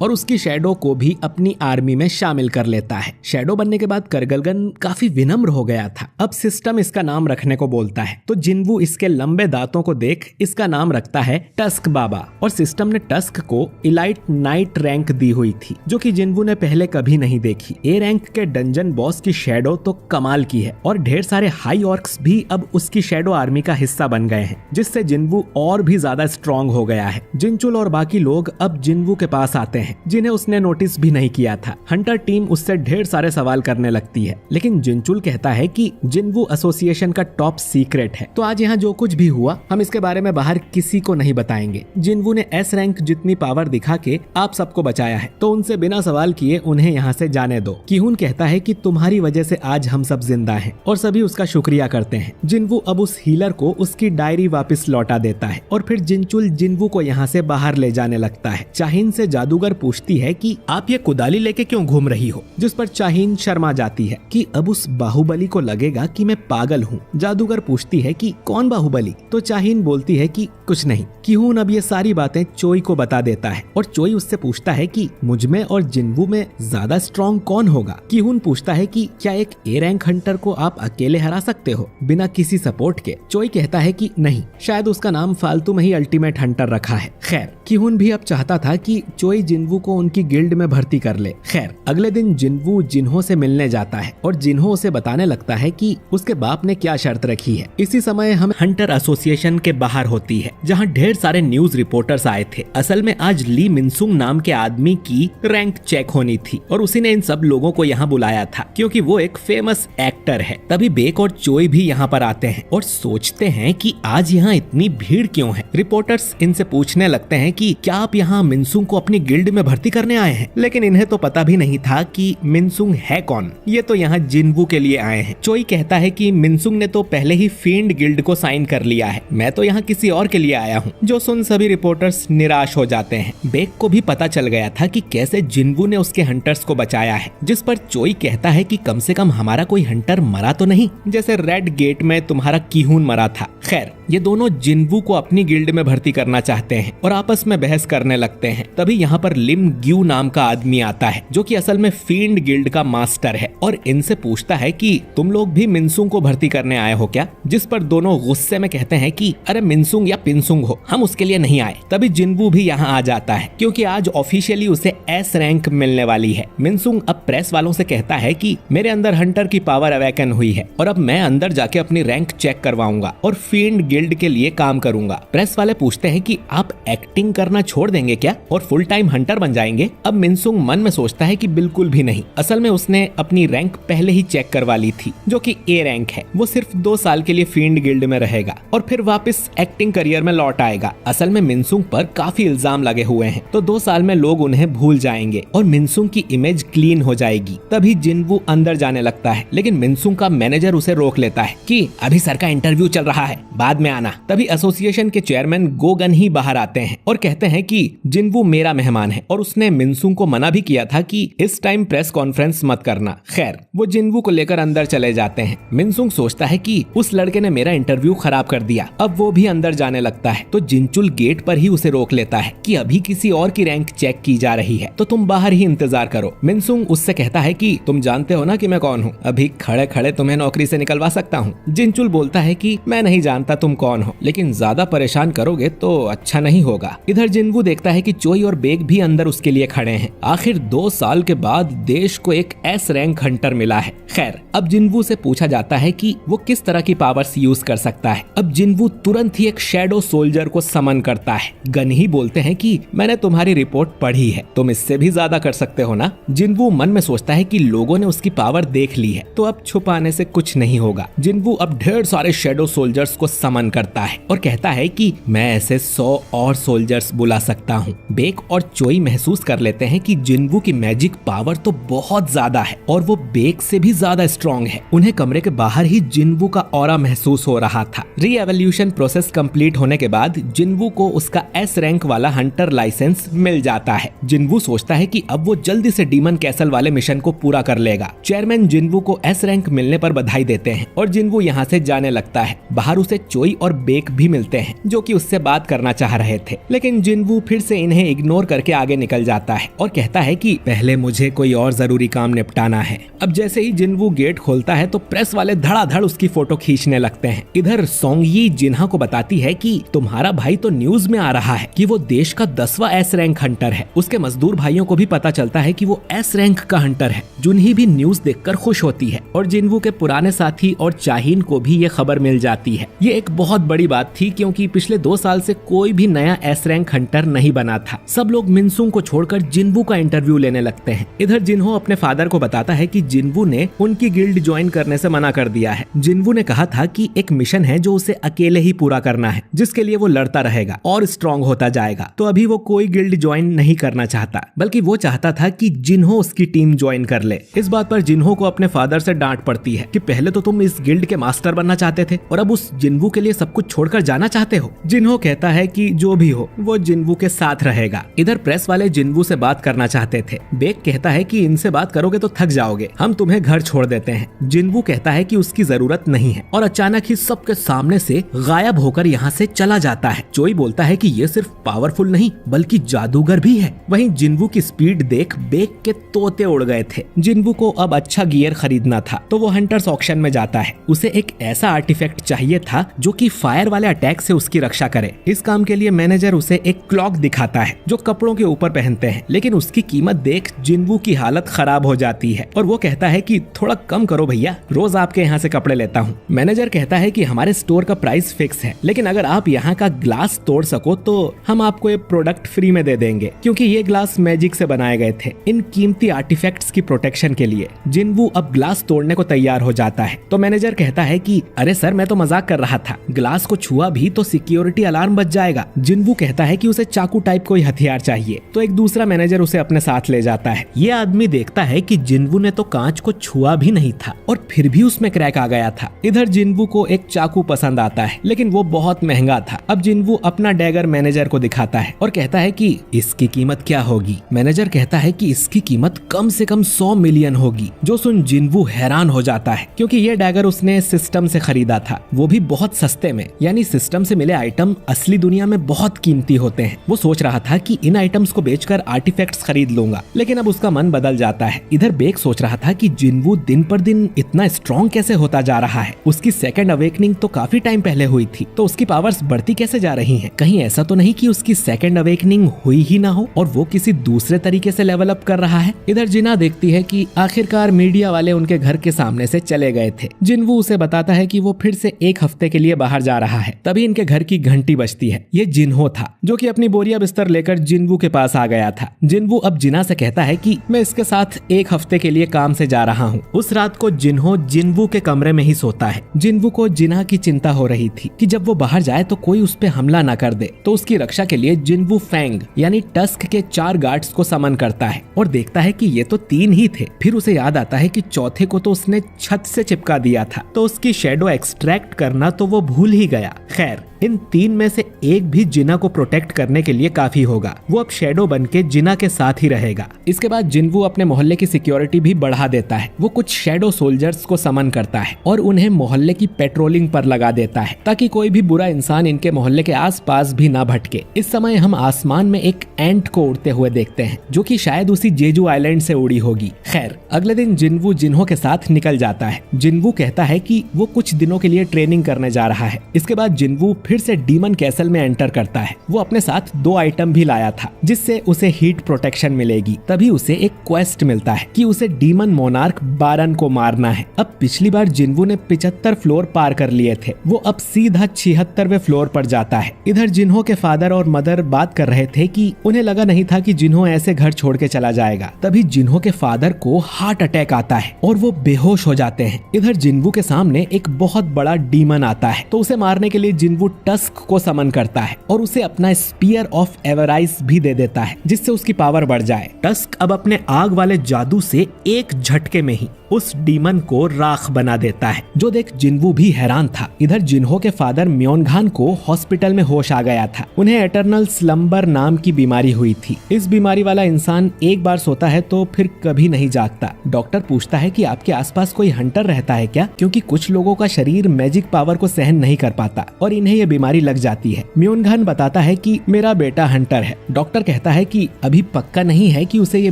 और उसकी शैडो को भी अपनी आर्मी में शामिल कर लेता है। शैडो बनने के बाद करगलगन काफी विनम्र हो गया था। अब सिस्टम इसका नाम रखने को बोलता है, तो जिनवू इसके लंबे दांतों को देख इसका नाम रखता है टस्क बाबा। और सिस्टम ने टस्क को इलाइट नाइट रैंक दी हुई थी, जो कि जिनवू ने पहले कभी नहीं देखी। ए रैंक के डंजन बॉस की शैडो तो कमाल की है, और ढेर सारे हाई ऑर्क्स भी अब उसकी शैडो आर्मी का हिस्सा बन गए हैं, जिससे जिनवू और भी ज्यादा स्ट्रॉन्ग हो गया है। जिनचुल और बाकी लोग अब जिनवू के पास आते हैं, जिन्हें उसने नोटिस भी नहीं किया था। हंटर टीम उससे ढेर सारे सवाल करने लगती है, लेकिन जिनचुल कहता है कि जिनवू एसोसिएशन का टॉप सीक्रेट है, तो आज यहाँ जो कुछ भी हुआ हम इसके बारे में बाहर किसी को नहीं बताएंगे। जिनवू ने एस रैंक जितनी पावर दिखा के आप सबको बचाया है, तो उनसे बिना सवाल किए उन्हें यहाँ से जाने दो। किहुन कहता है कि तुम्हारी वजह से आज हम सब जिंदा हैं, और सभी उसका शुक्रिया करते हैं। जिनवू अब उस हीलर को उसकी डायरी वापस लौटा देता है, और फिर जिनचुल जिनवू को यहाँ से बाहर ले जाने लगता है। चाहिन से जादूगर पूछती है कि आप ये कुदाली लेके क्यों घूम रही हो, जिस पर चाहिन शर्मा जाती है कि अब उस बाहुबली को लगेगा कि मैं पागल हूँ। जादूगर पूछती है कि कौन बाहुबली, तो चाहिन बोलती है कि कुछ नहीं। किहुन अब ये सारी बातें चोई को बता देता है, और चोई उससे पूछता है कि मुझमें और जिनवू में ज्यादा स्ट्रॉन्ग कौन होगा। किहुन पूछता है कि क्या एक ए रैंक हंटर को आप अकेले हरा सकते हो बिना किसी सपोर्ट के। चोई कहता है कि नहीं, शायद उसका नाम फालतू में ही अल्टीमेट हंटर रखा है। खैर, किहुन भी अब चाहता था कि चोई जिनवू को उनकी गिल्ड में भर्ती कर ले। खैर, अगले दिन जिनवू जिन्हो से मिलने जाता है, और जिन्हो उसे बताने लगता है कि उसके बाप ने क्या शर्त रखी है। इसी समय हम हंटर एसोसिएशन के बाहर होती है, जहाँ ढेर सारे न्यूज रिपोर्टर्स आए थे। असल में आज ली मिनसुंग नाम के आदमी की रैंक चेक होनी थी, और उसी ने इन सब लोगों को यहाँ बुलाया था, क्योंकि वो एक फेमस एक्टर है। तभी बेक और चोई भी यहाँ पर आते हैं और सोचते हैं कि आज यहाँ इतनी भीड़ क्यों है। रिपोर्टर्स इनसे पूछने लगते हैं कि क्या आप यहाँ मिनसुंग को अपनी गिल्ड में भर्ती करने आए हैं, लेकिन इन्हें तो पता भी नहीं था कि मिनसुंग है कौन। ये तो यहाँ जिनवू के लिए आए हैं। चोई कहता है कि मिनसुंग ने तो पहले ही फील्ड गिल्ड को साइन कर लिया है, मैं तो यहाँ किसी और के लिए आया हूँ। जो सुन सभी रिपोर्टर्स निराश हो जाते हैं। बेक को भी पता चल गया था कि कैसे जिनवू ने उसके हंटर्स को बचाया है, जिस पर चोई कहता है कि कम से कम हमारा कोई हंटर मरा तो नहीं, जैसे रेड गेट में तुम्हारा किहुन मरा था। खैर, ये दोनों जिनवू को अपनी गिल्ड में भर्ती करना चाहते हैं और आपस में बहस करने लगते हैं। तभी यहाँ पर लिम ग्यू नाम का आदमी आता है, जो कि असल में फील्ड गिल्ड का मास्टर है, और इनसे पूछता है कि तुम लोग भी मिनसुंग को भर्ती करने आए हो क्या। जिस पर दोनों गुस्से में कहते हैं कि अरे मिनसुंग या पिनसुंग हो, हम उसके लिए नहीं आए। तभी जिनवू भी यहाँ आ जाता है, क्योंकि आज ऑफिशियली उसे एस रैंक मिलने वाली है। मिनसुंग अब प्रेस वालों से कहता है कि मेरे अंदर हंटर की पावर अवेकन हुई है, और अब मैं अंदर जाके अपनी रैंक चेक करवाऊंगा और फील्ड गिल्ड के लिए काम करूंगा। प्रेस वाले पूछते हैं कि आप एक्टिंग करना छोड़ देंगे क्या और फुल टाइम हंटर बन जाएंगे। अब मिनसुंग मन में सोचता है कि बिल्कुल भी नहीं। असल में उसने अपनी रैंक पहले ही चेक करवा ली थी, जो कि ए रैंक है। वो सिर्फ 2 साल के लिए फील्ड गिल्ड में रहेगा और फिर वापस एक्टिंग करियर में लौट आएगा। असल में मिनसुंग पर काफी इल्जाम लगे हुए हैं, तो 2 साल में लोग उन्हें भूल जाएंगे और मिनसुंग की इमेज क्लीन हो जाएगी। तभी जिनवू अंदर जाने लगता है, लेकिन मिनसुंग का मैनेजर उसे रोक लेता है कि अभी सर का इंटरव्यू चल रहा है, बाद में आना। तभी एसोसिएशन के चेयरमैन गोगन ही बाहर आते हैं और कहते हैं कि जिनवू मेरा मेहमान है, और उसने मिनसुंग को मना भी किया था कि इस टाइम प्रेस कॉन्फ्रेंस मत करना। खैर, वो जिनवू को लेकर अंदर चले जाते हैं। मिनसुंग सोचता है कि उस लड़के ने मेरा इंटरव्यू खराब कर दिया। अब वो भी अंदर जाने लगता है, तो जिनचुल गेट पर ही उसे रोक लेता है कि अभी किसी और की रैंक चेक की जा रही है, तो तुम बाहर ही इंतजार करो। मिनसुंग उससे कहता है कि तुम जानते हो ना कि मैं कौन हूँ, अभी खड़े खड़े तुम्हें नौकरी से निकलवा सकता हूँ। जिनचुल बोलता है कि मैं नहीं जानता तुम कौन हो, लेकिन ज्यादा परेशान करोगे तो अच्छा नहीं होगा। इधर जिनवू देखता है कि चोई और बेग भी अंदर उसके लिए खड़े हैं। आखिर 2 साल के बाद देश को एक एस रैंक हंटर मिला है। खैर, अब जिनवू से पूछा जाता है कि वो किस तरह की पावर्स यूज कर सकता है। अब जिनवू तुरंत ही एक शैडो सोल्जर को समन करता है। गन ही बोलते हैं कि मैंने तुम्हारी रिपोर्ट पढ़ी है, तुम इससे भी ज्यादा कर सकते हो ना। जिनवू मन में सोचता है कि लोगों ने उसकी पावर देख ली है, तो अब छुपाने से कुछ नहीं होगा। जिनवू अब ढेर सारे शैडो सोल्जर्स को समन करता है और कहता है कि मैं ऐसे 100 और सोल्जर्स बुला सकता हूँ। बेक और चोई महसूस कर लेते हैं कि जिनवू की मैजिक पावर तो बहुत ज्यादा है और वो बेक से भी ज्यादा स्ट्रॉन्ग है। उन्हें कमरे के बाहर ही जिनवू का ऑरा महसूस हो रहा था। री-एवोल्यूशन प्रोसेस कंप्लीट होने के बाद जिनवू को उसका एस रैंक वाला हंटर लाइसेंस मिल जाता है। जिनवू सोचता है कि अब वो जल्दी से डीमन कैसल वाले मिशन को पूरा कर लेगा। चेयरमैन जिनवू को एस रैंक मिलने पर बधाई देते हैं और जिनवू यहाँ से जाने लगता है। बाहर उसे चोई और बेक भी मिलते हैं जो कि उससे बात करना चाह रहे थे, लेकिन जिनवू फिर से इन्हें इग्नोर करके आगे निकल जाता है और कहता है कि पहले मुझे कोई और जरूरी काम निपटाना है। अब जैसे ही जिनवू गेट खोलता है तो प्रेस वाले धड़ाधड़ उसकी फोटो खींचने लगते हैं। इधर सोंगयी जिन्हा को बताती है कि तुम्हारा भाई तो न्यूज में आ रहा है कि वो देश का 10वां एस रैंक हंटर है। उसके मजदूर भाइयों को भी पता चलता है कि वो एस रैंक का हंटर है। जुनही भी न्यूज देखकर खुश होती है और जिनवू के पुराने साथी और चाहीन को भी ये खबर मिल जाती है। ये एक बहुत बड़ी बात थी क्योंकि पिछले 2 साल से कोई भी नया एस रैंक हंटर नहीं बना था। सब लोग मिनसुंग को छोड़कर जिनवू का इंटरव्यू लेने लगते हैं। इधर जिन्हो अपने फादर को बताता है कि जिनवू ने उनकी गिल्ड ज्वाइन करने से मना कर दिया है। जिनवू ने कहा था कि एक मिशन है जो उसे अकेले ही पूरा करना है, जिसके लिए वो लड़ता रहेगा और स्ट्रॉन्ग होता जाएगा। तो अभी वो कोई गिल्ड ज्वाइन नहीं करना चाहता, बल्कि वो चाहता था कि जिन्हो उसकी टीम ज्वाइन कर ले। इस बात पर जिन्हो को अपने फादर से डांट पड़ती है कि पहले तो तुम इस गिल्ड के मास्टर बनना चाहते थे और अब उस जिनवू के लिए सब कुछ छोड़कर जाना चाहते हो। जिन्हो कहता है कि जो भी हो वो जिनवू के साथ रहेगा। इधर प्रेस वाले जिनवू से बात करना चाहते थे। बेक कहता है कि इनसे बात करोगे तो थक जाओगे, हम तुम्हें घर छोड़ देते हैं। जिनवू कहता है कि उसकी जरूरत नहीं है और अचानक ही सबके सामने से गायब होकर यहाँ से चला जाता है। चोई बोलता है कि ये सिर्फ पावरफुल नहीं बल्कि जादूगर भी है। वहीं जिनवू की स्पीड देख बेक के तोते उड़ गए थे। जिनवू को अब अच्छा गियर खरीदना था तो वो हंटर्स ऑक्शन में जाता है। उसे एक ऐसा आर्टिफैक्ट चाहिए था जो कि फायर वाले अटैक से उसकी रक्षा करे। इस काम के लिए मैनेजर उसे एक क्लॉक दिखाता है जो कपड़ों के ऊपर पहनते हैं, लेकिन उसकी कीमत देख जिनवू की हालत खराब हो जाती है और वो कहता है कि थोड़ा कम करो भैया, रोज आपके यहाँ से कपड़े लेता हूँ। मैनेजर कहता है कि हमारे स्टोर का प्राइस फिक्स है, लेकिन अगर आप यहाँ का ग्लास तोड़ सको तो हम आपको ये प्रोडक्ट फ्री में दे देंगे, क्योंकि ये ग्लास मैजिक से बनाए गए थे इन कीमती आर्टिफैक्ट्स की प्रोटेक्शन के लिए। जिनवू अब ग्लास तोड़ने को तैयार हो जाता है तो मैनेजर कहता है कि अरे सर, मैं तो मजाक कर रहा था, ग्लास को छुआ भी तो सिक्योरिटी अलार्म बज जाएगा। जिनवू कहता है कि उसे चाकू टाइप कोई हथियार चाहिए, तो एक दूसरा मैनेजर उसे अपने साथ ले जाता है। ये आदमी देखता है कि जिनवू ने तो कांच को छुआ भी नहीं था और फिर भी उसमें क्रैक आ गया था। इधर जिनवू को एक चाकू पसंद आता है, लेकिन वो बहुत महंगा था। अब जिनवू अपना डैगर मैनेजर को दिखाता है और कहता है कि इसकी कीमत क्या होगी। मैनेजर कहता है कि इसकी कीमत कम से कम 100 मिलियन होगी। जो सुन जिनवू हैरान हो जाता है क्योंकि ये डैगर उसने सिस्टम से खरीदा था, वो भी बहुत सस्ते में। यानी सिस्टम से मिले आइटम असली दुनिया में बहुत कीमती होते हैं। वो सोच रहा था कि इन आइटम्स को बेचकर आर्टिफैक्ट्स खरीद लूंगा, लेकिन अब उसका मन बदल जाता है। इधर बेक सोच रहा था कि जिनवू दिन पर दिन इतना स्ट्रॉन्ग कैसे होता जा रहा है। उसकी सेकंड अवेकनिंग तो काफी टाइम पहले हुई थी, तो उसकी पावर्स बढ़ती कैसे जा रही हैं? कहीं ऐसा तो नहीं कि उसकी सेकंड अवेकनिंग हुई ही ना हो और वो किसी दूसरे तरीके से लेवल अप कर रहा है। इधर जिना देखती है कि आखिरकार मीडिया वाले उनके घर के सामने से चले गए थे। जिनवू उसे बताता है कि वो फिर से 1 हफ्ते के लिए बाहर जा रहा है। तभी इनके घर की घंटी बजती है। ये जिन्हो था जो कि अपनी बोरिया बिस्तर लेकर जिनवू के पास आ गया था। जिनवू अब जिना से कहता है कि मैं इसके साथ 1 हफ्ते के लिए काम से जा रहा हूँ। उस रात को जिन्हो जिनवू के कमरे में ही सोता है। जिनवू को जिना की चिंता हो रही थी कि जब वो बाहर जाए तो कोई उस पे हमला न कर दे, तो उसकी रक्षा के लिए जिनवू फैंग यानी टस्क के 4 गार्ड्स को समन करता है और देखता है कि ये तो 3 ही थे। फिर उसे याद आता है कि चौथे को तो उसने छत से चिपका दिया था, तो उसकी शैडो एक्सट्रैक्ट करना तो वो भूल ही गया। खैर, इन 3 में से एक भी जिना को प्रोटेक्ट करने के लिए काफी होगा। वो अब शैडो बनके जिना के साथ ही रहेगा। इसके बाद जिनवू अपने मोहल्ले की सिक्योरिटी भी बढ़ा देता है। वो कुछ शैडो सोल्जर्स को समन करता है और उन्हें मोहल्ले की पेट्रोलिंग पर लगा देता है ताकि कोई भी बुरा इंसान इनके मोहल्ले के आसपास भी ना भटके। इस समय हम आसमान में एक एंट को उड़ते हुए देखते हैं जो कि शायद उसी जेजू आइलैंड से उड़ी होगी। खैर, अगले दिन जिनवू जिन्हो के साथ निकल जाता है। जिनवू कहता है कि वो कुछ दिनों के लिए ट्रेनिंग करने जा रहा है। इसके बाद जिनवू फिर से डीमन कैसल में एंटर करता है। वो अपने साथ 2 आइटम भी लाया था जिससे उसे हीट प्रोटेक्शन मिलेगी। तभी उसे एक क्वेस्ट मिलता है कि उसे डीमन मोनार्क बारन को मारना है। अब पिछली बार जिन्वू ने 75 फ्लोर पार कर लिए थे, वो अब सीधा 76वें फ्लोर पर जाता है। इधर जिन्हो के फादर और मदर बात कर रहे थे कि उन्हें लगा नहीं था कि जिन्हो ऐसे घर छोड़ के चला जाएगा। तभी जिन्हो के फादर को हार्ट अटैक आता है और वो बेहोश हो जाते हैं। इधर जिन्वू के सामने एक बहुत बड़ा डीमन आता है तो उसे मारने के लिए जिन्वू टस्क को समन करता है और उसे अपना स्पीयर ऑफ एवराइज भी दे देता है जिससे उसकी पावर बढ़ जाए। टस्क अब अपने आग वाले जादू से एक झटके में ही उस डीमन को राख बना देता है, जो देख जिन्वू भी हैरान था। इधर जिन्हो के फादर म्योनघान को हॉस्पिटल में होश आ गया था। उन्हें एटर्नल स्लम्बर नाम की बीमारी हुई थी। इस बीमारी वाला इंसान एक बार सोता है तो फिर कभी नहीं जागता। डॉक्टर पूछता है कि आपके आसपास कोई हंटर रहता है क्या, क्योंकि कुछ लोगों का शरीर मैजिक पावर को सहन नहीं कर पाता और इन्हें ये बीमारी लग जाती है। म्योनघान बताता है कि मेरा बेटा हंटर है। डॉक्टर कहता है कि अभी पक्का नहीं है कि उसे ये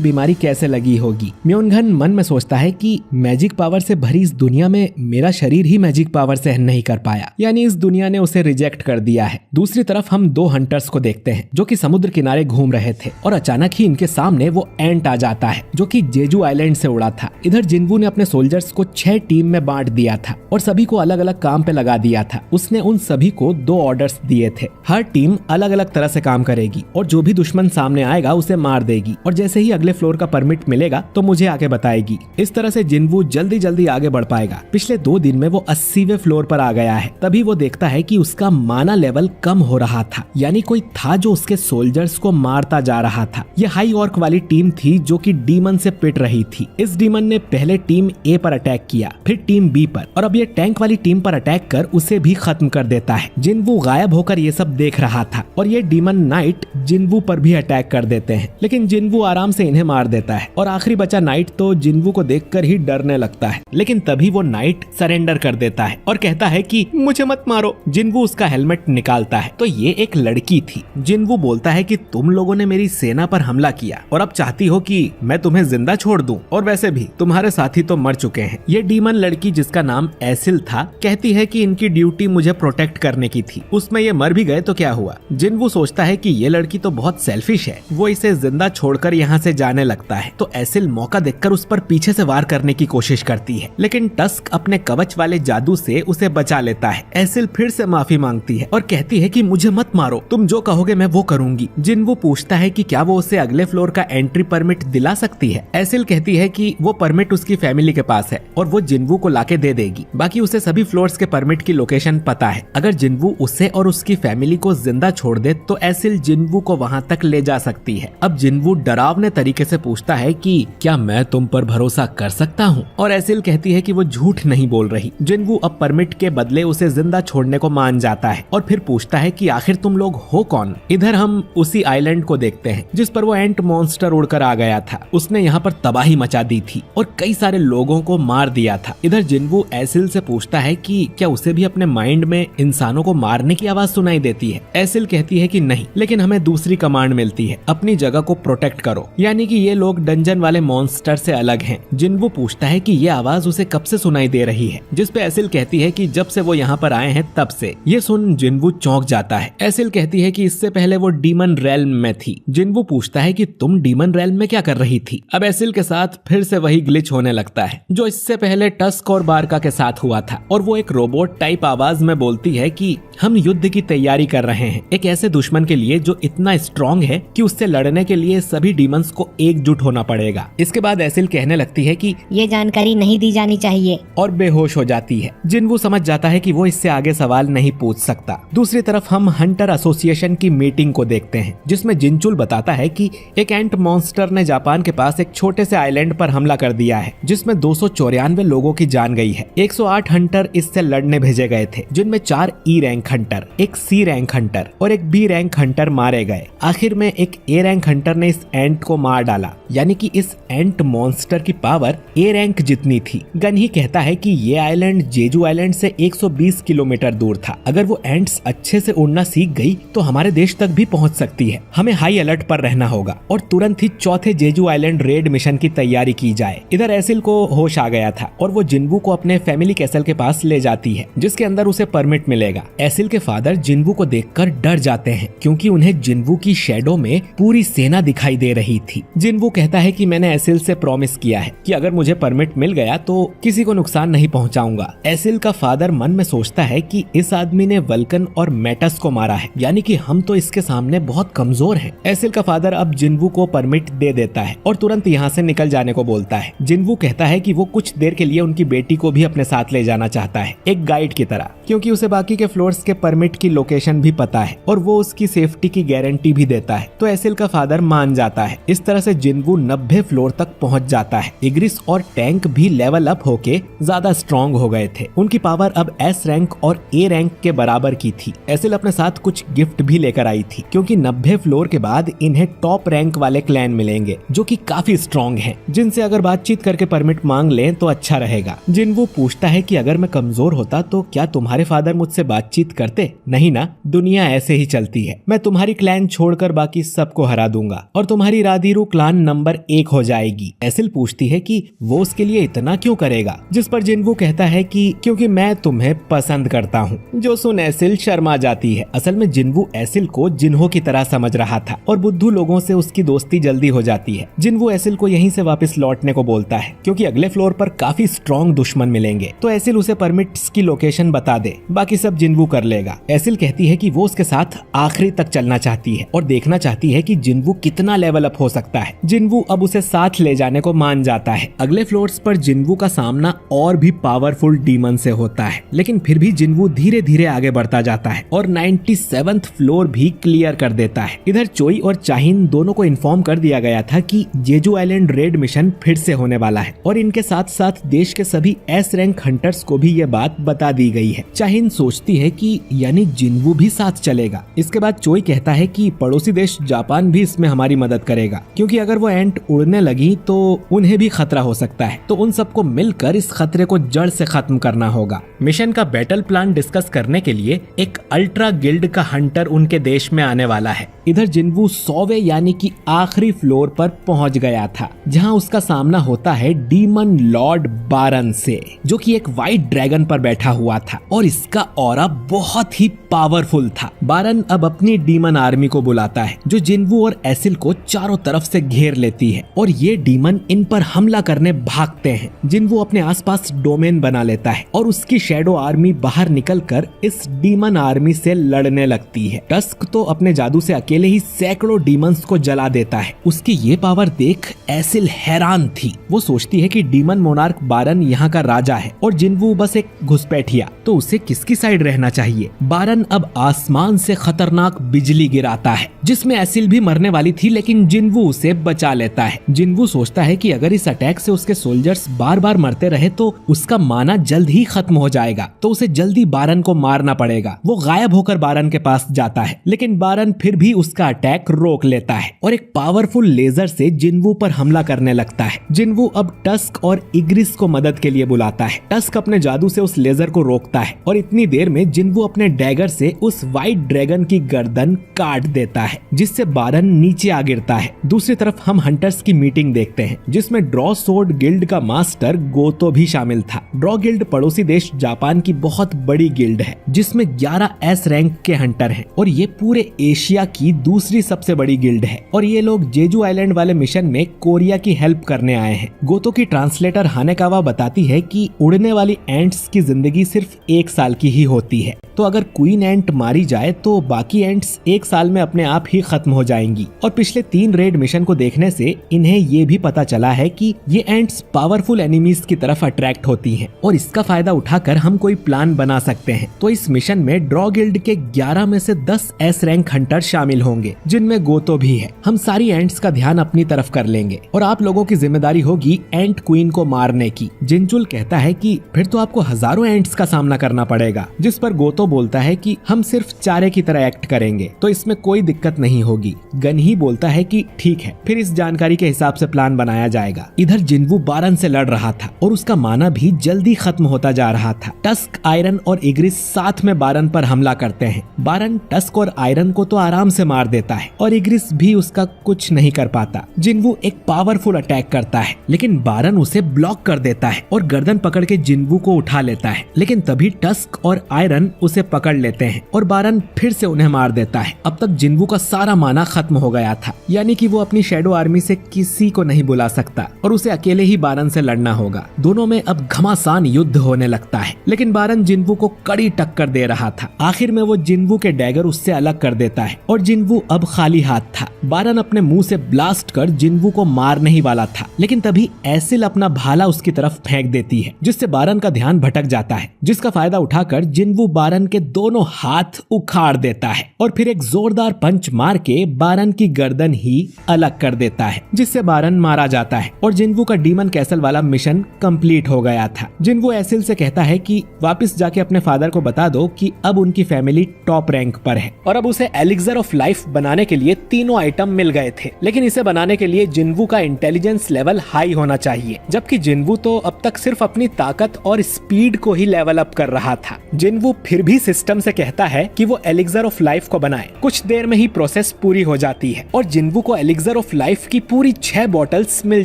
बीमारी कैसे लगी होगी। म्योनघान मन में सोचता है कि मैजिक पावर से भरी इस दुनिया में मेरा शरीर ही मैजिक पावर सहन नहीं कर पाया, यानी इस दुनिया ने उसे रिजेक्ट कर दिया है। दूसरी तरफ हम 2 हंटर्स को देखते हैं जो कि समुद्र किनारे घूम रहे थे और अचानक ही इनके सामने वो एंट आ जाता है जो कि जेजू आइलैंड से उड़ा था। इधर जिन्वू ने अपने सोल्जर्स को 6 टीम में बांट दिया था और सभी को अलग अलग काम पे लगा दिया था। उसने उन सभी को 2 ऑर्डर्स दिए थे, हर टीम अलग अलग तरह से काम करेगी और जो भी दुश्मन सामने आएगा उसे मार देगी और जैसे ही अगले फ्लोर का परमिट मिलेगा तो मुझे आके बताएगी। इस तरह से जिन्वू जल्दी जल्दी आगे बढ़ पाएगा। पिछले 2 दिन में वो 80वें फ्लोर पर आ गया है। तभी वो देखता है कि उसका माना लेवल कम हो रहा था, यानी कोई था जो उसके सोल्जर्स को मारता जा रहा था। ये हाई ऑर्क वाली टीम थी जो कि डीमन से पिट रही थी। इस डीमन ने पहले टीम ए पर अटैक किया, फिर टीम बी पर और अब ये टैंक वाली टीम पर अटैक कर उसे भी खत्म कर देता है। जिन्वू गायब होकर ये सब देख रहा था और ये डीमन नाइट जिन्वू पर भी अटैक कर देते हैं, लेकिन जिन्वू आराम से इन्हें मार देता है और आखिरी बचा नाइट तो जिन्वू को देखकर ही डरने लगता है। लेकिन तभी वो नाइट सरेंडर कर देता है और कहता है कि मुझे मत मारो। जिन्वू उसका हेलमेट निकालता है तो ये एक लड़की थी। जिन्वू बोलता है कि तुम लोगों ने मेरी सेना पर हमला किया और अब चाहती हो कि मैं तुम्हें जिंदा छोड़ दूं, और वैसे भी तुम्हारे साथी तो मर चुके हैं। ये डीमन लड़की जिसका नाम एसिल था कहती है कि इनकी ड्यूटी मुझे प्रोटेक्ट करने की थी, उसमें ये मर भी गए तो क्या हुआ। जिन्वू सोचता है कि ये लड़की तो बहुत सेल्फिश है, वो इसे जिंदा छोड़कर यहाँ से जाने लगता है। तो एसिल मौका देखकर उस पर पीछे से वार करने की कोशिश करती है, लेकिन टस्क अपने कवच वाले जादू से उसे बचा लेता है। एसिल फिर से माफी मांगती है और कहती है कि मुझे मत मारो, तुम जो कहोगे मैं वो करूंगी। जिन्वू पूछता है कि क्या वो उसे अगले फ्लोर का एंट्री परमिट दिला सकती है। एसिल कहती है कि वो परमिट उसकी फैमिली के पास है और वो जिन्वू को लाके दे देगी। बाकी उसे सभी फ्लोर्स के परमिट की लोकेशन पता है। अगर जिन्वू उसे और उसकी फैमिली को जिंदा छोड़ दे तो एसिल जिन्वू को वहाँ तक ले जा सकती है। अब जिन्वू डरावने तरीके से पूछता है कि क्या मैं तुम पर भरोसा कर सकता हूँ, और एसिल कहती है कि वो झूठ नहीं बोल रही। जिन्वू अब परमिट के बदले उसे जिंदा छोड़ने को मान जाता है और फिर पूछता है कि आखिर तुम लोग हो कौन। इधर हम उसी आइलैंड को देखते हैं जिस पर वो एंट मॉन्स्टर उड़कर आ गया था। उसने यहाँ पर तबाही मचा दी थी और कई सारे लोगों को मार दिया था। इधर जिन्वू एसिल से पूछता है कि क्या उसे भी अपने माइंड में इंसानों को मारने की आवाज सुनाई देती है। एसिल कहती है कि नहीं, लेकिन हमें दूसरी कमांड मिलती है, अपनी जगह को प्रोटेक्ट करो, यानी कि ये लोग डंजन वाले मॉन्स्टर से अलग हैं। जिन्वू पूछता है कि ये आवाज उसे कब से सुनाई दे रही है, जिस पे एसिल कहती है कि जब से वो यहाँ पर आए हैं तब से। ये सुन जिन्वू चौंक जाता है। एसिल कहती है कि इससे पहले वो डीमन रेल्म में थी। जिन्वू पूछता है कि तुम डीमन रेल्म में क्या कर रही थी। अब एसिल के साथ फिर से वही ग्लिच होने लगता है जो इससे पहले टस्क और बारका के साथ हुआ था, और वो एक रोबोट टाइप आवाज में बोलती है कि हम युद्ध की तैयारी कर रहे हैं, एक ऐसे दुश्मन के लिए जो इतना स्ट्रॉन्ग है कि उससे लड़ने के लिए सभी डीमंस को एकजुट होना पड़ेगा। इसके बाद एसिल कहने लगती है कि ये जानकारी नहीं दी जानी चाहिए, और बेहोश हो जाती है। जिन्वू समझ जाता है कि वो इससे आगे सवाल नहीं पूछ सकता। दूसरी तरफ हम हंटर एसोसिएशन की मीटिंग को देखते हैं जिसमें जिनचुल बताता है कि एक एंट मॉन्स्टर ने जापान के पास एक छोटे से आइलैंड पर हमला कर दिया है जिसमें 294 लोगों की जान गई है। 108 हंटर इससे लड़ने भेजे गए थे, जिनमें 4 ई रैंक हंटर, एक सी रैंक हंटर और एक बी रैंक हंटर मारे गए। आखिर में एक ए रैंक हंटर ने इस एंट को मार डाला, यानी कि इस एंट मॉन्स्टर की पावर ए रैंक जितनी थी। गन ही कहता है कि ये आइलैंड जेजू आइलैंड से 120 किलोमीटर दूर था। अगर वो एंट्स अच्छे से उड़ना सीख गई तो हमारे देश तक भी पहुंच सकती है। हमें हाई अलर्ट पर रहना होगा और तुरंत ही चौथे जेजू आइलैंड रेड मिशन की तैयारी की जाए। इधर एसिल को होश आ गया था और वो जिन्वू को अपने फैमिली कैसल के पास ले जाती है जिसके अंदर उसे परमिट मिलेगा। एसिल के फादर जिन्वू को देखकर डर जाते हैं क्योंकि उन्हें जिन्वू की शैडो में पूरी सेना दिखाई दे रही थी। जिन्वू कहता है कि मैंने एसिल से प्रॉमिस किया है कि अगर मुझे परमिट मिल गया तो किसी को नुकसान नहीं पहुंचाऊंगा। एसिल का फादर मन में सोचता है कि इस आदमी ने वल्कन और मेटस को मारा है, यानी कि हम तो इसके सामने बहुत कमजोर हैं। एसिल का फादर अब जिन्वू को परमिट दे देता है और तुरंत यहाँ से निकल जाने को बोलता है। जिन्वू कहता है कि वो कुछ देर के लिए उनकी बेटी को भी अपने साथ ले जाना चाहता है, एक गाइड की तरह, क्योंकि उसे बाकी के फ्लोर्स के परमिट की लोकेशन भी पता है और वो उसकी सेफ्टी की गारंटी भी देता है। तो एसिल का फादर मान जाता है। इस तरह से जिन्वू 90 फ्लोर तक पहुंच जाता है। इग्रिस और टैंक भी लेवल अप होके ज्यादा स्ट्रॉन्ग हो गए थे। उनकी पावर अब एस रैंक और ए रैंक के बराबर की थी। एसिल अपने साथ कुछ गिफ्ट भी लेकर आई थी क्योंकि 90 फ्लोर के बाद इन्हें टॉप रैंक वाले क्लैन मिलेंगे जो कि काफी स्ट्रॉन्ग हैं, जिनसे अगर बातचीत करके परमिट मांग लें तो अच्छा रहेगा। जिन्वू पूछता है कि अगर मैं कमजोर होता तो क्या तुम्हारे फादर मुझसे बातचीत करते? नहीं ना, दुनिया ऐसे ही चलती है। मैं तुम्हारी क्लैन छोड़कर बाकी सबको हरा दूंगा और तुम्हारी राधीरू क्लान नंबर 1 हो जाएगी। एसिल पूछती है कि वो उसके लिए इतना क्यों करेगा, जिस पर जिन्वू कहता है कि क्योंकि मैं तुम्हें पसंद करता हूँ। जो सुन एसिल शर्मा जाती है। असल में जिन्वू एसिल को जिन्हो की तरह समझ रहा था और बुद्धू लोगों से उसकी दोस्ती जल्दी हो जाती है। जिन्वू एसिल को यहीं से वापस लौटने को बोलता है क्योंकि अगले फ्लोर पर काफी स्ट्रॉन्ग दुश्मन मिलेंगे। तो एसिल उसे परमिट्स की लोकेशन बता दे, बाकी सब जिन्वू कर लेगा। एसिल कहती है कि वो उसके साथ आखिरी तक चलना चाहती है और देखना चाहती है कि जिन्वू कितना लेवल अप हो सकता है। जिन्वू अब उसे साथ ले जाने को मान जाता है। अगले फ्लोर्स पर जिन्वू का सामना और भी पावरफुल डीमन से होता है, लेकिन फिर भी जिन्वू धीरे धीरे आगे बढ़ता जाता है और 97th फ्लोर भी क्लियर कर देता है। इधर चोई और चाहिन दोनों को इन्फॉर्म कर दिया गया था कि जेजू आइलैंड रेड मिशन फिर से होने वाला है और इनके साथ साथ देश के सभी एस रैंक हंटर्स को भी ये बात बता दी गई है। चाहिन सोचती है कि यानी जिन्वू भी साथ चलेगा। इसके बाद चोई कहता है कि पड़ोसी देश जापान भी इसमें हमारी मदद करेगा क्योंकि अगर वो एंट उड़ने लगी तो उन्हें भी खतरा हो सकता है। तो उन सबको मिलकर इस खतरे को जड़ से खत्म करना होगा। मिशन का बैटल प्लान डिस्कस करने के लिए एक अल्ट्रा गिल्ड का हंटर उनके देश में आने वाला है। इधर जिन्वू 100वें यानी कि आखिरी फ्लोर पर पहुंच गया था, जहां उसका सामना होता है डीमन लॉर्ड बारन से, जो कि एक व्हाइट ड्रैगन पर बैठा हुआ था और इसका ऑरा बहुत ही पावरफुल था। बारन अब अपनी डीमन आर्मी को बुलाता है जो जिन्वू और एसिल को चारों तरफ से घेर लेती है और ये डीमन इन पर हमला करने भागते हैं। जिन्वू अपने आसपास डोमेन बना लेता है और उसकी शैडो आर्मी बाहर निकलकर इस डीमन आर्मी से लड़ने लगती है। टस्क तो अपने जादू से अकेले ही सैकड़ों डीमंस को जला देता है। उसकी ये पावर देख एसिल हैरान थी। वो सोचती है कि डीमन मोनार्क बारन यहाँ का राजा है और जिन्वू बस एक घुसपैठिया, तो उसे किसकी साइड रहना चाहिए। बारन अब आसमान से खतरनाक बिजली गिराता है जिसमें एसिल भी मरने वाली थी, लेकिन जिन्वू उसे बचा लेता है। जिन्वू सोचता है कि अगर इस अटैक से उसके सोल्जर्स बार बार मरते रहे तो उसका माना जल्द ही खत्म हो जाएगा, तो उसे जल्दी बारन को मारना पड़ेगा। वो गायब होकर बारन के पास जाता है, लेकिन बारन फिर भी उसका अटैक रोक लेता है और एक पावरफुल लेजर से जिन्वू पर हमला करने लगता है। जिन्वू अब टस्क और इग्रिस को मदद के लिए बुलाता है। टस्क अपने जादू से उस लेजर को रोकता है और इतनी देर में जिन्वू अपने डैगर से उस व्हाइट ड्रैगन की गर्दन काट देता है, जिससे बारन नीचे आ गिरता है। दूसरी तरफ हम हंटर्स की मीटिंग देखते हैं जिसमें ड्रॉ सोर्ड गिल्ड का मास्टर गोतो भी शामिल था। ड्रॉ गिल्ड पड़ोसी देश जापान की बहुत बड़ी गिल्ड है जिसमें 11 एस रैंक के हंटर हैं और ये पूरे एशिया की दूसरी सबसे बड़ी गिल्ड है और ये लोग जेजू आइलैंड वाले मिशन में कोरिया की हेल्प करने आए हैं। गोतो की ट्रांसलेटर हानेकावा बताती है कि उड़ने वाली एंट्स की जिंदगी सिर्फ 1 साल की ही होती है, तो अगर क्वीन एंट मारी जाए तो बाकी एंट्स 1 साल में अपने आप ही खत्म हो जाएंगी। और पिछले 3 रेड मिशन को देखने से इन्हें ये भी पता चला है कि ये एंट्स पावरफुल एनिमीज की तरफ अट्रैक्ट होती हैं और इसका फायदा उठाकर हम कोई प्लान बना सकते हैं। तो इस मिशन में ड्रॉ गिल्ड के 11 में से 10 एस रैंक हंटर शामिल होंगे जिनमें गोतो भी है। हम सारी एंट्स का ध्यान अपनी तरफ कर लेंगे और आप लोगों की जिम्मेदारी होगी एंट क्वीन को मारने की। जिनचुल कहता है कि फिर तो आपको हजारों एंट्स का सामना करना पड़ेगा, जिस पर गोतो बोलता है कि हम सिर्फ चारे की तरह एक्ट करेंगे तो इसमें कोई दिक्कत नहीं होगी। गन ही बोलता है कि ठीक है, फिर इस जानकारी के हिसाब से प्लान बनाया जाएगा। इधर जिन्वू बारन से लड़ रहा था और उसका माना भी जल्दी खत्म होता जा रहा था। टस्क, आयरन और इग्रिस साथ में बारन पर हमला करते हैं। बारन टस्क और आयरन को तो आराम से मार देता है और इग्रिस भी उसका कुछ नहीं कर पाता। जिन्वू एक पावरफुल अटैक करता है लेकिन बारन उसे ब्लॉक कर देता है और गर्दन पकड़ के जिन्वू को उठा लेता है, लेकिन तभी टस्क और आयरन उसे पकड़ लेते हैं और बारन फिर से उन्हें मार देता है। अब तक जिन्वू का सारा माना खत्म हो गया था, यानी कि वो अपनी शैडो आर्मी से किसी को नहीं बुला सकता और उसे अकेले ही बारन से लड़ना होगा। दोनों में अब घमासान युद्ध होने लगता है, लेकिन बारन जिन्वू को कड़ी टक्कर दे रहा था। आखिर में वो जिन्वू के डैगर उससे अलग कर देता है और जिन्वू अब खाली हाथ था। बारन अपने मुंह से ब्लास्ट कर जिन्वू को मारने ही वाला था, लेकिन तभी एसिल अपना भाला उसकी तरफ फेंक देती है, जिससे बारन का ध्यान भटक जाता है, जिसका फायदा उठाकर जिन्वू बारन के दोनों हाथ उखाड़ देता है और फिर एक जोरदार पंच मार के बारन की गर्दन ही अलग कर देता है, जिससे बारन मारा जाता है और जिन्वू का डीमन कैसल वाला मिशन कंप्लीट हो गया था। जिन्वू एसिल से कहता है कि वापस जाके अपने फादर को बता दो कि अब उनकी फैमिली टॉप रैंक पर है और अब उसे एलिक्सर ऑफ लाइफ बनाने के लिए तीनों आइटम मिल गए थे, लेकिन इसे बनाने के लिए जिन्वू का इंटेलिजेंस लेवल हाई होना चाहिए, जबकि जिन्वू तो अब तक सिर्फ अपनी ताकत और स्पीड को ही लेवल अप कर रहा था। जिन्वू फिर भी सिस्टम से कहता है कि वो एलिक्सर ऑफ लाइफ को बनाए। कुछ देर में ही प्रोसेस पूरी हो जाती है और जिन्वू को एलिक्सर ऑफ लाइफ की पूरी 6 बॉटल्स मिल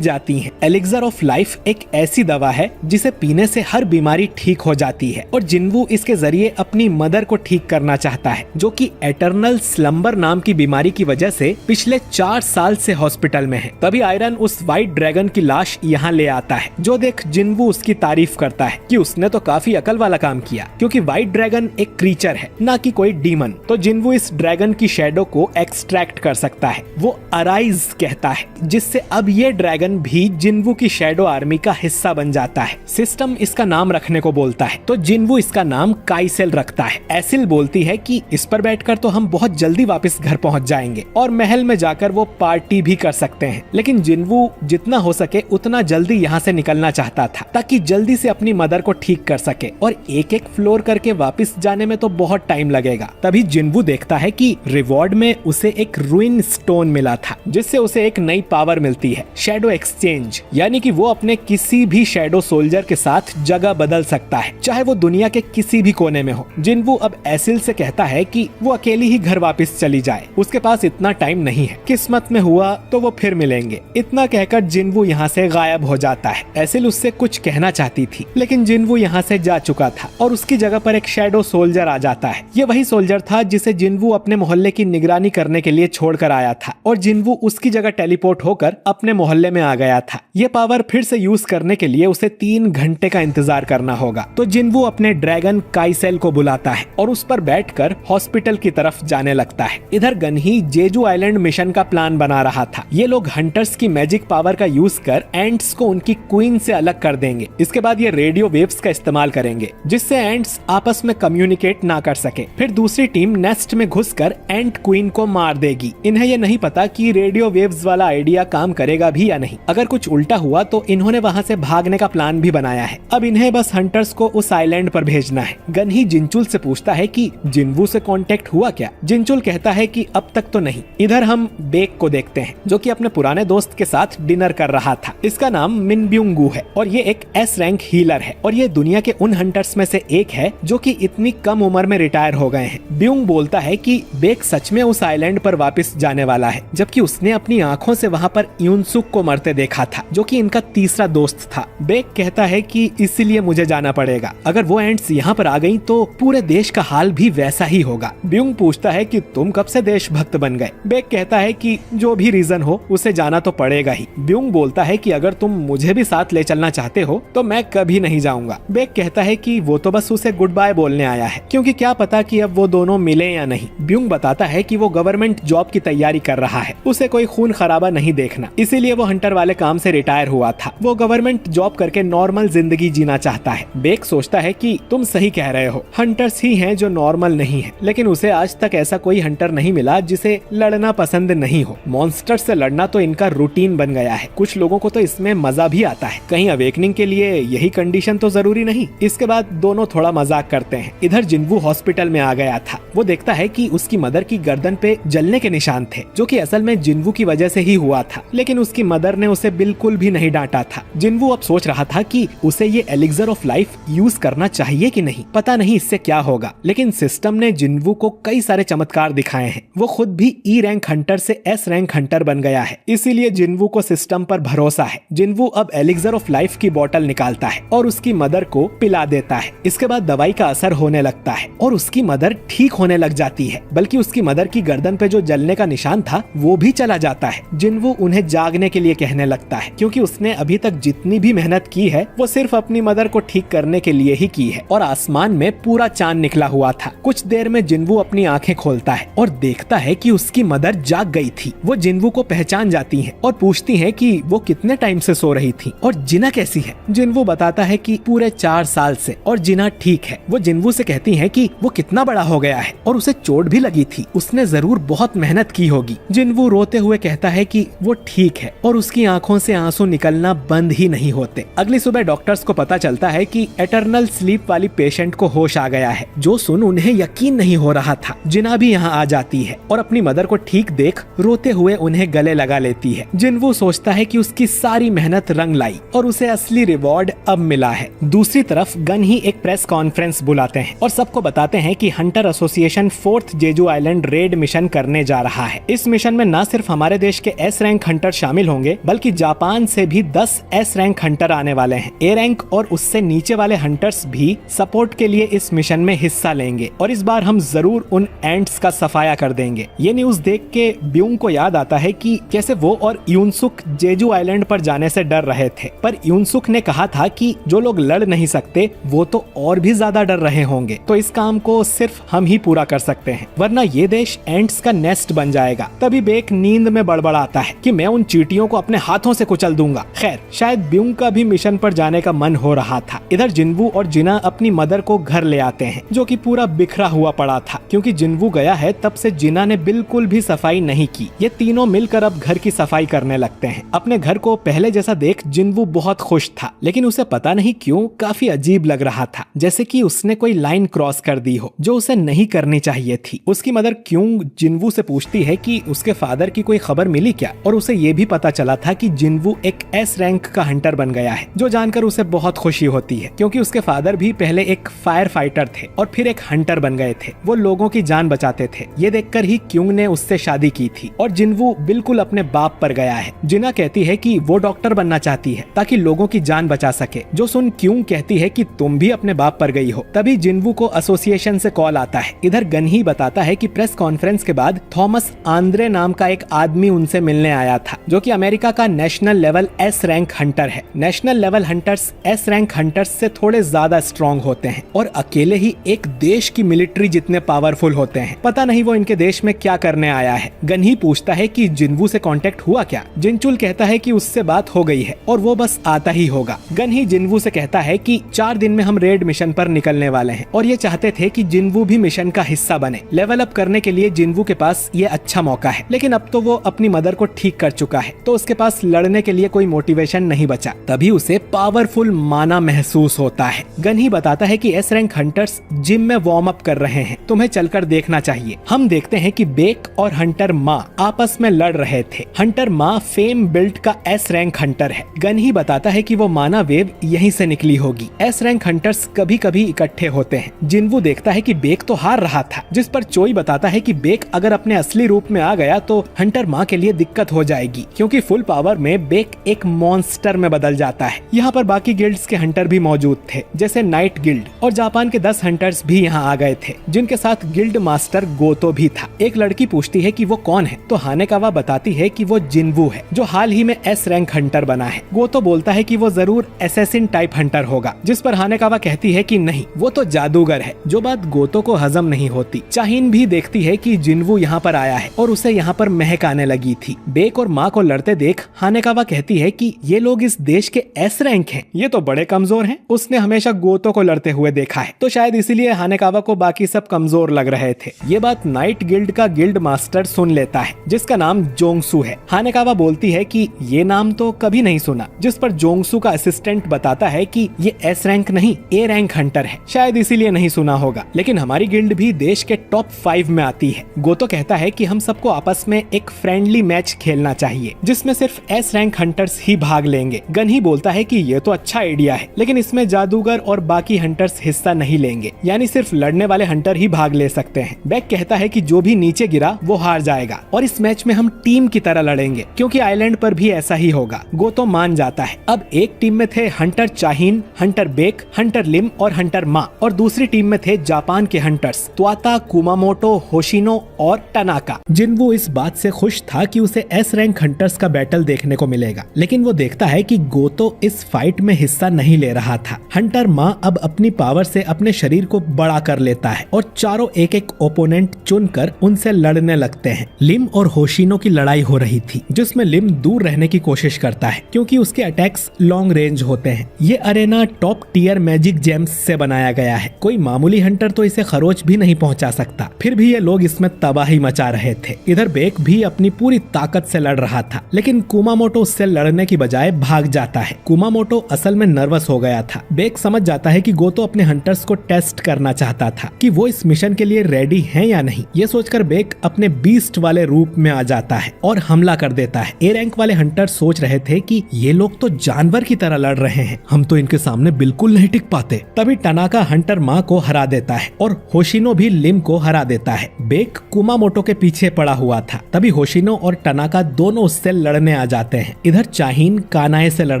जाती हैं। एलिक्सर ऑफ लाइफ एक ऐसी दवा है जिसे पीने से हर बीमारी ठीक हो जाती है और जिन्वू इसके जरिए अपनी मदर को ठीक करना चाहता है, जो कि एटर्नल स्लम्बर नाम की बीमारी की वजह से पिछले 4 साल से हॉस्पिटल में है। तभी आयरन उस व्हाइट ड्रैगन की लाश यहाँ ले आता है, जो देख जिन्वू उसकी तारीफ करता है कि उसने तो काफी अकल वाला काम किया, क्योंकि व्हाइट ड्रैगन एक क्रीचर है, ना कि कोई डीमन। तो जिन्वू इस ड्रैगन की शैडो को एक्सट्रैक्ट कर सकता है। वो अराइज कहता है, जिससे अब ये ड्रैगन भी जिन्वू की शैडो आर्मी का हिस्सा बन जाता है। सिस्टम इसका नाम रखने को बोलता है, तो जिन्वू इसका नाम काइसेल रखता है। एसिल बोलती है कि इस पर बैठकर तो हम बहुत जल्दी वापस घर पहुंच जाएंगे और महल में जाकर वो पार्टी भी कर सकते हैं, लेकिन जिन्वू जितना हो सके उतना जल्दी यहाँ से निकलना चाहता था, ताकि जल्दी से अपनी मदर को ठीक कर सके और एक एक फ्लोर करके वापस जाने में तो बहुत टाइम लगेगा। तभी जिन्वू देखता है कि रिवॉर्ड में उसे एक रूइन स्टोन मिला था, जिससे उसे एक नई पावर मिलती है, शैडो एक्सचेंज, यानी कि वो अपने किसी भी शैडो सोल्जर के साथ जगह बदल सकता है, चाहे वो दुनिया के किसी भी कोने में हो। जिन्वू अब एसिल से कहता है कि वो अकेली ही घर वापस चली जाए, उसके पास इतना टाइम नहीं है, किस्मत में हुआ तो वो फिर मिलेंगे। इतना कहकर जिन्वू यहाँ से गायब हो जाता है। एसिल उससे कुछ कहना चाहती थी, लेकिन जिन्वू यहाँ से जा चुका था और उसकी जगह पर एक शैडो सोल्जर आ जाता है। ये वही सोल्जर था जिसे जिन्वू अपने मोहल्ले की निगरानी करने के लिए छोड़कर आया था और जिन्वू उसकी जगह टेलीपोर्ट होकर अपने मोहल्ले में आ गया था। ये पावर फिर से यूज करने के लिए उसे 3 घंटे का इंतजार करना होगा। तो जिन्वू अपने ड्रैगन काइसेल को बुलाता है और उस पर बैठकर हॉस्पिटल की तरफ जाने लगता है। इधर गनही जेजू आइलैंड मिशन का प्लान बना रहा था। ये लोग हंटर्स की मैजिक पावर का यूज कर एंट्स को उनकी क्वीन से अलग कर देंगे। इसके बाद ये रेडियो वेव्स का इस्तेमाल करेंगे, जिससे एंट्स आपस में कम्युनिकेट ना कर सके। फिर दूसरी टीम नेस्ट में घुसकर एंट क्वीन को मार देगी। इन्हें ये नहीं पता कि रेडियो वेव्स वाला आइडिया काम करेगा भी या नहीं। अगर कुछ उल्टा हुआ तो इन्होंने वहाँ से भागने का प्लान भी बनाया है। अब इन्हें बस हंटर्स को उस आइलैंड पर भेजना है। गनही जिंचुल से पूछता है कि जिन्वू से कांटेक्ट हुआ क्या। जिंचुल कहता है कि अब तक तो नहीं। इधर हम बेक को देखते हैं, जो कि अपने पुराने दोस्त के साथ डिनर कर रहा था। इसका नाम मिनब्यूंगू है और ये एक एस रैंक हीलर है और ये दुनिया के उन हंटर्स में से एक है जो कि इतनी कम उम्र में रिटायर हो गए हैं। ब्यूंग बोलता है कि बेक सच में उस आइलैंड पर वापस जाने वाला है, जबकि उसने अपनी आंखों से वहाँ पर यूनसुक को मरते देखा था, जो कि इनका तीसरा दोस्त था। बेक कहता है कि इसीलिए मुझे जाना पड़ेगा। अगर वो एंट्स यहाँ पर आ गई तो पूरे देश का हाल भी वैसा ही होगा। ब्यूंग पूछता है कि तुम कब से देशभक्त बन गए। बेक कहता है कि जो भी रीजन हो उसे जाना तो पड़ेगा ही। ब्यूंग बोलता है कि अगर तुम मुझे भी साथ ले चलना चाहते हो तो मैं कभी नहीं जाऊंगा। बेक कहता है कि वो तो बस उसे गुड बाय बोलने आया है, क्योंकि क्या पता कि अब वो दोनों मिले या नहीं। ब्यूंग बताता है कि वो गवर्नमेंट जॉब की तैयारी कर रहा है, उसे कोई खून खराबा नहीं देखना, इसीलिए वो हंटर वाले काम से रिटायर हुआ था। वो गवर्नमेंट जॉब करके नॉर्मल जिंदगी जीना चाहता है। बेक सोचता है कि तुम सही कह रहे हो, हंटर्स ही हैं जो नॉर्मल नहीं है, लेकिन उसे आज तक ऐसा कोई हंटर नहीं मिला जिसे लड़ना पसंद नहीं हो। मॉन्स्टर से लड़ना तो इनका रूटीन बन गया है। कुछ लोगों को तो इसमें मजा भी आता है। कहीं अवेकनिंग के लिए यही कंडीशन तो जरूरी नहीं। इसके बाद दोनों थोड़ा मजाक करते हैं। इधर जिन्वू हॉस्पिटल में आ गया था। वो देखता है कि उसकी मदर की गर्दन पे जलने के निशान थे, जो कि असल में जिन्वू की वजह से ही हुआ था, लेकिन उसकी मदर ने उसे बिल्कुल भी नहीं डांटा था। जिन्वू अब सोच रहा था कि उसे ये एलिक्सर ऑफ लाइफ यूज करना चाहिए कि नहीं, पता नहीं इससे क्या होगा। लेकिन सिस्टम ने जिन्वू को कई सारे चमत्कार दिखाए हैं। वो खुद भी ई रैंक हंटर से एस रैंक हंटर बन गया है, इसीलिए जिन्वू को सिस्टम पर भरोसा है। जिन्वू अब एलिक्सर ऑफ लाइफ की बोतल निकालता है और उसकी मदर को पिला देता है। इसके बाद दवाई का असर होने लगता है और उसकी मदर ठीक होने लग जाती है, बल्कि उसकी मदर की गर्दन पे जो जलने का निशान था वो भी चला जाता है। जिन्वू उन्हें जागने के लिए कहने लगता है, क्योंकि उसने अभी तक जितनी भी मेहनत की है वो सिर्फ अपनी मदर को ठीक करने के लिए ही की है। और आसमान में पूरा चांद निकला हुआ था। कुछ देर में जिन्वू अपनी आंखें खोलता है और देखता है कि उसकी मदर जाग गई थी। वो जिन्वू को पहचान जाती हैं और पूछती हैं कि वो कितने टाइम से सो रही थी और जिना कैसी है। जिन्वू बताता है कि पूरे 4 साल से, और जिना ठीक है। वो जिन्वू से कहती हैं कि वो कितना बड़ा हो गया है और उसे चोट भी लगी थी, उसने जरूर बहुत मेहनत की होगी। जिन्वू रोते हुए कहता है कि वो ठीक है और उसकी आंखों से आंसू निकलना बंद ही नहीं होते। अगली सुबह डॉक्टर्स को पता चलता है कि एटर्नल स्लीप वाली पेशेंट को होश आ गया है, जो सुन उन्हें यकीन नहीं हो रहा था। जिना भी यहाँ आ जाती है और अपनी मदर को ठीक देख रोते हुए उन्हें गले लगा लेती है। जिन्वू सोचता है कि उसकी सारी मेहनत रंग लाई और उसे असली रिवॉर्ड अब मिला है। दूसरी तरफ गन ही एक प्रेस कॉन्फ्रेंस बुलाते हैं और सबको बताते हैं कि hunter association 4th Jeju island raid mission करने जा रहा है। इस मिशन में न सिर्फ हमारे देश के एस रैंक हंटर शामिल होंगे, बल्कि जापान से भी 10 एस रैंक हंटर आने वाले हैं। ए रैंक और उससे नीचे वाले हंटर्स भी सपोर्ट के लिए इस मिशन में हिस्सा लेंगे और इस बार हम जरूर उन एंट्स का सफाया कर देंगे। ये न्यूज देख के ब्यूंग को याद आता है कि कैसे वो और यूनसुक जेजू आइलैंड पर जाने से डर रहे थे, पर यूनसुक ने कहा था कि जो लोग लड़ नहीं सकते वो तो और भी ज्यादा डर रहे होंगे, तो इस काम को सिर्फ हम ही पूरा कर सकते हैं, वरना ये देश एंट्स का नेस्ट बन जाएगा। तभी बेक नींद में बड़बड़ाता है कि मैं उन चींटियों को अपने हाथों से कुचल दूंगा। खैर, शायद ब्यूंग का भी मिशन पर जाने का मन हो रहा था। इधर जिन्वू और जिना अपनी मदर को घर ले आते हैं, जो कि पूरा बिखरा हुआ पड़ा था, क्योंकि जिन्वू गया है तब से जिना ने बिल्कुल भी सफाई नहीं की। ये तीनों मिलकर अब घर की सफाई करने लगते हैं। अपने घर को पहले जैसा देख जिन्वू बहुत खुश था, लेकिन उसे पता नहीं क्यों काफी अजीब लग रहा था, जैसे कि उसने कोई लाइन क्रॉस कर दी हो जो उसे नहीं करनी चाहिए थी। उसकी मदर क्यों जिन्वू से पूछती है कि उसके फादर की कोई खबर मिली क्या, और उसे ये भी पता चला था कि जिन्वू एक एस रैंक का हंटर बन गया है, जो जानकर उसे बहुत खुशी होती है, क्योंकि उसके फादर भी पहले एक फायर फाइटर थे और फिर एक हंटर बन गए थे। वो लोगों की जान बचाते थे। ये देखकर ही क्यों ने उससे शादी की थी और जिन्वू बिल्कुल अपने बाप पर गया है। जिना कहती है कि वो डॉक्टर बनना चाहती है ताकि लोगों की जान बचा सके, जो सुन क्यों कहती है कि तुम भी अपने बाप पर गई हो। तभी जिन्वू को एसोसिएशन से कॉल आता है। इधर गन ही बताता है कि प्रेस कॉन्फ्रेंस के बाद थॉमस आंद्रे नाम का एक आदमी उनसे मिलने आया था, जो कि अमेरिका का national level S rank hunter है। National level hunters S rank hunters से थोड़े ज्यादा स्ट्रॉन्ग होते हैं और अकेले ही एक देश की मिलिट्री जितने पावरफुल होते हैं। पता नहीं वो इनके देश में क्या करने आया है। गन ही पूछता है कि जिन्वू से कांटेक्ट हुआ क्या। जिनचुल कहता है कि उससे बात हो गई है और वो बस आता ही होगा। गन ही जिन्वू से कहता है कि 4 दिन में हम रेड मिशन पर निकलने वाले हैं और ये चाहते थे कि जिन्वू भी मिशन का हिस्सा बने। लेवल अप करने के लिए जिन्वू के पास ये अच्छा मौका है, लेकिन अब तो वो अपनी मदर को ठीक कर चुका है, तो उसके पास लड़ने के लिए कोई मोटिवेशन नहीं बचा। तभी उसे पावरफुल माना महसूस होता है। गन ही बताता है कि एस रैंक हंटर्स जिम में वार्म अप कर रहे हैं, तुम्हें चलकर देखना चाहिए। हम देखते हैं कि बेक और हंटर माँ आपस में लड़ रहे थे। हंटर माँ फेम बिल्ट का एस रैंक हंटर है। गन ही बताता है कि वो माना वेव यहीं से निकली होगी। एस रैंक हंटर्स कभी कभी इकट्ठे होते हैं। जिन्वू देखता है कि बेक तो हार रहा था, जिस पर चोई बताता है कि बेक अगर अपने असली रूप में आ गया तो हंटर माँ के लिए दिक्कत हो जाएगी, क्योंकि फुल पावर में बेक एक मॉन्स्टर में बदल जाता है। यहाँ पर बाकी गिल्ड्स के हंटर भी मौजूद थे, जैसे नाइट गिल्ड, और जापान के 10 हंटर्स भी यहाँ आ गए थे, जिनके साथ गिल्ड मास्टर गोतो भी था। एक लड़की पूछती है कि वो कौन है, तो हानेकावा बताती है कि वो जिन्वू है, जो हाल ही में एस रैंक हंटर बना है। गोतो बोलता है कि वो जरूर एसेसिन टाइप हंटर होगा, जिस पर हानेकावा कहती है कि नहीं, वो तो जादूगर है, जो बात गोतो को हजम नहीं होती। चाहिन भी देखती है कि जिन्वू यहाँ पर आया है और उसे यहाँ पर महक आने लगी थी। बेक और माँ को लड़ते देख हानेकावा कहती है कि ये लोग इस देश के एस रैंक हैं, ये तो बड़े कमजोर हैं। उसने हमेशा गोतो को लड़ते हुए देखा है, तो शायद इसीलिए हानेकावा को बाकी सब कमजोर लग रहे थे। ये बात नाइट गिल्ड का गिल्ड मास्टर सुन लेता है, जिसका नाम जोंगसू है। हानेकावा बोलती है कि ये नाम तो कभी नहीं सुना, जिस पर जोंगसू का असिस्टेंट बताता है कि ये एस रैंक नहीं, ए रैंक हंटर है, शायद इसीलिए नहीं सुना होगा, लेकिन हमारी गिल्ड भी देश के टॉप 5 में आती है। गोतो कहता है कि हम सबको आपस में एक फ्रेंडली मैच खेलना चाहिए, जिसमें सिर्फ एस रैंक हंटर्स ही भाग लेंगे। गन ही बोलता है कि ये तो अच्छा आइडिया है, लेकिन इसमें जादूगर और बाकी हंटर्स हिस्सा नहीं लेंगे, यानी सिर्फ लड़ने वाले हंटर ही भाग ले सकते हैं। बेक कहता है कि कि जो भी नीचे गिरा वो हार जाएगा और इस मैच में हम टीम की तरह लड़ेंगे क्योंकि आइलैंड पर भी ऐसा ही होगा। गोतो मान जाता है। अब एक टीम में थे हंटर चाहीन, हंटर बेक, हंटर लिम और हंटर मा, और दूसरी टीम में थे जापान के हंटर्स त्वाता, कुमामोटो, होशिनो और टनाका। जिन्वू इस बात से खुश था कि उसे एस रैंक हंटर्स का बैटल देखने को मिलेगा, लेकिन वो देखता है कि गोतो इस फाइट में हिस्सा नहीं ले रहा था। हंटर मा अब अपनी पावर से अपने शरीर को बड़ा कर लेता है और चारों एक एक ओपोनेंट चुनकर उनसे लड़ने लगते हैं। लिम और होशिनो की लड़ाई हो रही थी जिसमें लिम दूर रहने की कोशिश करता है क्योंकि उसके अटैक्स लॉन्ग रेंज होते हैं। ये arena top tier magic gems से बनाया गया है। कोई मामूली हंटर तो इसे खरोच भी नहीं पहुंचा सकता। फिर भी ये लोग इसमें तबाही मचा रहे थे। इधर बेक भी अपनी पूरी ताकत से लड़ रहा था, लेकिन कुमामोटो उससे लड़ने की बजाय भाग जाता है। कुमामोटो असल में नर्वस हो गया था। बेक समझ जाता है कि गोतो अपने हंटर्स को टेस्ट करना चाहता था कि वो इस मिशन के लिए रेडी हैं या नहीं। ये सोचकर बेक अपने बीस्ट वाले रूप में आ जाता है और हमला कर देता है। ए रैंक वाले हंटर सोच रहे थे कि ये लोग तो जानवर की तरह लड़ रहे हैं, हम तो इनके सामने बिल्कुल नहीं टिक पाते। तभी टनाका हंटर मा को हरा देता है और होशिनो भी लिम को हरा देता है। बेक कुमामोटो के पीछे पड़ा हुआ था। तभी होशिनो और टनाका दोनों उससे लड़ने आ जाते हैं। इधर चाहीन कानाए से लड़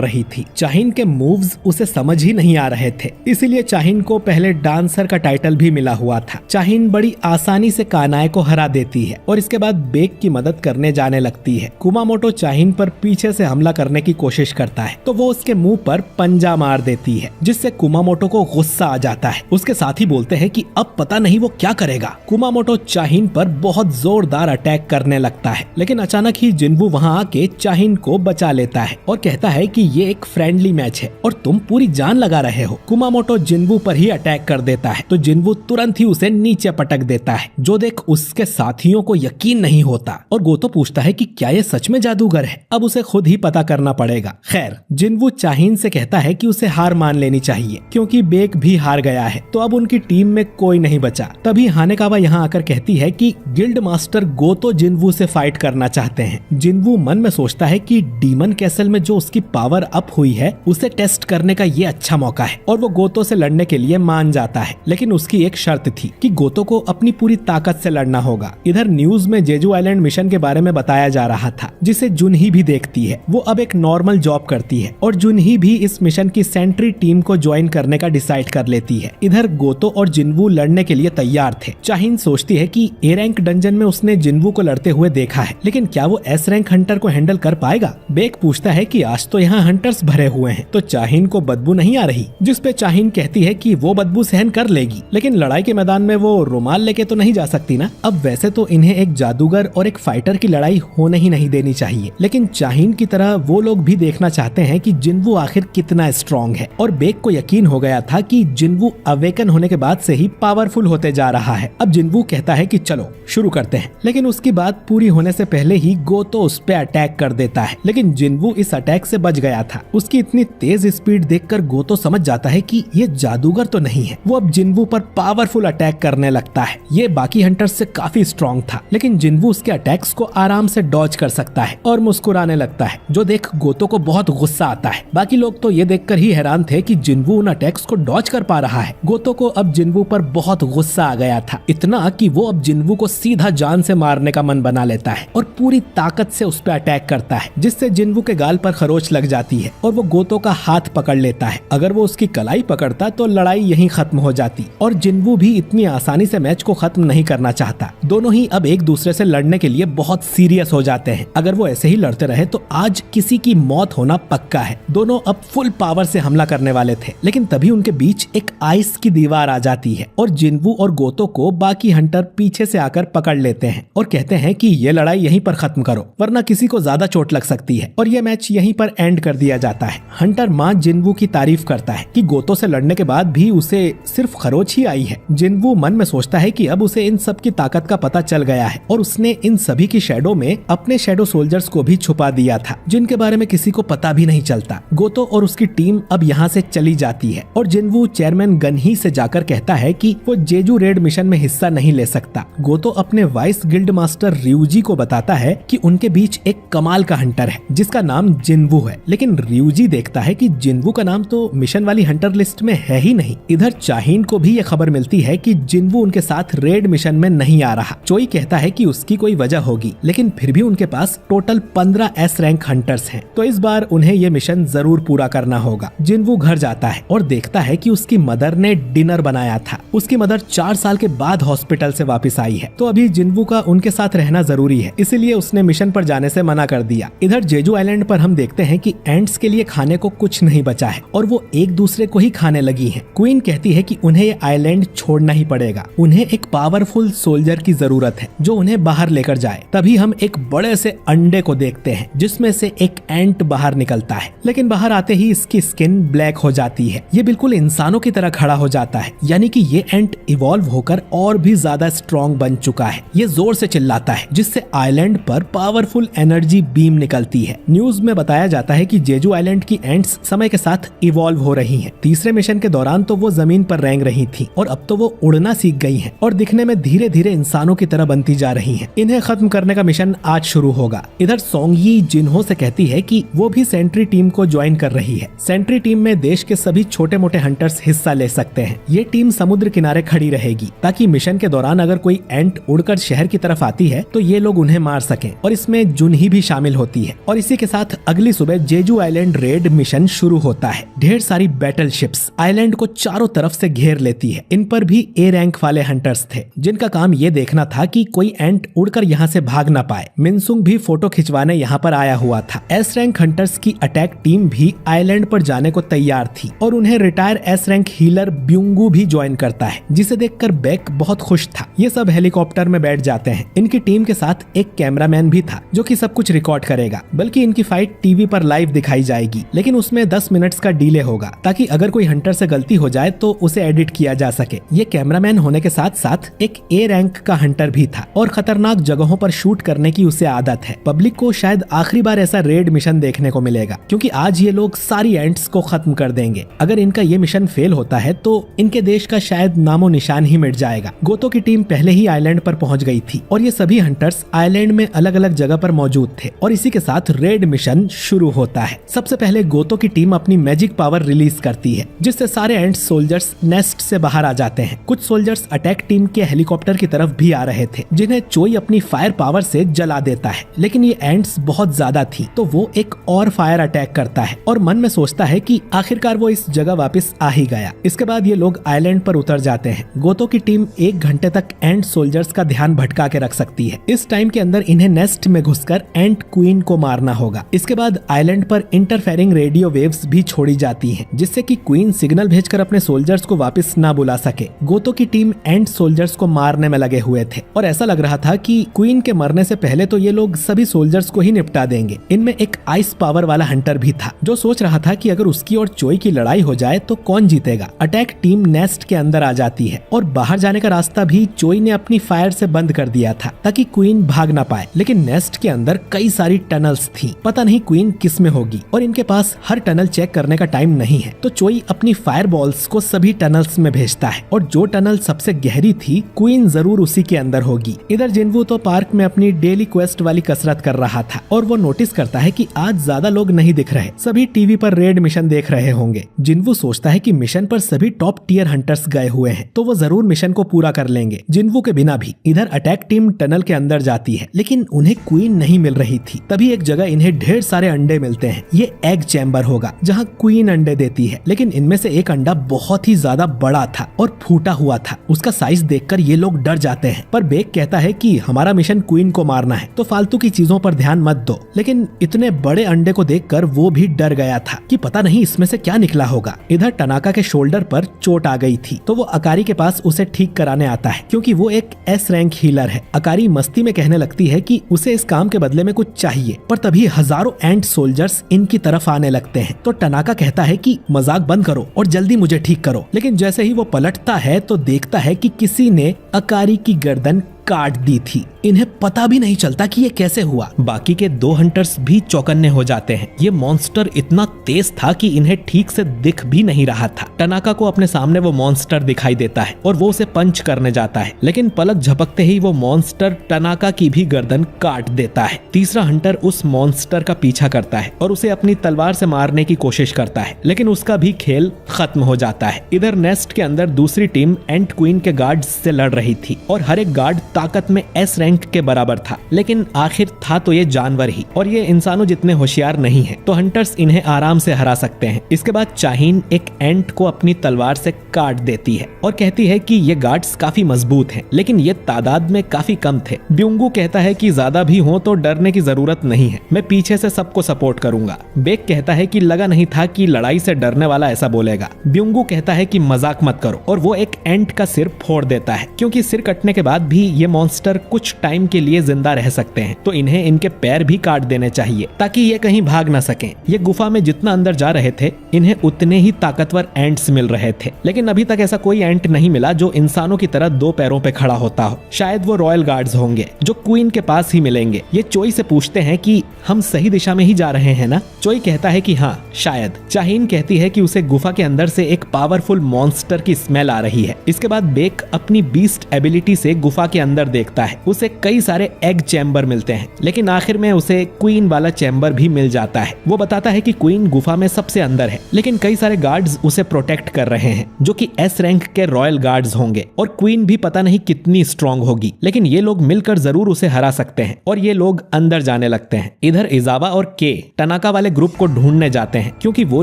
रही थी। चाहीन के मूव्स उसे समझ ही नहीं आ रहे थे, इसीलिए चाहीन को पहले डांसर का टाइटल भी मिला हुआ था। चाहीन बड़ी आसानी से कानाए को हरा देती है और इसके बाद बेक की मदद करने जाने लगती है। कुमामोटो चाहीन पर पीछे से हमला करने की कोशिश करता है तो वो उसके मुंह पर पंजा मार देती है, जिससे कुमामोटो को गुस्सा आ जाता है। उसके साथी बोलते हैं कि अब पता नहीं वो क्या करेगा। कुमामोटो चाहीन पर बहुत जोरदार अटैक करने लगता है, लेकिन अचानक ही जिन्वू वहां आके चाहीन को बचा लेता है और कहता है कि ये एक फ्रेंडली मैच है और तुम पूरी जान लगा रहे हो। कुमामोटो जिन्वू पर ही अटैक कर देता है तो जिन्वू तुरंत ही उसे नीचे पटक देता है, जो देख उसके साथियों को यकीन नहीं होता और गोतो पूछता है कि क्या ये सच में जादूगर है। अब उसे खुद ही पता करना पड़ेगा। खैर, जिन्वू चाहीन से कहता है कि उसे हार मान लेनी चाहिए क्योंकि बेक भी हार गया है, तो अब उनकी टीम में कोई नहीं बचा। तभी हानेकावा यहाँ आकर कहती है कि गिल्ड मास्टर गोतो जिन्वू से फाइट करना चाहते हैं। जिन्वू मन में सोचता है कि डीमन कैसल में जो उसकी पावर अप हुई है उसे टेस्ट करने का ये अच्छा मौका है और वो गोतो से लड़ने के लिए मान जाता है, लेकिन उसकी एक शर्त थी कि गोतो को अपनी पूरी ताकत से लड़ना होगा। इधर न्यूज में जेजू आइलैंड मिशन के बारे में बताया जा रहा था, जिसे जुनही भी देखती है। वो अब एक नॉर्मल जॉब करती है और जुनही भी इस मिशन की सेंट्री टीम को ज्वाइन करने का डिसाइड कर लेती है। इधर गोतो और जिन्वू लड़ने के लिए तैयार थे। चाहीन सोचती है कि ए रैंक डंजन में उसने जिन्वू को लड़ते हुए देखा है, लेकिन क्या वो एस रैंक हंटर को हैंडल कर पाएगा। बेक पूछता है कि आज तो यहाँ हंटर्स भरे हुए हैं, तो चाहीन को बदबू नहीं आ रही, जिस पे चाहीन कहती है कि वो बदबू सहन कर लेगी, लेकिन लड़ाई के मैदान में वो रुमाल लेके तो नहीं जा सकती ना। अब वैसे तो इन्हें एक जादूगर और एक फाइटर की लड़ाई होने ही नहीं देनी चाहिए, लेकिन चाहीन की तरह वो लोग भी देखना चाहते हैं कि जिन्वू आखिर कितना स्ट्रॉन्ग है। और बेक को यकीन हो गया था कि जिन्वू अवेकन होने के बाद से ही पावरफुल होते जा रहा है। अब जिन्वू कहता है कि चलो शुरू करते हैं, लेकिन उसकी बात पूरी होने से पहले ही गोतो उस पे अटैक कर देता है, लेकिन जिन्वू इस अटैक से बच गया था। उसकी इतनी तेज स्पीड देखकर गोतो समझ जाता है कि ये जादूगर तो नहीं है। वो अब जिन्वू पर पावरफुल अटैक करने लगता है। ये बाकी हंटर्स से काफी स्ट्रॉन्ग था, लेकिन जिन्वू उसके अटैक्स को आराम से डॉज कर सकता है और मुस्कुराने लगता है, जो देख गोतो को बहुत गुस्सा आता है। बाकी लोग तो ये देखकर ही हैरान थे कि जिन्वू उन अटैक्स को डॉज कर पा रहा है। गोतो को अब जिन्वू पर बहुत गुस्सा आ गया था, इतना कि वो अब जिन्वू को सीधा जान से मारने का मन बना लेता है और पूरी ताकत से उस पर अटैक करता है, जिससे जिन्वू के गाल पर खरोच लग जाती है और वो गोतो का हाथ पकड़ लेता है। अगर वो उसकी कलाई पकड़ता तो लड़ाई यहीं खत्म हो जाती, और जिन्वू भी इतनी आसानी से मैच को खत्म नहीं करना चाहता। दोनों ही अब एक दूसरे से लड़ने के लिए बहुत सीरियस हो जाते हैं। अगर वो ऐसे ही लड़ते रहे तो आज किसी की मौत होना पक्का है। दोनों अब फुल पावर से हमला करने वाले थे, लेकिन तभी उनके बीच एक आइस की दीवार आ जाती है और जिन्वू और गोतो को बाकी हंटर पीछे से आकर पकड़ लेते हैं और कहते हैं कि ये लड़ाई यहीं पर खत्म करो, वरना किसी को ज्यादा चोट लग सकती है, और ये मैच यहीं पर एंड कर दिया जाता है। हंटर माँ जिन्वू की तारीफ करता है कि गोतो से लड़ने के बाद भी उसे सिर्फ खरोच ही आई है। जिन्वू मन में सोचता है कि अब उसे इन सब की ताकत का पता चल गया है और उसने इन सभी की शैडो में अपने शैडो सोल्जर्स को भी छुपा दिया था, जिनके बारे में किसी को पता भी नहीं चलता। गोतो और उसकी टीम अब यहाँ से चली जाती है और जिन्वू चेयरमैन गनही से जाकर कहता है कि वो जेजू रेड मिशन में हिस्सा नहीं ले सकता। गोतो अपने वाइस गिल्ड मास्टर रियूजी को बताता है कि उनके बीच एक कमाल का हंटर है जिसका नाम जिन्वू है, लेकिन रियूजी देखता है कि जिन्वू का नाम तो मिशन वाली हंटर लिस्ट में है ही नहीं। इधर चाहीन को भी ये खबर मिलती है कि जिन्वू उनके साथ रेड मिशन में में नहीं आ रहा। चोई कहता है कि उसकी कोई वजह होगी, लेकिन फिर भी उनके पास टोटल 15 एस रैंक हंटर्स हैं, तो इस बार उन्हें ये मिशन जरूर पूरा करना होगा। जिनवू घर जाता है और देखता है कि उसकी मदर ने डिनर बनाया था। उसकी मदर 4 साल के बाद हॉस्पिटल से वापस आई है, तो अभी जिनवू का उनके साथ रहना जरूरी है, इसीलिए उसने मिशन पर जाने से मना कर दिया। इधर जेजू आइलैंड पर हम देखते हैं कि एंट्स के लिए खाने को कुछ नहीं बचा है और वो एक दूसरे को ही खाने लगी हैं। क्वीन कहती है कि उन्हें ये आइलैंड छोड़ना ही पड़ेगा, उन्हें एक पावरफुल सोल्जर की जरूरत है जो उन्हें बाहर लेकर जाए। तभी हम एक बड़े से अंडे को देखते हैं जिसमें से एक एंट बाहर निकलता है, लेकिन बाहर आते ही इसकी स्किन ब्लैक हो जाती है। ये बिल्कुल इंसानों की तरह खड़ा हो जाता है, यानी कि ये एंट इवॉल्व होकर और भी ज्यादा स्ट्रॉन्ग बन चुका है। ये जोर से चिल्लाता है जिससे आइलैंड पर पावरफुल एनर्जी बीम निकलती है। न्यूज में बताया जाता है कि जेजू आइलैंड की एंट्स समय के साथ इवॉल्व हो रही हैं। तीसरे मिशन के दौरान तो वो जमीन पर रेंग रही थी और अब तो वो उड़ना सीख गई हैं और दिखने में धीरे धीरे इंसानों की तरह बनती जा रही हैं। इन्हें खत्म करने का मिशन आज शुरू होगा। इधर सोंगयी जिन्हो से कहती है कि वो भी सेंट्री टीम को ज्वाइन कर रही है। सेंट्री टीम में देश के सभी छोटे मोटे हंटर्स हिस्सा ले सकते हैं। ये टीम समुद्र किनारे खड़ी रहेगी ताकि मिशन के दौरान अगर कोई एंट उड़कर शहर की तरफ आती है तो ये लोग उन्हें मार सकें, और इसमें जुनही भी शामिल होती है। और इसी के साथ अगली सुबह जेजू आइलैंड रेड मिशन शुरू होता है। ढेर सारी बैटल शिप्स आइलैंड को चारों तरफ से घेर लेती है। इन पर भी ए रैंक वाले हंटर्स थे जिनका काम ये देखना था कि कोई एंट उड़कर यहाँ से भाग ना पाए। मिनसुंग भी फोटो खिंचवाने यहाँ पर आया हुआ था। एस रैंक हंटर्स की अटैक टीम भी आइलैंड पर जाने को तैयार थी और उन्हें रिटायर एस रैंक हीलर ब्यूंगू भी ज्वाइन करता है, जिसे देखकर बेक बहुत खुश था। ये सब हेलीकॉप्टर में बैठ जाते हैं। इनकी टीम के साथ एक कैमरामैन भी था जो कि सब कुछ रिकॉर्ड करेगा, बल्कि इनकी फाइट टीवी पर लाइव दिखाई जाएगी, लेकिन उसमें 10 मिनट्स का डिले होगा ताकि अगर कोई हंटर से गलती हो जाए तो उसे एडिट किया जा सके। ये कैमरामैन होने के साथ साथ एक ए रैंक का हंटर भी था और खतरनाक जगहों पर शूट करने की उसे आदत है। पब्लिक को शायद आखिरी बार ऐसा रेड मिशन देखने को मिलेगा, क्योंकि आज ये लोग सारी एंट्स को खत्म कर देंगे। अगर इनका ये मिशन फेल होता है तो इनके देश का शायद नामो निशान ही मिट जाएगा। गोतो की टीम पहले ही आइलैंड पर पहुंच गई थी और ये सभी हंटर्स आइलैंड में अलग अलग जगह पर मौजूद थे और इसी के साथ रेड मिशन शुरू होता है। सबसे पहले गोतो की टीम अपनी मैजिक पावर रिलीज करती है, जिससे सारे एंट सोल्जर्स नेस्ट से बाहर आ जाते हैं। कुछ सोल्जर्स अटैक टीम के हेलीकॉप्टर की तरफ भी आ रहे थे, जिन्हें चोई अपनी फायर पावर से जला देता है, लेकिन ये एंट्स बहुत ज्यादा थी तो वो एक और फायर अटैक करता है और मन में सोचता है कि आखिरकार वो इस जगह वापस आ ही गया। इसके बाद ये लोग आइलैंड पर उतर जाते हैं। गोतो की टीम 1 घंटे तक एंट सोल्जर्स का ध्यान भटका के रख सकती है। इस टाइम के अंदर इन्हें नेस्ट में घुसकर एंट क्वीन को मारना होगा। इसके बाद आइलैंड पर इंटरफेरिंग रेडियो वेव्स भी छोड़ी जाती हैं, जिससे कि क्वीन सिग्नल भेजकर अपने सोल्जर्स को वापस ना बुला सके। गोतो की टीम एंट सोल्जर्स को मारने में लगे हुए थे और ऐसा लग रहा था कि क्वीन के मरने से पहले तो ये लोग सभी सोल्जर्स को ही निपटा देंगे। इनमें एक आइस पावर वाला हंटर भी था जो सोच रहा था कि अगर उसकी और चोई की लड़ाई हो जाए तो कौन जीतेगा। अटैक टीम नेस्ट के अंदर आ जाती है और बाहर जाने का रास्ता भी चोई ने अपनी फायर से बंद कर दिया था ताकि क्वीन भाग ना पाए, लेकिन नेस्ट के अंदर कई सारी टनल्स थी। पता नहीं क्वीन किस में होगी और इनके पास हर टनल चेक करने का टाइम नहीं है, तो चोई अपनी फायर बॉल्स को सभी टनल्स में भेजता है और जो टनल सबसे गहरी थी क्वीन जरूर उसी के अंदर होगी। इधर जिनवू तो पार्क में अपनी डेली क्वेस्ट वाली कसरत कर रहा था और वो नोटिस करता है कि आज ज्यादा लोग नहीं दिख रहे, सभी टीवी पर रेड मिशन देख रहे होंगे। जिनवू सोचता है कि मिशन पर सभी टॉप टियर हंटर्स गए हुए हैं तो वो जरूर मिशन को पूरा कर लेंगे जिनवू के बिना भी। इधर अटैक टीम टनल के अंदर जाती है, लेकिन उन्हें क्वीन नहीं मिल रही थी। तभी एक जगह इन्हें ढेर सारे अंडे मिलते हैं। ये एग चैम्बर होगा जहाँ क्वीन अंडे देती है, लेकिन इनमें से एक अंडा बहुत ही ज्यादा बड़ा था और फूटा हुआ था। उसका साइज देखकर ये लोग डर जाते हैं, पर बेक कहता है कि हमारा मिशन क्वीन को मारना है तो फालतू की चीजों पर ध्यान मत दो। लेकिन इतने बड़े अंडे को देखकर वो भी डर गया था कि पता नहीं इसमें से क्या निकला होगा। इधर टनाका के शोल्डर पर चोट आ गई थी तो वो अकारी के पास उसे ठीक कराने आता है, क्योंकि वो एक एस रैंक हीलर है। अकारी मस्ती में कहने लगती है कि उसे इस काम के बदले में कुछ चाहिए, पर तभी हजारों एंट सोल्जर्स इनकी तरफ आने लगते हैं। तो टनाका कहता है कि मजाक बंद करो और जल्दी मुझे ठीक करो, लेकिन जैसे ही वो पलटता है तो देखता है कि किसी ने अकारी की गर्दन काट दी थी। इन्हें पता भी नहीं चलता कि ये कैसे हुआ। बाकी के 2 हंटर्स भी चौकन्ने हो जाते हैं। ये मॉन्स्टर इतना तेज था कि इन्हें ठीक से दिख भी नहीं रहा था। टनाका को अपने सामने वो मॉन्स्टर दिखाई देता है और वो उसे पंच करने जाता है, लेकिन पलक झपकते ही वो मॉन्स्टर टनाका की भी गर्दन काट देता है। तीसरा हंटर उस मॉन्स्टर का पीछा करता है और उसे अपनी तलवार से मारने की कोशिश करता है, लेकिन उसका भी खेल खत्म हो जाता है। इधर नेस्ट के अंदर दूसरी टीम एंट क्वीन के गार्ड से लड़ रही थी और हर एक गार्ड ताकत में एस रैंक के बराबर था, लेकिन आखिर था तो ये जानवर ही और ये इंसानों जितने होशियार नहीं है, तो हंटर्स इन्हें आराम से हरा सकते हैं। इसके बाद चाहीन एक एंट को अपनी तलवार से काट देती है और कहती है कि ये गार्ड्स काफी मजबूत हैं, लेकिन ये तादाद में काफी कम थे। ब्यूंगू कहता है कि ज्यादा भी हो तो डरने की जरूरत नहीं है, मैं पीछे से सबको सपोर्ट करूंगा। बेक कहता है कि लगा नहीं था कि लड़ाई से डरने वाला ऐसा बोलेगा। ब्यूंगू कहता है कि मजाक मत करो और वो एक एंट का सिर फोड़ देता है, क्योंकि सिर कटने के बाद भी ये मॉन्स्टर कुछ टाइम के लिए जिंदा रह सकते हैं, तो इन्हें इनके पैर भी काट देने चाहिए ताकि ये कहीं भाग ना सकें। ये गुफा में जितना अंदर जा रहे थे, इन्हें उतने ही ताकतवर एंट्स मिल रहे थे, लेकिन अभी तक ऐसा कोई एंट नहीं मिला जो इंसानों की तरह 2 पैरों पे खड़ा होता हो। शायद वो रॉयल गार्ड्स होंगे जो क्वीन के पास ही मिलेंगे। ये चोई से पूछते हैं कि हम सही दिशा में ही जा रहे हैं ना? चोई कहता है कि हाँ शायद। चाहीन कहती है कि उसे गुफा के अंदर से एक पावरफुल मॉन्स्टर की स्मेल आ रही है। इसके बाद बेक अपनी बीस्ट एबिलिटी से गुफा के अंदर देखता है। उसे कई सारे एग चैम्बर मिलते हैं, लेकिन आखिर में उसे क्वीन वाला चैम्बर भी मिल जाता है। वो बताता है कि क्वीन गुफा में सबसे अंदर है, लेकिन कई सारे गार्ड्स उसे प्रोटेक्ट कर रहे हैं जो कि एस रैंक के रॉयल गार्ड्स होंगे और क्वीन भी पता नहीं कितनी स्ट्रांग होगी, लेकिन ये लोग मिलकर जरूर उसे हरा सकते हैं और ये लोग अंदर जाने लगते हैं। इधर इजावा और के टनाका वाले ग्रुप को ढूंढने जाते हैं, क्योंकि वो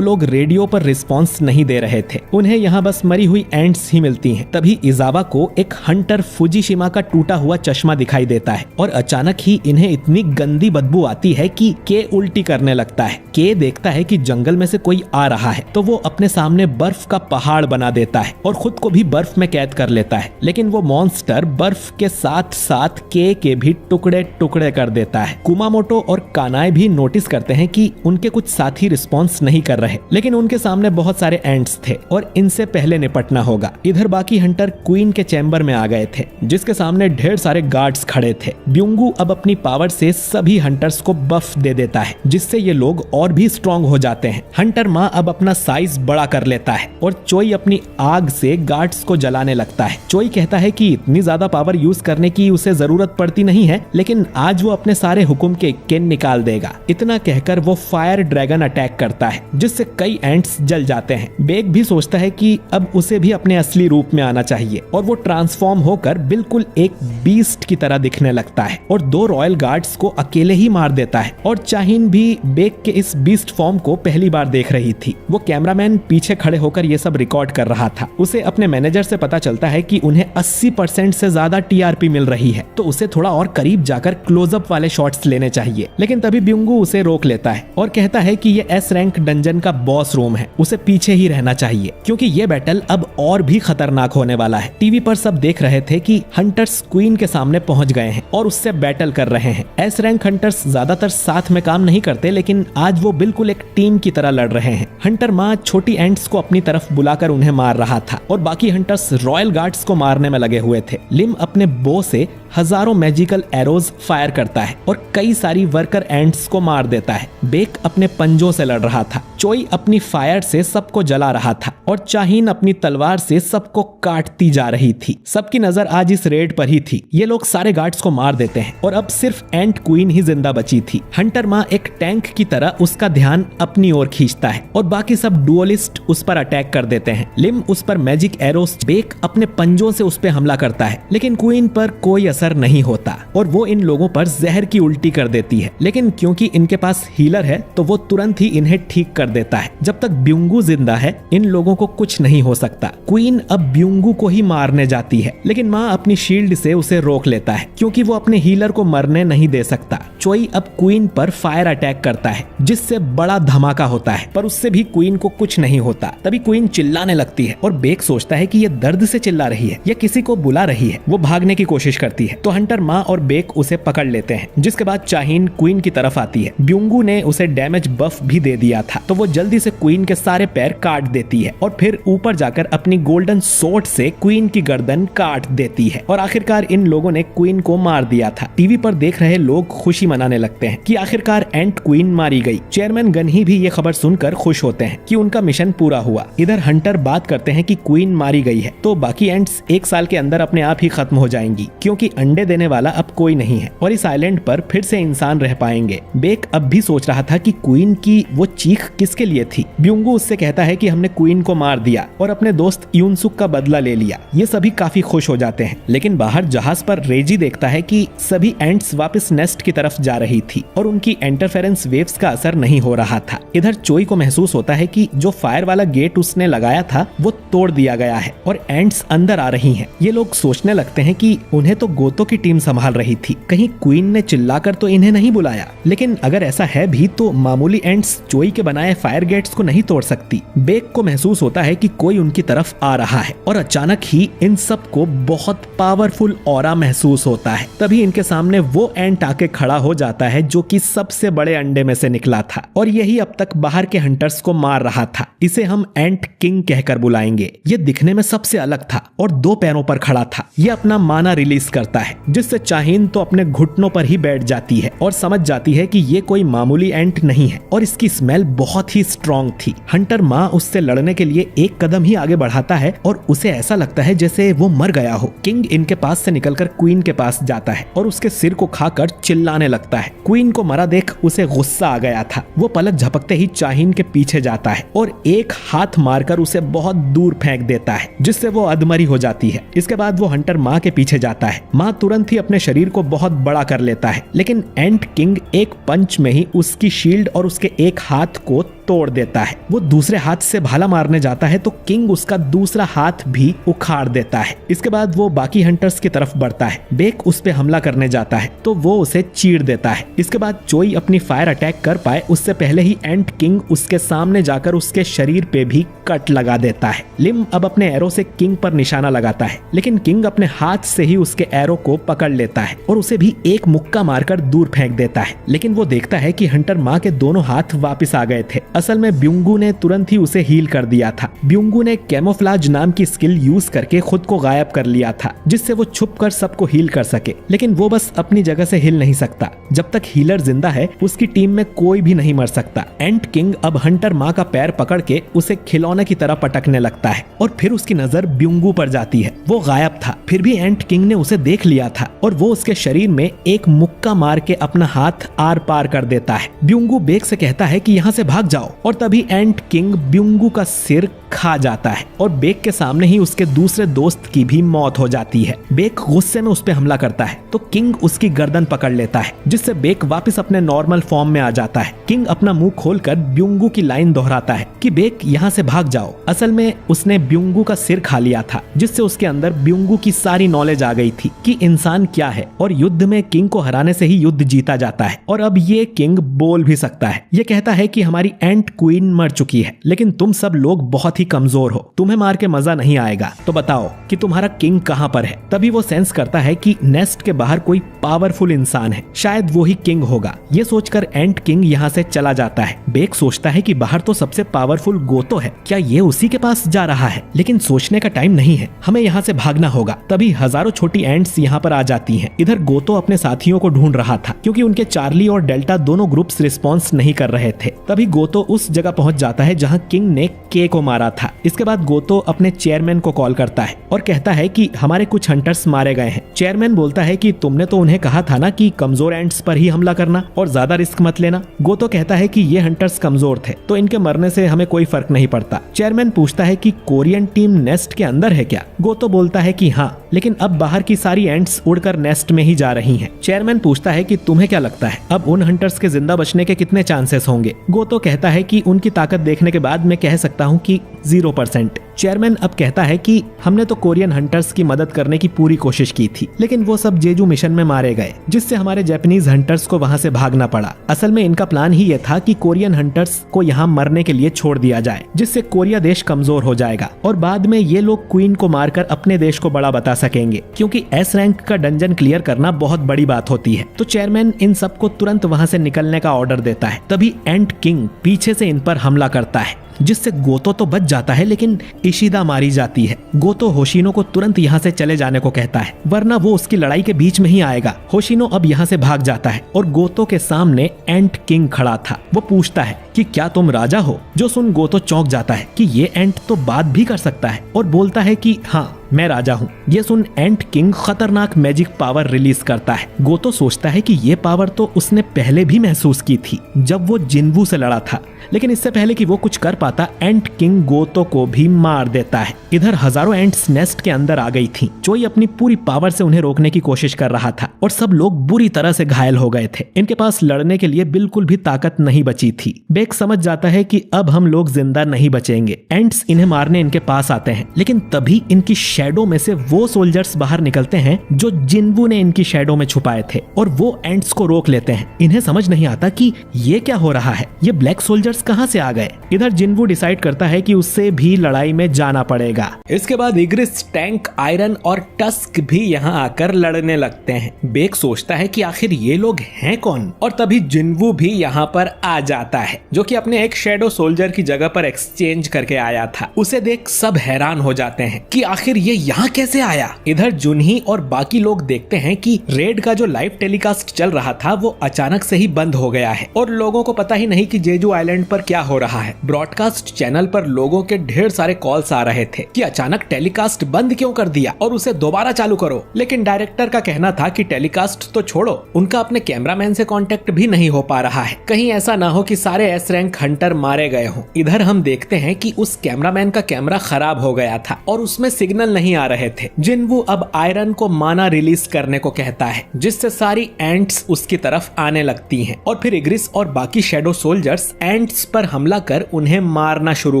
लोग रेडियो पर रिस्पॉन्स नहीं दे रहे थे। उन्हें यहाँ बस मरी हुई एंट्स ही मिलती हैं। तभी इजावा को एक हंटर फुजीशिमा का टूटा हुआ चश्मा दिखाई देता है और अचानक ही इन्हें इतनी गंदी बदबू आती है कि के उल्टी करने लगता है। के देखता है कि जंगल में से कोई आ रहा है, तो वो अपने सामने बर्फ का पहाड़ बना देता है और खुद को भी बर्फ में कैद कर लेता है, लेकिन वो मॉन्स्टर बर्फ के साथ साथ के भी टुकड़े टुकड़े कर देता है। कुमामोटो और कानाई भी नोटिस करते हैं कि उनके कुछ साथी रिस्पॉन्स नहीं कर रहे, लेकिन उनके सामने बहुत सारे एंट्स थे और इनसे पहले निपटना होगा। इधर बाकी हंटर क्वीन के चैम्बर में आ गए थे, जिसके सामने ढेर सारे गार्ड्स खड़े थे। ब्यूंगू अब अपनी पावर से सभी हंटर्स को बफ दे देता है, जिससे ये लोग और भी स्ट्रॉन्ग हो जाते हैं। हंटर माँ अब अपना साइज बड़ा कर लेता है और चोई अपनी आग से गार्ड्स को जलाने लगता है। चोई कहता है कि इतनी ज्यादा पावर यूज करने की उसे जरूरत पड़ती नहीं है, लेकिन आज वो अपने सारे हुक्म के इक्के निकाल देगा। इतना कहकर वो फायर ड्रैगन अटैक करता है, जिससे कई एंट्स जल जाते हैं। बेक भी सोचता है कि अब उसे भी अपने असली रूप में आना चाहिए और वो ट्रांसफॉर्म होकर बिल्कुल एक बीस्ट की तरह दिखने लगता है और 2 रॉयल गार्ड्स को अकेले ही मार देता है। और चाहीन भी बेक के इस बीस्ट फॉर्म को पहली बार देख रही थी। वो कैमरामैन पीछे खड़े होकर ये सब रिकॉर्ड कर रहा था। उसे अपने मैनेजर से पता चलता है कि उन्हें 80% से ज्यादा टीआरपी मिल रही है, तो उसे थोड़ा और करीब जाकर क्लोजअप वाले शॉट्स लेने चाहिए। लेकिन तभी ब्यूंगू उसे रोक लेता है और कहता है कि ये एस रैंक डंजन का बॉस रूम है, उसे पीछे ही रहना चाहिए, क्योंकि ये बैटल अब और भी खतरनाक होने वाला है। टीवी पर सब देख रहे थे कि हंटर्स क्वीन के सामने पहुंच गए हैं और उससे बैटल कर रहे हैं। एस रैंक हंटर्स ज्यादातर साथ में काम नहीं करते, लेकिन आज वो बिल्कुल एक टीम की तरह लड़ रहे हैं। हंटर माँ छोटी एंट्स को अपनी तरफ बुलाकर उन्हें मार रहा था और बाकी हंटर्स रॉयल गार्ड्स को मारने में लगे हुए थे। लिम अपने बो से हजारों मैजिकल एरोज फायर करता है और कई सारी वर्कर एंट्स को मार देता है। बेक अपने पंजों से लड़ रहा था, चोई अपनी फायर से सबको जला रहा था और चाहीन अपनी तलवार से सबको काटती जा रही थी। सबकी नजर आज इस रेड पर ही थी। ये लोग सारे गार्ड्स को मार देते हैं और अब सिर्फ एंट क्वीन ही जिंदा बची थी। हंटर माँ एक टैंक की तरह उसका ध्यान अपनी ओर खींचता है और बाकी सब डुअलिस्ट उस पर अटैक कर देते हैं। लिम उस पर मैजिक एरोस, बेक अपने पंजों से उस पर हमला करता है, लेकिन क्वीन पर कोई असर नहीं होता और वो इन लोगों पर जहर की उल्टी कर देती है। लेकिन क्योंकि इनके पास हीलर है, तो वो तुरंत ही इन्हें ठीक कर देता है। जब तक ब्यूंगू जिंदा है, इन लोगों को कुछ नहीं हो सकता। क्वीन अब ब्यूंगू को ही मारने जाती है, लेकिन माँ अपनी शील्ड से उसे रोक लेता है, क्योंकि वो अपने हीलर को मरने नहीं दे सकता। चोई अब क्वीन पर फायर अटैक करता है, जिससे बड़ा धमाका होता है, पर उससे भी क्वीन को कुछ नहीं होता। तभी क्वीन चिल्लाने लगती है और बेक सोचता है कि ये दर्द से चिल्ला रही है या किसी को बुला रही है। वो भागने की कोशिश करती जाती है तो हंटर माँ और बेक उसे पकड़ लेते हैं, जिसके बाद चाहीन क्वीन की तरफ आती है। ब्यूंगू ने उसे डैमेज बफ भी दे दिया था तो वो जल्दी से क्वीन के सारे पैर काट देती है और फिर ऊपर जाकर अपनी गोल्डन सोर्ड से क्वीन की गर्दन काट देती है और आखिरकार इन लोगों ने क्वीन को मार दिया था। टीवी पर देख रहे लोग खुशी मनाने लगते हैं कि आखिरकार एंट क्वीन मारी गई। चेयरमैन गनही भी ये खबर सुनकर खुश होते हैं कि उनका मिशन पूरा हुआ। इधर हंटर बात करते हैं कि क्वीन मारी गई है तो बाकी एंट्स 1 साल के अंदर अपने आप ही खत्म हो जाएंगी, क्योंकि अंडे देने वाला अब कोई नहीं है और इस आइलैंड पर फिर से इंसान रह पाएंगे। बेक अब भी सोच रहा था कि क्वीन की वो चीख किसके लिए थी। ब्यूंगू उससे कहता है कि हमने क्वीन को मार दिया और अपने दोस्त यूनसुक का बदला ले लिया। ये सभी काफी खुश हो जाते हैं, लेकिन बाहर जहाज पर रेजी देखता है कि सभी एंट्स वापस नेस्ट की तरफ जा रही थी और उनकी इंटरफेरेंस वेव्स का असर नहीं हो रहा था। इधर चोई को महसूस होता है कि जो फायर वाला गेट उसने लगाया था वो तोड़ दिया गया है और एंट्स अंदर आ रही हैं। ये लोग सोचने लगते हैं कि उन्हें तो गोतो की टीम संभाल रही थी, कहीं क्वीन ने चिल्लाकर तो इन्हें नहीं बुलाया। लेकिन अगर ऐसा है भी तो मामूली एंट्स चोई के बनाए फायर गेट्स को नहीं तोड़ सकती। बेक को महसूस होता है कि कोई उनकी तरफ आ रहा है और अचानक ही इन सब को बहुत पावरफुल ऑरा महसूस होता है। तभी इनके सामने वो एंट आके खड़ा हो जाता है जो कि सबसे बड़े अंडे में से निकला था और यही अब तक बाहर के हंटर्स को मार रहा था। इसे हम एंट किंग कहकर बुलाएंगे। ये दिखने में सबसे अलग था और 2 पैरों पर खड़ा था। ये अपना माना रिलीज करता है, जिससे चाहीन तो अपने घुटनों पर ही बैठ जाती है और समझ जाती है कि ये कोई मामूली एंट नहीं है और इसकी स्मेल बहुत ही स्ट्रॉन्ग थी। हंटर माँ उससे लड़ने के लिए एक कदम ही आगे बढ़ाता है और उसे ऐसा लगता है जैसे वो मर गया हो। किंग इनके पास से निकलकर क्वीन के पास जाता है और उसके सिर को खाकर चिल्लाने लगता है। क्वीन को मरा देख उसे गुस्सा आ गया था। वो पलक झपकते ही चाहीन के पीछे जाता है और एक हाथ मारकर उसे बहुत दूर फेंक देता है, जिससे वो अधमरी हो जाती है। इसके बाद वो हंटर माँ के पीछे जाता है। माँ तुरंत ही अपने शरीर को बहुत बड़ा कर लेता है, लेकिन एंट किंग एक पंच में ही उसकी शील्ड और उसके एक हाथ को तोड़ देता है। वो दूसरे हाथ से भाला मारने जाता है तो किंग उसका दूसरा हाथ भी उखाड़ देता है। इसके बाद वो बाकी हंटर्स की तरफ बढ़ता है। बेक उस पे हमला करने जाता है तो वो उसे चीर देता है। इसके बाद चोई अपनी फायर अटैक कर पाए उससे पहले ही एंट किंग उसके सामने जाकर उसके शरीर पे भी कट लगा देता है। लिम अब अपने एरो से किंग पर निशाना लगाता है, लेकिन किंग अपने हाथ से ही उसके एरो को पकड़ लेता है और उसे भी एक मुक्का मारकर दूर फेंक देता है। लेकिन वो देखता है कि हंटर माँ के दोनों हाथ वापिस आ गए थे। असल में ब्यूंगू ने तुरंत ही उसे हील कर दिया था। ब्यूंगू ने कैमोफ्लाज नाम की स्किल यूज करके खुद को गायब कर लिया था, जिससे वो छुपकर सबको हील कर सके। लेकिन वो बस अपनी जगह से हिल नहीं सकता। जब तक हीलर जिंदा है उसकी टीम में कोई भी नहीं मर सकता। एंट किंग अब हंटर माँ का पैर पकड़ के उसे खिलौने की तरह पटकने लगता है और फिर उसकी नजर ब्यूंगू पर जाती है। वो गायब था, फिर भी एंट किंग ने उसे देख लिया था और वो उसके शरीर में एक मुक्का मार के अपना हाथ आर पार कर देता है। ब्यूंगू बेक से कहता है कि यहाँ से भाग जाओ और तभी एंट किंग ब्यूंगू का सिर खा जाता है और बेक के सामने ही उसके दूसरे दोस्त की भी मौत हो जाती है। बेक गुस्से में उस पे हमला करता है तो किंग उसकी गर्दन पकड़ लेता है, जिससे बेक वापस अपने नॉर्मल फॉर्म में आ जाता है। किंग अपना मुंह खोलकर ब्यूंगू की लाइन दोहराता है कि बेक यहाँ से भाग जाओ। असल में उसने ब्यूंगू का सिर खा लिया था, जिससे उसके अंदर ब्यूंगू की सारी नॉलेज आ गई थी कि इंसान क्या है और युद्ध में किंग को हराने से ही युद्ध जीता जाता है। और अब ये किंग बोल भी सकता है। ये कहता है कि हमारी एंट क्वीन मर चुकी है, लेकिन तुम सब लोग बहुत ही कमजोर हो, तुम्हें मार के मजा नहीं आएगा, तो बताओ कि तुम्हारा किंग कहाँ पर है। तभी वो सेंस करता है कि नेस्ट के बाहर कोई पावरफुल इंसान है, शायद वो ही किंग होगा। ये सोचकर एंट किंग यहाँ से चला जाता है। बेक सोचता है कि बाहर तो सबसे पावरफुल गोतो है, क्या ये उसी के पास जा रहा है? लेकिन सोचने का टाइम नहीं है, हमें यहाँ से भागना होगा। तभी हजारों छोटी एंट्स यहाँ पर आ जाती हैं। इधर गोतो अपने साथियों को ढूंढ रहा था, क्योंकि उनके चार्ली और डेल्टा दोनों ग्रुप्स रिस्पॉन्स नहीं कर रहे थे। तभी गोतो उस जगह पहुंच जाता है जहां किंग ने के को मारा था। इसके बाद गोतो अपने चेयरमैन को कॉल करता है और कहता है कि हमारे कुछ हंटर्स मारे गए हैं। चेयरमैन बोलता है कि तुमने तो उन्हें कहा था ना कि कमजोर एंट्स पर ही हमला करना और ज्यादा रिस्क मत लेना। गोतो कहता है कि ये हंटर्स कमजोर थे तो इनके मरने से हमें कोई फर्क नहीं पड़ता। चेयरमैन पूछता है कि कोरियन टीम नेस्ट के अंदर है क्या? गोतो बोलता है कि हाँ, लेकिन अब बाहर की सारी एंट्स उड़कर नेस्ट में ही जा रही हैं। चेयरमैन पूछता है कि तुम्हें क्या लगता है अब उन हंटर्स के जिंदा बचने के कितने चांसेस होंगे? गोतो कहता है कि उनकी ताकत देखने के बाद मैं कह सकता हूँ कि 0%। चेयरमैन अब कहता है कि हमने तो कोरियन हंटर्स की मदद करने की पूरी कोशिश की थी, लेकिन वो सब जेजू मिशन में मारे गए, जिससे हमारे जापानीज हंटर्स को वहां से भागना पड़ा। असल में इनका प्लान ही ये था कि कोरियन हंटर्स को यहाँ मरने के लिए छोड़ दिया जाए, जिससे कोरिया देश कमजोर हो जाएगा और बाद में ये लोग क्वीन को मारकर अपने देश को बड़ा बता सकेंगे, क्योंकि एस रैंक का डंजन क्लियर करना बहुत बड़ी बात होती है। तो चेयरमैन इन सबको तुरंत वहां से निकलने का ऑर्डर देता है। तभी एंट किंग पीछे से इन पर हमला करता है, जिससे गोतो तो बच जाता है, लेकिन इशिदा मारी जाती है। गोतो होशिनो को तुरंत यहाँ से चले जाने को कहता है, वरना वो उसकी लड़ाई के बीच में ही आएगा। होशिनो अब यहाँ से भाग जाता है और गोतो के सामने एंट किंग खड़ा था। वो पूछता है कि क्या तुम राजा हो? जो सुन गोतो चौंक जाता है कि ये एंट तो बात भी कर सकता है और बोलता है कि हाँ, मैं राजा हूँ। ये सुन एंट किंग खतरनाक मैजिक पावर रिलीज करता है। गोतो सोचता है कि ये पावर तो उसने पहले भी महसूस की थी जब वो जिन्वू से लड़ा था, लेकिन इससे पहले कि वो कुछ कर पाता, एंट किंग गोतो को भी मार देता है। इधर हजारों एंट्स नेस्ट के अंदर आ गई थी। चोई अपनी पूरी पावर से उन्हें रोकने की कोशिश कर रहा था और सब लोग बुरी तरह से घायल हो गए थे। इनके पास लड़ने के लिए बिल्कुल भी ताकत नहीं बची थी। बेक समझ जाता है कि अब हम लोग जिंदा नहीं बचेंगे। एंट्स इन्हें मारने इनके पास आते हैं, लेकिन तभी इनकी शैडो में से वो सोल्जर्स बाहर निकलते हैं जो जिन्वू ने इनकी शैडो में छुपाए थे और वो एंट्स को रोक लेते हैं। इन्हें समझ नहीं आता कि ये क्या हो रहा है, ये ब्लैक सोल्जर्स कहां से आ गए। इधर जिन्वू डिसाइड करता है कि उससे भी लड़ाई में जाना पड़ेगा। इसके बाद इग्रिस, टैंक, आयरन और टस्क भी यहाँ आकर लड़ने लगते हैं। बेक सोचता है कि आखिर ये लोग हैं कौन, और तभी जिन्वू भी यहाँ पर आ जाता है, जो कि अपने एक शैडो सोल्जर की जगह पर एक्सचेंज करके आया था। उसे देख सब हैरान हो जाते हैं कि आखिर ये यहाँ कैसे आया। इधर जुनही और बाकी लोग देखते हैं कि रेड का जो लाइव टेलीकास्ट चल रहा था वो अचानक से ही बंद हो गया है और लोगों को पता ही नहीं कि जेजू आइलैंड पर क्या हो रहा है। ब्रॉडकास्ट चैनल पर लोगों के ढेर सारे कॉल्स आ रहे थे कि अचानक टेलीकास्ट बंद क्यों कर दिया और उसे दोबारा चालू करो, लेकिन डायरेक्टर का कहना था कि टेलीकास्ट तो छोड़ो, उनका अपने कैमरामैन से कांटेक्ट भी नहीं हो पा रहा है, कहीं ऐसा ना हो कि सारे एस रैंक हंटर मारे गए हों। इधर हम देखते हैं कि उस कैमरामैन का कैमरा खराब हो गया था और उसमें सिग्नल नहीं आ रहे थे। जिन्वू अब आयरन को माना रिलीज करने को कहता है, जिससे सारी एंट्स उसकी तरफ आने लगती हैं और फिर इग्रिस और बाकी शैडो सोल्जर्स एंट्स पर हमला कर उन्हें मारना शुरू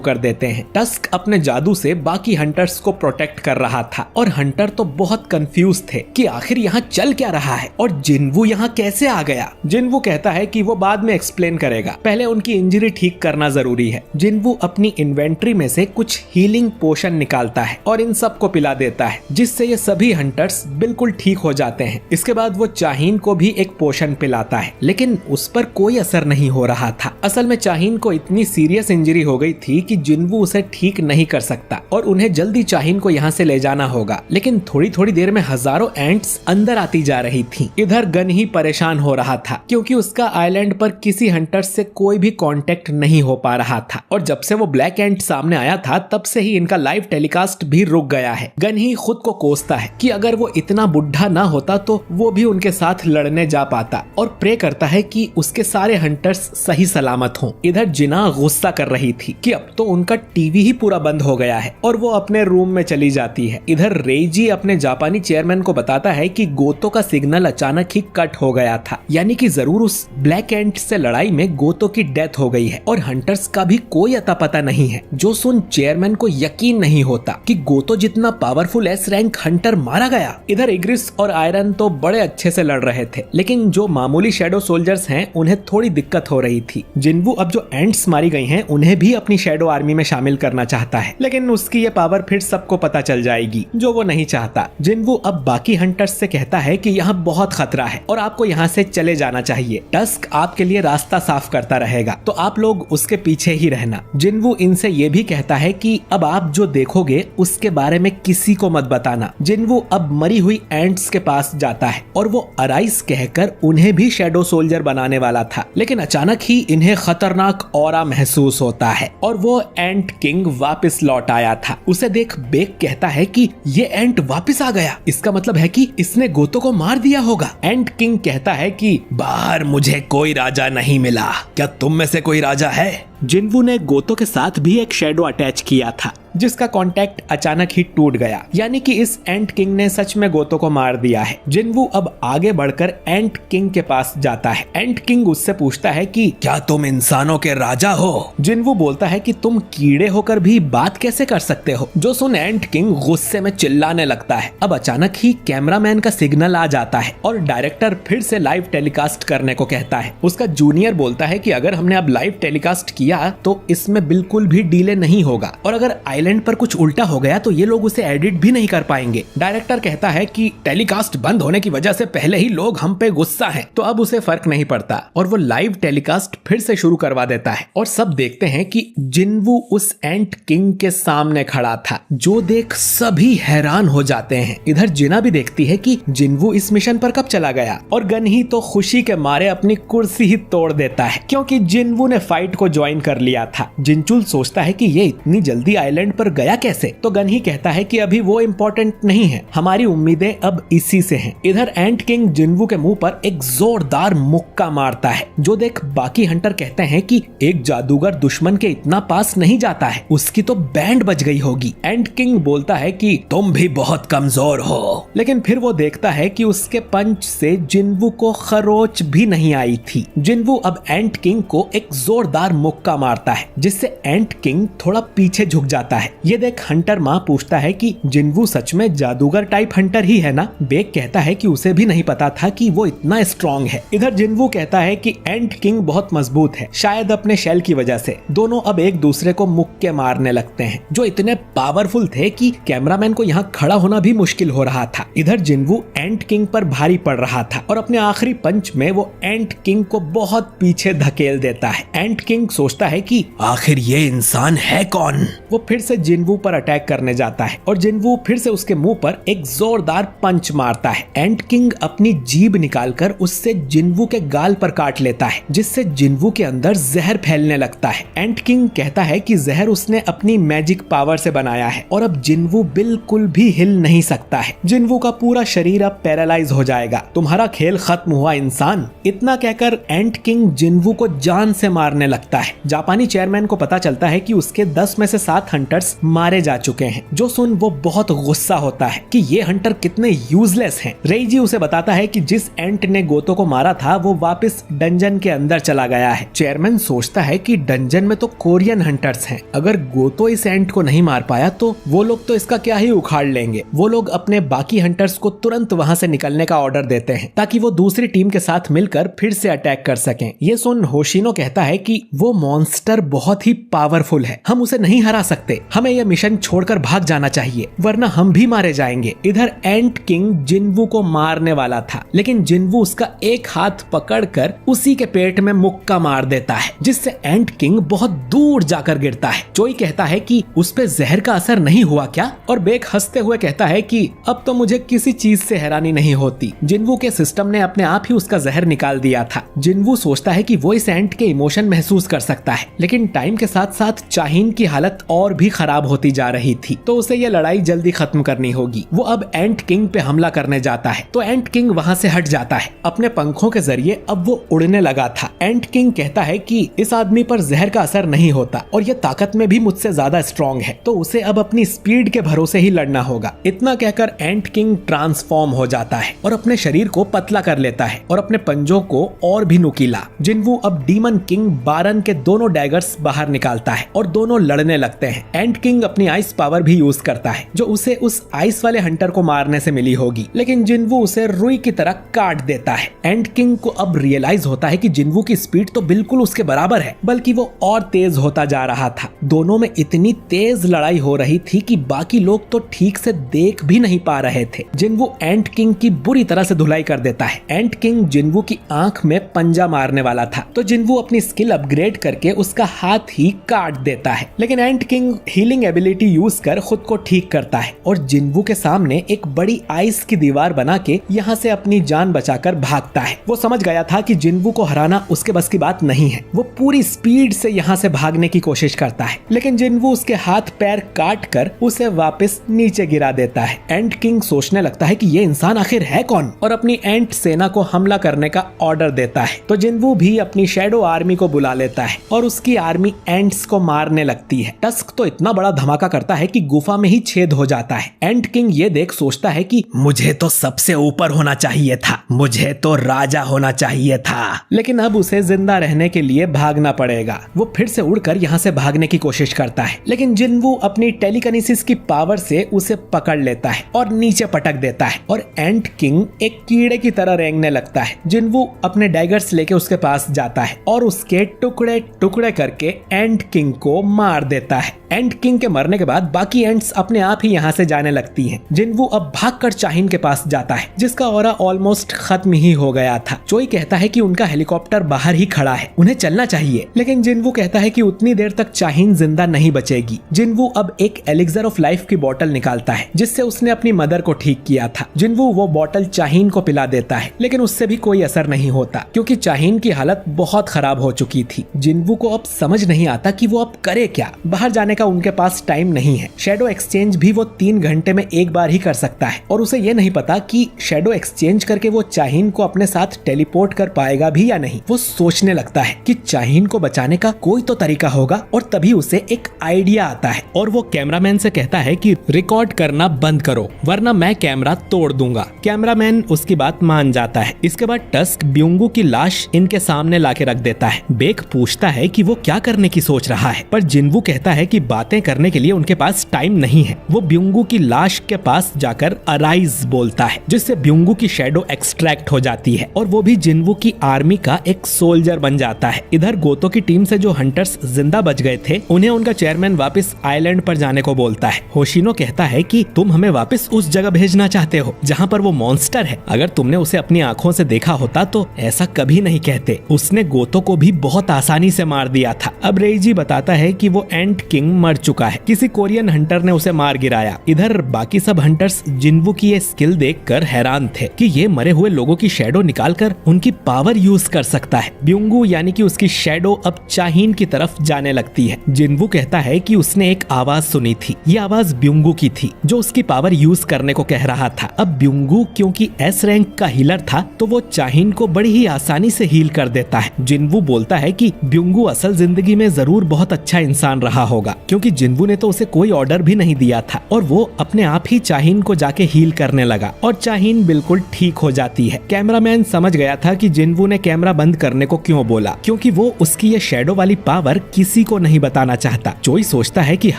कर देते हैं। टस्क अपने जादू से बाकी हंटर्स को प्रोटेक्ट कर रहा था और हंटर तो बहुत कंफ्यूज थे कि आखिर यहाँ चल क्या रहा है और जिन्वू यहाँ कैसे आ गया। जिन्वू कहता है कि वो बाद में एक्सप्लेन करेगा, पहले उनकी इंजरी ठीक करना जरूरी है। जिन्वू अपनी इन्वेंट्री में से कुछ हीलिंग पोशन निकालता है और इन सबको पिला देता है, जिससे ये सभी हंटर्स बिल्कुल ठीक हो जाते हैं। इसके बाद वो चाहीन को भी एक पोशन पिलाता है, लेकिन उस पर कोई असर नहीं हो रहा था। असल में चाहीन को इतनी सीरियस इंजरी हो गई थी कि जिन्वू उसे ठीक नहीं कर सकता और उन्हें जल्दी चाहीन को यहाँ से ले जाना होगा, लेकिन थोड़ी थोड़ी देर में हजारों एंट्स अंदर आती जा रही थी। इधर गन ही परेशान हो रहा था क्योंकि उसका आइलैंड पर किसी हंटर से कोई भी कांटेक्ट नहीं हो पा रहा था और जब से वो ब्लैक एंट सामने आया था तब से ही इनका लाइव टेलीकास्ट भी रुक गया है। गन ही खुद को कोसता है कि अगर वो इतना बुढ़ा ना होता तो वो भी उनके साथ लड़ने जा पाता और प्रे करता है कि उसके सारे हंटर्स सही सलामत हों। इधर जिना गुस्सा कर रही थी कि अब तो उनका टीवी ही पूरा बंद हो गया है और वो अपने रूम में चली जाती है। इधर रेइजी अपने जापानी चेयरमैन को बताता है कि गोतो का सिग्नल अचानक ही कट हो गया था, यानी कि जरूर उस ब्लैक एंट से लड़ाई में गोतो की डेथ हो गई है और हंटर्स का भी कोई अता पता नहीं है। जो सुन चेयरमैन को यकीन नहीं होता कि गोतो जितना पावरफुल एस रैंक हंटर मारा गया। इधर इग्रिस और आयरन तो बड़े अच्छे से लड़ रहे थे, लेकिन जो मामूली शैडो सोल्जर्स हैं उन्हें थोड़ी दिक्कत हो रही थी। जिन्वू अब जो एंट्स मारी गई हैं उन्हें भी अपनी शैडो आर्मी में शामिल करना चाहता है, लेकिन उसकी ये पावर फिर सबको पता चल जाएगी, जो वो नहीं चाहता। जिन्वू अब बाकी हंटर्स से कहता है कि यहाँ बहुत खतरा है और आपको यहाँ से चले जाना चाहिए। टस्क आपके लिए रास्ता साफ करता रहेगा, तो आप लोग उसके पीछे ही रहना। जिन्वू इनसे ये भी कहता है कि अब आप जो देखोगे उसके बारे में किसी को मत बताना। जिन्वू अब मरी हुई एंट्स के पास जाता है और वो अराइस कहकर उन्हें भी शैडो सोल्जर बनाने वाला था, लेकिन अचानक ही इन्हें खतरनाक ऑरा महसूस होता है और वो एंट किंग वापस लौट आया था। उसे देख बेक कहता है कि ये एंट वापस आ गया, इसका मतलब है कि इसने गोतो को मार दिया होगा। एंट किंग कहता है कि बाहर मुझे कोई राजा नहीं मिला, क्या तुम में से कोई राजा है? जिन्वू ने गोतो के साथ भी एक शैडो अटैच किया था, जिसका कांटेक्ट अचानक ही टूट गया, यानी कि इस एंट किंग ने सच में गोतो को मार दिया है। जिन्वू अब आगे बढ़कर एंट किंग के पास जाता है। एंट किंग उससे पूछता है कि क्या तुम इंसानों के राजा हो? जिन्वू बोलता है कि तुम कीड़े होकर भी बात कैसे कर सकते हो? जो सुन एंट किंग गुस्से में चिल्लाने लगता है। अब अचानक ही कैमरामैन का सिग्नल आ जाता है और डायरेक्टर फिर से लाइव टेलीकास्ट करने को कहता है। उसका जूनियर बोलता है कि अगर हमने अब लाइव टेलीकास्ट किया तो इसमें बिल्कुल भी डिले नहीं होगा और अगर आइलैंड पर कुछ उल्टा हो गया तो ये लोग उसे एडिट भी नहीं कर पाएंगे। डायरेक्टर कहता है कि टेलीकास्ट बंद होने की वजह से पहले ही लोग हम पे गुस्सा हैं, तो अब उसे फर्क नहीं पड़ता और वो लाइव टेलीकास्ट फिर से शुरू करवा देता है। और सब देखते हैं कि जिन्वू उस एंट किंग के सामने खड़ा था, जो देख सभी हैरान हो जाते हैं। इधर जिना भी देखती है कि जिन्वू इस मिशन पर कब चला गया और गनही तो खुशी के मारे अपनी कुर्सी ही तोड़ देता है, क्योंकि जिन्वू ने फाइट को ज्वाइन कर लिया था। जिनचुल सोचता है कि ये इतनी जल्दी आइलैंड पर गया कैसे, तो गनही कहता है कि अभी वो इम्पोर्टेंट नहीं है, हमारी उम्मीदें अब इसी से हैं। इधर एंट किंग जिन्वू के मुंह पर एक जोरदार मुक्का मारता है, जो देख बाकी हंटर कहते हैं कि एक जादूगर दुश्मन के इतना पास नहीं जाता है, उसकी तो बैंड बज गई होगी। एंट किंग बोलता है कि तुम भी बहुत कमजोर हो, लेकिन फिर वो देखता है कि उसके पंच से जिन्वू को खरोच भी नहीं आई थी। जिन्वू अब एंट किंग को एक जोरदार मुक्का मारता है, जिससे एंट किंग थोड़ा पीछे झुक जाता है। ये देख हंटर माँ पूछता है कि जिन्वू सच में जादूगर टाइप हंटर ही है ना? बेक कहता है कि उसे भी नहीं पता था कि वो इतना स्ट्रॉन्ग है। इधर जिन्वू कहता है कि एंट किंग बहुत मजबूत है, शायद अपने शेल की वजह से। दोनों अब एक दूसरे को मुक्के मारने लगते हैं, जो इतने पावरफुल थे कि कैमरामैन को यहाँ खड़ा होना भी मुश्किल हो रहा था। इधर जिन्वू एंट किंग पर भारी पड़ रहा था और अपने आखिरी पंच में वो एंट किंग को बहुत पीछे धकेल देता है। एंट किंग सोचता है कि आखिर ये इंसान है कौन। वो फिर से जिन्वू पर अटैक करने जाता है और जिन्वू फिर से उसके मुंह पर एक जोरदार पंच मारता है। एंट किंग अपनी जीभ निकालकर उससे जिन्वू के गाल पर काट लेता है, जिससे जिन्वू के अंदर जहर फैलने लगता है। एंट किंग कहता है कि जहर उसने अपनी मैजिक पावर से बनाया है और अब जिन्वू बिल्कुल भी हिल नहीं सकता है। जिन्वू का पूरा शरीर अब पैरालाइज हो जाएगा। तुम्हारा खेल खत्म हुआ इंसान। इतना कहकर एंट किंग जिन्वू को जान से मारने लगता है। जापानी चेयरमैन को पता चलता है कि उसके 10 में से 7 हंटर्स मारे जा चुके हैं, जो सुन वो बहुत गुस्सा होता है कि ये हंटर कितने यूजलेस हैं। रेइजी उसे बताता है कि जिस एंट ने गोतो को मारा था वो वापस डंजन के अंदर चला गया है। चेयरमैन सोचता है कि डंजन में तो कोरियन हंटर्स हैं, अगर गोतो इस एंट को नहीं मार पाया तो वो लोग तो इसका क्या ही उखाड़ लेंगे। वो लोग अपने बाकी हंटर्स को तुरंत वहां से निकलने का ऑर्डर देते हैं ताकि वो दूसरी टीम के साथ मिलकर फिर से अटैक कर सकें। ये सुन होशिनो कहता है कि वो मॉन्स्टर बहुत ही पावरफुल है, हम उसे नहीं हरा सकते, हमें यह मिशन छोड़कर भाग जाना चाहिए वरना हम भी मारे जाएंगे। इधर एंट किंग जिन्वू को मारने वाला था, लेकिन जिन्वू उसका एक हाथ पकड़कर उसी के पेट में मुक्का मार देता है, जिससे एंट किंग बहुत दूर जाकर गिरता है। चोई कहता है कि उस पे जहर का असर नहीं हुआ क्या, और बेक हंसते हुए कहता है कि अब तो मुझे किसी चीज से हैरानी नहीं होती, जिन्वू के सिस्टम ने अपने आप ही उसका जहर निकाल दिया था। जिन्वू सोचता है कि वो इस एंट के इमोशन महसूस कर सकता है, लेकिन टाइम के साथ साथ चाहीन की हालत और भी खराब होती जा रही थी, तो उसे यह लड़ाई जल्दी खत्म करनी होगी। वो अब एंट किंग पे हमला करने जाता है, तो एंट किंग वहां से हट जाता है। अपने पंखों के जरिए अब वो उड़ने लगा था। एंट किंग कहता है कि इस आदमी पर जहर का असर नहीं होता और ये ताकत में भी मुझसे ज्यादा स्ट्रॉन्ग है, तो उसे अब अपनी स्पीड के भरोसे ही लड़ना होगा। इतना कहकर एंट किंग ट्रांसफॉर्म हो जाता है और अपने शरीर को पतला कर लेता है और अपने पंजों को और भी नुकीला। जिन्वू अब डीमन किंग बारन के दोनों डैगर्स बाहर निकालता है और दोनों लड़ने लगते हैं। एंट किंग अपनी आइस पावर भी यूज करता है, जो उसे उस आइस वाले हंटर को मारने से मिली होगी, लेकिन जिन्वू उसे रुई की तरह काट देता है। एंट किंग को अब रियलाइज होता है कि जिन्वू की स्पीड तो बिल्कुल उसके बराबर है, बल्कि वो और तेज होता जा रहा था। दोनों में इतनी तेज लड़ाई हो रही थी कि बाकी लोग तो ठीक से देख भी नहीं पा रहे थे। जिन्वू एंट किंग की बुरी तरह से धुलाई कर देता है। एंट किंग जिन्वू की आंख में पंजा मारने वाला था, तो जिन्वू अपनी स्किल अपग्रेड करके उसका हाथ ही काट देता है, लेकिन एंट किंग हीलिंग एबिलिटी यूज कर खुद को ठीक करता है और जिन्वू के सामने एक बड़ी आइस की दीवार बना के यहाँ से अपनी जान बचाकर भागता है। वो समझ गया था कि जिन्वू को हराना उसके बस की बात नहीं है। वो पूरी स्पीड से यहाँ से भागने की कोशिश करता है, लेकिन जिन्वू उसके हाथ पैर काट कर उसे वापस नीचे गिरा देता है। एंट किंग सोचने लगता है कि ये इंसान आखिर है कौन, और अपनी एंट सेना को हमला करने का ऑर्डर देता है। तो जिन्वू भी अपनी शैडो आर्मी को बुला लेता है और उसकी आर्मी एंट्स को मारने लगती है। टस्क तो इतना बड़ा धमाका करता है कि गुफा में ही छेद हो जाता है। एंट किंग ये देख सोचता है कि मुझे तो सबसे ऊपर होना चाहिए था, मुझे तो राजा होना चाहिए था, लेकिन अब उसे जिंदा रहने के लिए भागना पड़ेगा। वो फिर से उड़कर यहाँ से भागने की कोशिश करता है, लेकिन जिन्वू अपनी टेलीकिनेसिस की पावर से उसे पकड़ लेता है और नीचे पटक देता है और एंट किंग एक कीड़े की तरह रेंगने लगता है। जिन्वू अपने डैगर्स लेके उसके पास जाता है और उसके टुकड़े टुकड़े करके एंट किंग को मार देता है। एंट एंट किंग के मरने के बाद बाकी एंट्स अपने आप ही यहाँ से जाने लगती हैं। जिनवू अब भागकर चाहिन के पास जाता है, जिसका ऑरा ऑलमोस्ट खत्म ही हो गया था। चोई कहता है कि उनका हेलीकॉप्टर बाहर ही खड़ा है, उन्हें चलना चाहिए, लेकिन जिनवू कहता है कि उतनी देर तक चाहिन जिंदा नहीं बचेगी। जिनवू अब एक एलिक्सर ऑफ लाइफ की बोतल निकालता है, जिससे उसने अपनी मदर को ठीक किया था। जिनवू वो बोतल चाहिन को पिला देता है, लेकिन उससे भी कोई असर नहीं होता, क्योंकि चाहिन की हालत बहुत खराब हो चुकी थी। जिनवू को अब समझ नहीं आता कि वो अब करे क्या। बाहर जाने का उनके पास टाइम नहीं है। शैडो एक्सचेंज भी वो 3 घंटे में एक बार ही कर सकता है, और उसे ये नहीं पता कि शैडो एक्सचेंज करके वो चाहिन को अपने साथ टेलीपोर्ट कर पाएगा भी या नहीं। वो सोचने लगता है कि चाहिन को बचाने का कोई तो तरीका होगा, और तभी उसे एक आइडिया आता है, और वो कैमरामैन से कहता है कि रिकॉर्ड करना बंद करो, वरना मैं कैमरा तोड़ दूंगा। कैमरामैन उसकी बात मान जाता है। इसके बाद टस्क ब्यूंगू की लाश इनके सामने लाके रख देता है। बेक पूछता है कि वो क्या करने की सोच रहा है, पर जिनवू कहता है कि बातें करने के लिए उनके पास टाइम नहीं है। वो ब्यूंगू की लाश के पास जाकर अराइज बोलता है, जिससे ब्यूंगू की शैडो एक्सट्रैक्ट हो जाती है, और वो भी जिनवू की आर्मी का एक सोल्जर बन जाता है। इधर गोतो की टीम से जो हंटर्स जिंदा बच गए थे, उन्हें उनका चेयरमैन वापस आइलैंड पर जाने को बोलता है। होशिनो कहता है कि तुम हमें वापस उस जगह भेजना चाहते हो जहाँ पर वो मॉन्स्टर है। अगर तुमने उसे अपनी आंखों से देखा होता तो ऐसा कभी नहीं कहते। उसने गोतो को भी बहुत आसानी से मार दिया था। अब रेइजी बताता है कि वो एंट किंग मर चुका है, किसी कोरियन हंटर ने उसे मार गिराया। इधर बाकी सब हंटर्स जिनवू की ये स्किल देखकर हैरान थे कि ये मरे हुए लोगों की शैडो निकालकर उनकी पावर यूज कर सकता है। ब्यूंगू यानी कि उसकी शैडो अब चाहिन की तरफ जाने लगती है। जिनवू कहता है कि उसने एक आवाज सुनी थी। ये आवाज ब्यूंगू की थी, जो उसकी पावर यूज करने को कह रहा था। अब ब्यूंगू क्योंकि एस रैंक का हीलर था, तो वो चाहिन को बड़ी ही आसानी से हील कर देता है। जिनवू बोलता है कि ब्यूंगू असल जिंदगी में जरूर बहुत अच्छा इंसान रहा होगा, क्योंकि जिनवू ने तो उसे कोई ऑर्डर भी नहीं दिया था, और वो अपने आप ही चाहिन को जाके हील करने लगा, और चाहिन बिल्कुल ठीक हो जाती है। कैमरामैन समझ गया था कि जिनवू ने कैमरा बंद करने को क्यों बोला, क्योंकि वो उसकी ये शैडो वाली पावर किसी को नहीं बताना चाहता। चोई सोचता है कि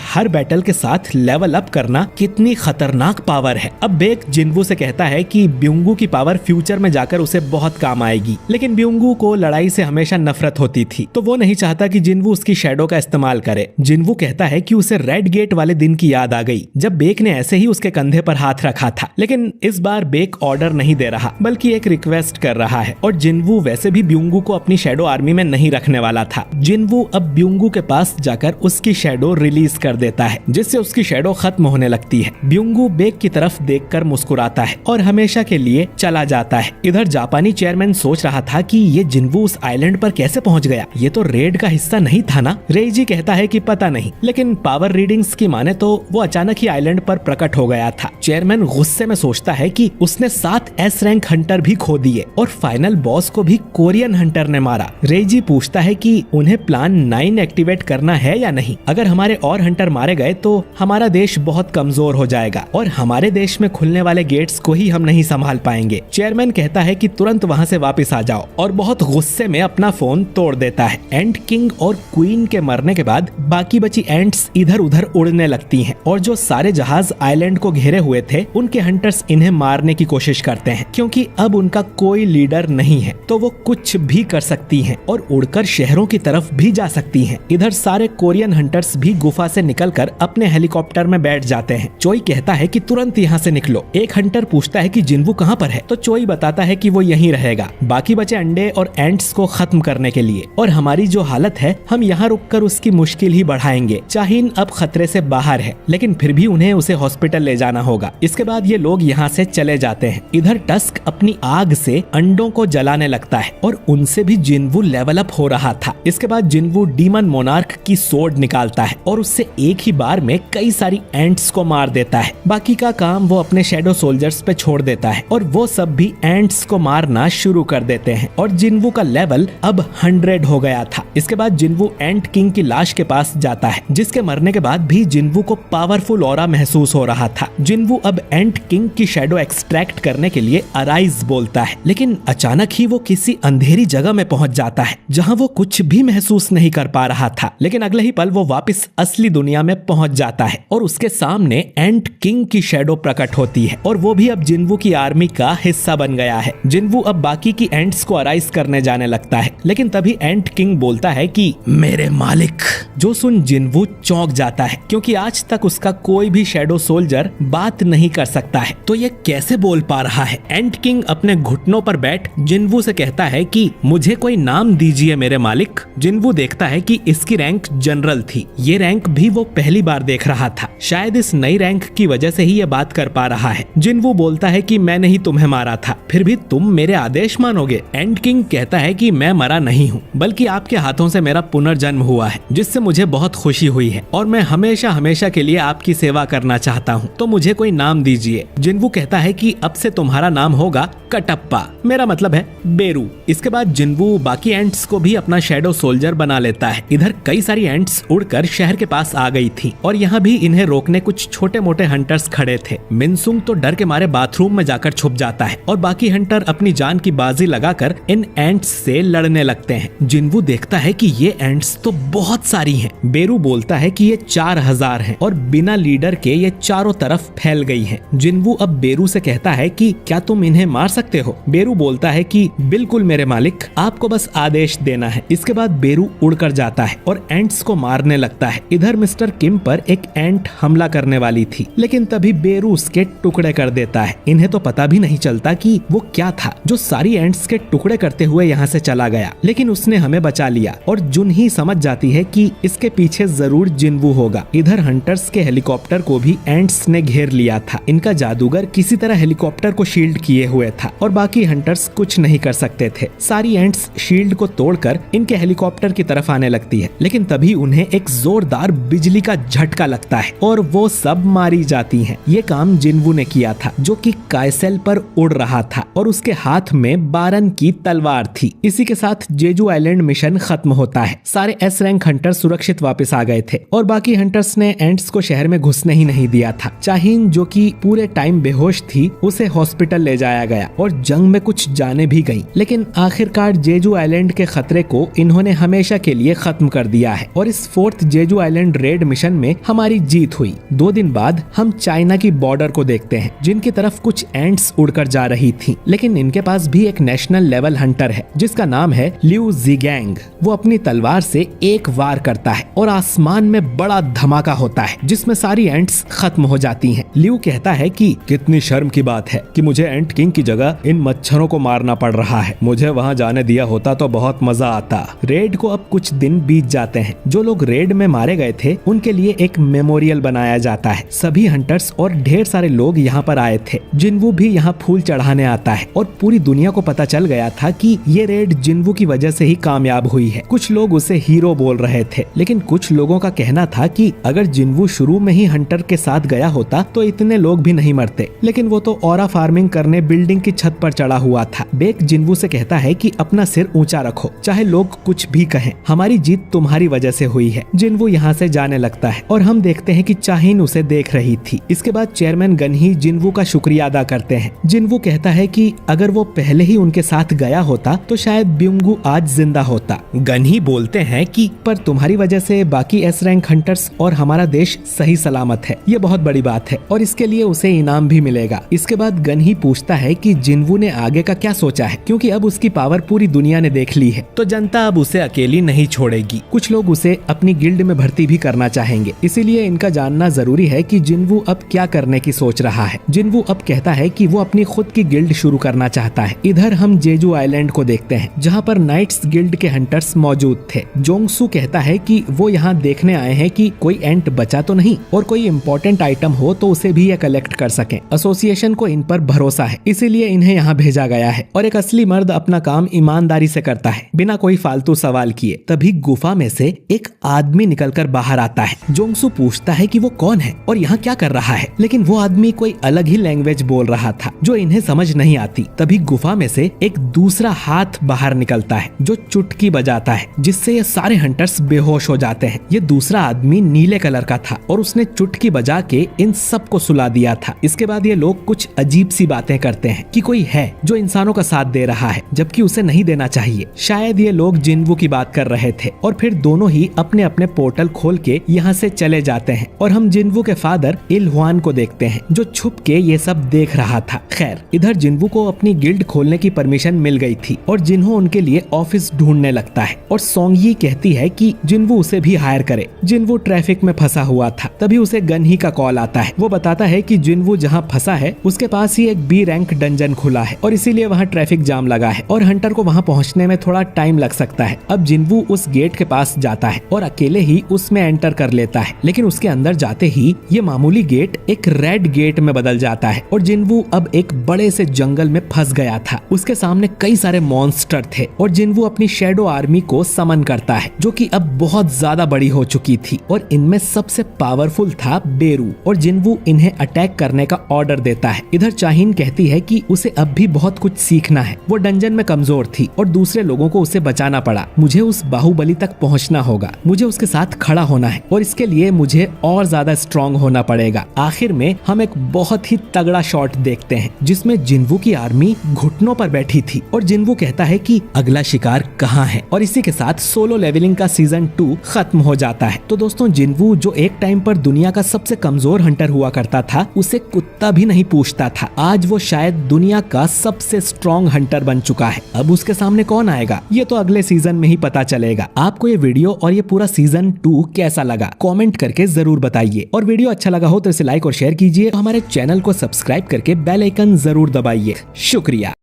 हर बैटल के साथ लेवल अप करना कितनी खतरनाक पावर है। अब बेक जिनवू से कहता है कि ब्यूंगू की पावर फ्यूचर में जाकर उसे बहुत काम आएगी, लेकिन ब्यूंगू को लड़ाई से हमेशा नफरत होती थी, तो वो नहीं चाहता कि जिनवू उसकी शैडो का इस्तेमाल करे। जिनवू कहता है कि उसे रेड गेट वाले दिन की याद आ गई, जब बेक ने ऐसे ही उसके कंधे पर हाथ रखा था। लेकिन इस बार बेक ऑर्डर नहीं दे रहा, बल्कि एक रिक्वेस्ट कर रहा है, और जिनवू वैसे भी ब्यूंगू को अपनी शैडो आर्मी में नहीं रखने वाला था। जिनवू अब ब्यूंगू के पास जाकर उसकी शैडो रिलीज कर देता है, जिससे उसकी शैडो खत्म होने लगती है। ब्यूंगू बेक की तरफ देखकर मुस्कुराता है और हमेशा के लिए चला जाता है। इधर जापानी चेयरमैन सोच रहा था कि ये जिनवू उस आइलैंड पर कैसे पहुंच गया, ये तो रेड का हिस्सा नहीं था ना। रेइजी कहता है कि पता नहीं, लेकिन पावर रीडिंग्स की माने तो वो अचानक ही आइलैंड पर प्रकट हो गया था। चेयरमैन गुस्से में सोचता है कि उसने 7 एस रैंक हंटर भी खो दिए, और फाइनल बॉस को भी कोरियन हंटर ने मारा। रेइजी पूछता है कि उन्हें प्लान 9 एक्टिवेट करना है या नहीं। अगर हमारे और हंटर मारे गए तो हमारा देश बहुत कमजोर हो जाएगा, और हमारे देश में खुलने वाले गेट्स को ही हम नहीं संभाल पाएंगे। चेयरमैन कहता है कि तुरंत वहाँ से वापस आ जाओ, और बहुत गुस्से में अपना फोन तोड़ देता है। एंट किंग और क्वीन के मरने के बाद बाकी बची एंट्स इधर उधर उड़ने लगती हैं, और जो सारे जहाज आइलैंड को घेरे हुए थे, उनके हंटर्स इन्हें मारने की कोशिश करते हैं, क्योंकि अब उनका कोई लीडर नहीं है, तो वो कुछ भी कर सकती हैं और उड़कर शहरों की तरफ भी जा सकती हैं। इधर सारे कोरियन हंटर्स भी गुफा से निकलकर अपने हेलीकॉप्टर में बैठ जाते हैं। चोई कहता है कि तुरंत यहाँ से निकलो। एक हंटर पूछता है कि जिनवू कहाँ पर है, तो चोई बताता है कि वो यहीं रहेगा, बाकी बचे अंडे और एंट्स को खत्म करने के लिए, और हमारी जो हालत है हम यहाँ रुककर उसकी मुश्किल ही बढ़ाएंगे। चाहिन अब खतरे से बाहर है, लेकिन फिर भी उन्हें उसे हॉस्पिटल ले जाना होगा। इसके बाद ये लोग यहाँ से चले जाते हैं। इधर टस्क अपनी आग से अंडों को जलाने लगता है, और उनसे भी जिनवू लेवल अप हो रहा था। इसके बाद जिनवू डीमन मोनार्क की सोर्ड निकालता है, और उससे एक ही बार में कई सारी एंट्स को मार देता है। बाकी का काम वो अपने शैडो सोल्जर्स पे छोड़ देता है, और वो सब भी एंट्स को मारना शुरू कर देते हैं, और जिनवू का लेवल अब 100 हो गया था। इसके बाद जिनवू एंट किंग की लाश के पास जाता है, जिसके मरने के बाद भी जिनवू को पावरफुल ऑरा महसूस हो रहा था। जिनवू अब एंट किंग की शैडो एक्सट्रैक्ट करने के लिए अराइज बोलता है, लेकिन अचानक ही वो किसी अंधेरी जगह में पहुंच जाता है, जहां वो कुछ भी महसूस नहीं कर पा रहा था। लेकिन अगले ही पल वो वापस असली दुनिया में पहुंच जाता है, और उसके सामने एंट किंग की शैडो प्रकट होती है, और वो भी अब जिनवू की आर्मी का हिस्सा बन गया है। जिनवू अब बाकी की एंट्स को अराइज करने जाने लगता है, लेकिन तभी एंट किंग बोलता है कि मेरे मालिक, जो सुन जिन्वू चौंक जाता है, क्योंकि आज तक उसका कोई भी शैडो सोल्जर बात नहीं कर सकता है, तो ये कैसे बोल पा रहा है। एंट किंग अपने घुटनों पर बैठ जिन्वू से कहता है कि मुझे कोई नाम दीजिए मेरे मालिक। जिन्वू देखता है कि इसकी रैंक जनरल थी। ये रैंक भी वो पहली बार देख रहा था। शायद इस नई रैंक की वजह से ही ये बात कर पा रहा है। जिन्वू बोलता है कि मैंने ही तुम्हें मारा था, फिर भी तुम मेरे आदेश मानोगे। एंट किंग कहता है कि मैं मरा नहीं हूँ, बल्कि आपके हाथों से मेरा पुनर्जन्म हुआ है, जिससे मुझे बहुत खुशी हुई है और मैं हमेशा हमेशा के लिए आपकी सेवा करना चाहता हूँ, तो मुझे कोई नाम दीजिए। जिन्वू कहता है कि अब से तुम्हारा नाम होगा कटप्पा, मेरा मतलब है बेरू। इसके बाद जिन्वू बाकी एंट्स को भी अपना शैडो सोल्जर बना लेता है। इधर कई सारी एंट्स उड़कर शहर के पास आ गई थी और यहाँ भी इन्हें रोकने कुछ छोटे मोटे हंटर्स खड़े थे। मिनसुंग तो डर के मारे बाथरूम में जाकर छुप जाता है और बाकी हंटर अपनी जान की बाजी लगाकर इन एंट्स से लड़ने लगते हैं। जिन्वू देखता है कि ये एंट्स तो बहुत सारी हैं। बेरू बोलता है कि ये 4000 हैं और बिना लीडर के ये चारों तरफ फैल गई हैं। जिन्वू अब बेरू से कहता है कि क्या तुम इन्हें मार सकते हो। बेरू बोलता है कि बिल्कुल मेरे मालिक, आपको बस आदेश देना है। इसके बाद बेरू उड़कर जाता है और एंट्स को मारने लगता है। इधर मिस्टर किम पर एक एंट हमला करने वाली थी, लेकिन तभी बेरू उसके टुकड़े कर देता है। इन्हें तो पता भी नहीं चलता कि वो क्या था जो सारी एंट्स के टुकड़े करते हुए यहाँ से चला गया, लेकिन उसने हमें बचा लिया और जुन ही समझ जाती है कि इसके पीछे जरूर जिन्वू होगा। इधर हंटर्स के हेलीकॉप्टर को भी एंट्स ने घेर लिया था। इनका जादूगर किसी तरह हेलीकॉप्टर को शील्ड किए हुए था और बाकी हंटर्स कुछ नहीं कर सकते थे। सारी एंट्स शील्ड को तोड़कर इनके हेलीकॉप्टर की तरफ आने लगती है, लेकिन तभी उन्हें एक जोरदार बिजली का झटका लगता है और वो सब मारी जाती हैं। ये काम जिन्वू ने किया था, जो कि कायसेल पर उड़ रहा था और उसके हाथ में बारन की तलवार थी। इसी के साथ जेजू आइलैंड मिशन खत्म होता है। सारे एस रैंक हंटर सुरक्षित वापस आ गए थे और बाकी हंटर्स ने एंट्स को शहर में घुसने ही नहीं दिया था। चाहीन, जो कि पूरे टाइम बेहोश थी, उसे हॉस्पिटल ले जाया गया और जंग में कुछ जाने भी गई, लेकिन आखिरकार जेजू आइलैंड के खतरे को इन्होंने हमेशा के लिए खत्म कर दिया है और इस 4th Jeju island raid mission में हमारी जीत हुई। 2 दिन बाद हम चाइना की बॉर्डर को देखते हैं, जिनकी तरफ कुछ एंट्स उड़कर जा रही थी, लेकिन इनके पास भी एक नेशनल लेवल हंटर है जिसका नाम है लिu Zhigang। वो अपनी तलवार से एक वार करता है और आसमान में बड़ा धमाका होता है, जिसमें सारी एंट्स खत्म हो जाती हैं। लिu कहता है कि कितनी शर्म की बात है कि मुझे एंट किंग की जगह इन मच्छरों को मारना पड़ रहा है। मुझे वहाँ जाने दिया होता तो बहुत मजा आता। रेड को अब कुछ दिन बीत जाते हैं। जो लोग रेड में मारे गए थे उनके लिए एक मेमोरियल बनाया जाता है। सभी हंटर्स और ढेर सारे लोग यहाँ पर आए थे। जिन्वू भी यहाँ फूल चढ़ाने आता है और पूरी दुनिया को पता चल गया था कि ये रेड जिन्वू की वजह से ही कामयाब हुई है। कुछ लोग उसे हीरो बोल रहे थे, लेकिन कुछ लोगों का कहना था कि अगर जिन्वू शुरू में ही हंटर के साथ गया होता तो इतने लोग भी नहीं मरते, लेकिन वो तो ऑरा फार्मिंग करने बिल्डिंग की छत पर चढ़ा हुआ था। बेक जिन्वू से कहता है कि अपना सिर ऊंचा रखो, चाहे लोग कुछ भी कहें, हमारी जीत तुम्हारी वजह से हुई है। जिन्वू यहाँ से जाने लगता है और हम देखते हैं कि चाहीन उसे देख रही थी। इसके बाद चेयरमैन गनही जिन्वू का शुक्रिया अदा करते हैं। जिन्वू कहता है कि अगर वो पहले ही उनके साथ गया होता तो शायद ब्युंगू आज जिंदा होता। गनही बोलते हैं कि पर तुम्हारी वजह से बाकी एस रैंक हंटर्स और हमारा देश सही सलामत है। ये बहुत बड़ी बात है और इसके लिए उसे इनाम भी मिलेगा। इसके बाद गनही पूछता है कि जिन्वू ने आगे का क्या सोचा है, क्योंकि अब उसकी पावर पूरी दुनिया ने देख ली है, तो जनता अब उसे अकेली नहीं छोड़ेगी। कुछ लोग उसे अपनी गिल्ड में भर्ती भी करना चाहेंगे, इसीलिए इनका जानना जरूरी है कि जिन्वू अब क्या करने की सोच रहा है। जिन्वू अब कहता है कि वो अपनी खुद की गिल्ड शुरू करना चाहता है। इधर हम जेजू आइलैंड को देखते हैं, जहाँ पर नाइट्स गिल्ड के हंटर्स मौजूद थे। जोंगसू कहता है कि वो यहाँ देखने आए हैं कि कोई एंट बचा तो नहीं और कोई इम्पोर्टेंट आइटम हो तो उसे भी ये कलेक्ट कर सकें। एसोसिएशन को इन पर भरोसा है, इसीलिए इन्हें यहाँ भेजा गया है और एक असली मर्द अपना काम ईमानदारी से करता है, बिना कोई फालतू सवाल किए। तभी गुफा में से एक आदमी निकलकर बाहर आता है। जोंगसू पूछता है कि वो कौन है और यहाँ क्या कर रहा है, लेकिन वो आदमी कोई अलग ही लैंग्वेज बोल रहा था जो इन्हें समझ नहीं आती। तभी गुफा में से एक दूसरा हाथ बाहर निकलता है जो चुटकी बजाता है, जिससे ये सारे हंटर्स बेहोश हो जाते हैं। ये दूसरा आदमी नीले कलर का था और उसने चुटकी बजा के इन सबको सुला दिया था। इसके बाद ये लोग कुछ अजीब सी बातें करते हैं कि कोई है जो इंसानों का साथ दे रहा है जबकि उसे नहीं देना चाहिए। शायद ये लोग जिन्वू की बात कर रहे थे और फिर दोनों ही अपने अपने पोर्टल खोल के यहाँ से चले जाते हैं और हम जिन्वू के फादर इल हुआन को देखते हैं जो छुप के ये सब देख रहा था। खैर, इधर जिन्वू को अपनी गिल्ड खोलने की परमिशन मिल गई थी और जिन्हो उनके लिए ऑफिस ढूंढने लगता है और सोंगयी कहती है कि जिन्वू उसे भी हायर करे। जिन्वू ट्रैफिक में फंसा हुआ था, तभी उसे गनही का कॉल आता है। वो बताता है कि जिन्वू जहाँ फंसा है उसके पास ही एक बी रैंक डंजन खुला है और इसीलिए वहाँ ट्रैफिक जाम लगा है और हंटर को वहाँ पहुँचने में थोड़ा टाइम लग सकता है। अब जिन्वू उस गेट के पास जाता है और अकेले ही उसमें एंटर कर लेता है, लेकिन उसके अंदर जाते ही ये मामूली गेट एक रेड गेट में बदल जाता है और जिन्वू अब एक बड़े से जंगल में फंस गया था। उसके सामने कई सारे मॉन्स्टर थे और जिन्वू अपनी शैडो आर्मी को समन करता है जो कि अब बहुत ज्यादा बड़ी हो चुकी थी और इनमें सबसे पावरफुल था बेरू और जिन्वू इन्हें अटैक करने का ऑर्डर देता है। इधर चाहिन कहती है कि उसे अब भी बहुत कुछ सीखना है। वो डंजन में कमजोर थी और दूसरे लोगों को उसे बचाना पड़ा। मुझे उस बाहुबली तक पहुंचना होगा, मुझे उसके साथ खड़ा होना है और इसके लिए मुझे और ज्यादा स्ट्रॉन्ग होना पड़ेगा। आखिर में हम एक बहुत ही तगड़ा शॉट देखते हैं जिसमें जिन्वू की आर्मी घुटनों पर बैठी थी और जिन्वू कहता है कि अगला शिकार कहाँ है और इसी के साथ सोलो लेवलिंग का सीजन 2 खत्म हो जाता है। तो दोस्तों, जिन्वू जो एक टाइम पर दुनिया का सबसे कमजोर हंटर हुआ करता था, उसे कुत्ता भी नहीं पूछता था। आज वो शायद दुनिया का सबसे स्ट्रॉन्ग हंटर बन चुका है। अब उसके सामने कौन आएगा ये तो अगले सीजन में ही पता चलेगा। आपको ये वीडियो और ये पूरा सीजन 2 कैसा लगा कमेंट करके जरूर बताइए और वीडियो अच्छा लगा हो तो इसे लाइक और शेयर कीजिए। हमारे चैनल को सब्सक्राइब करके बेल आइकन जरूर दबाइए। शुक्रिया।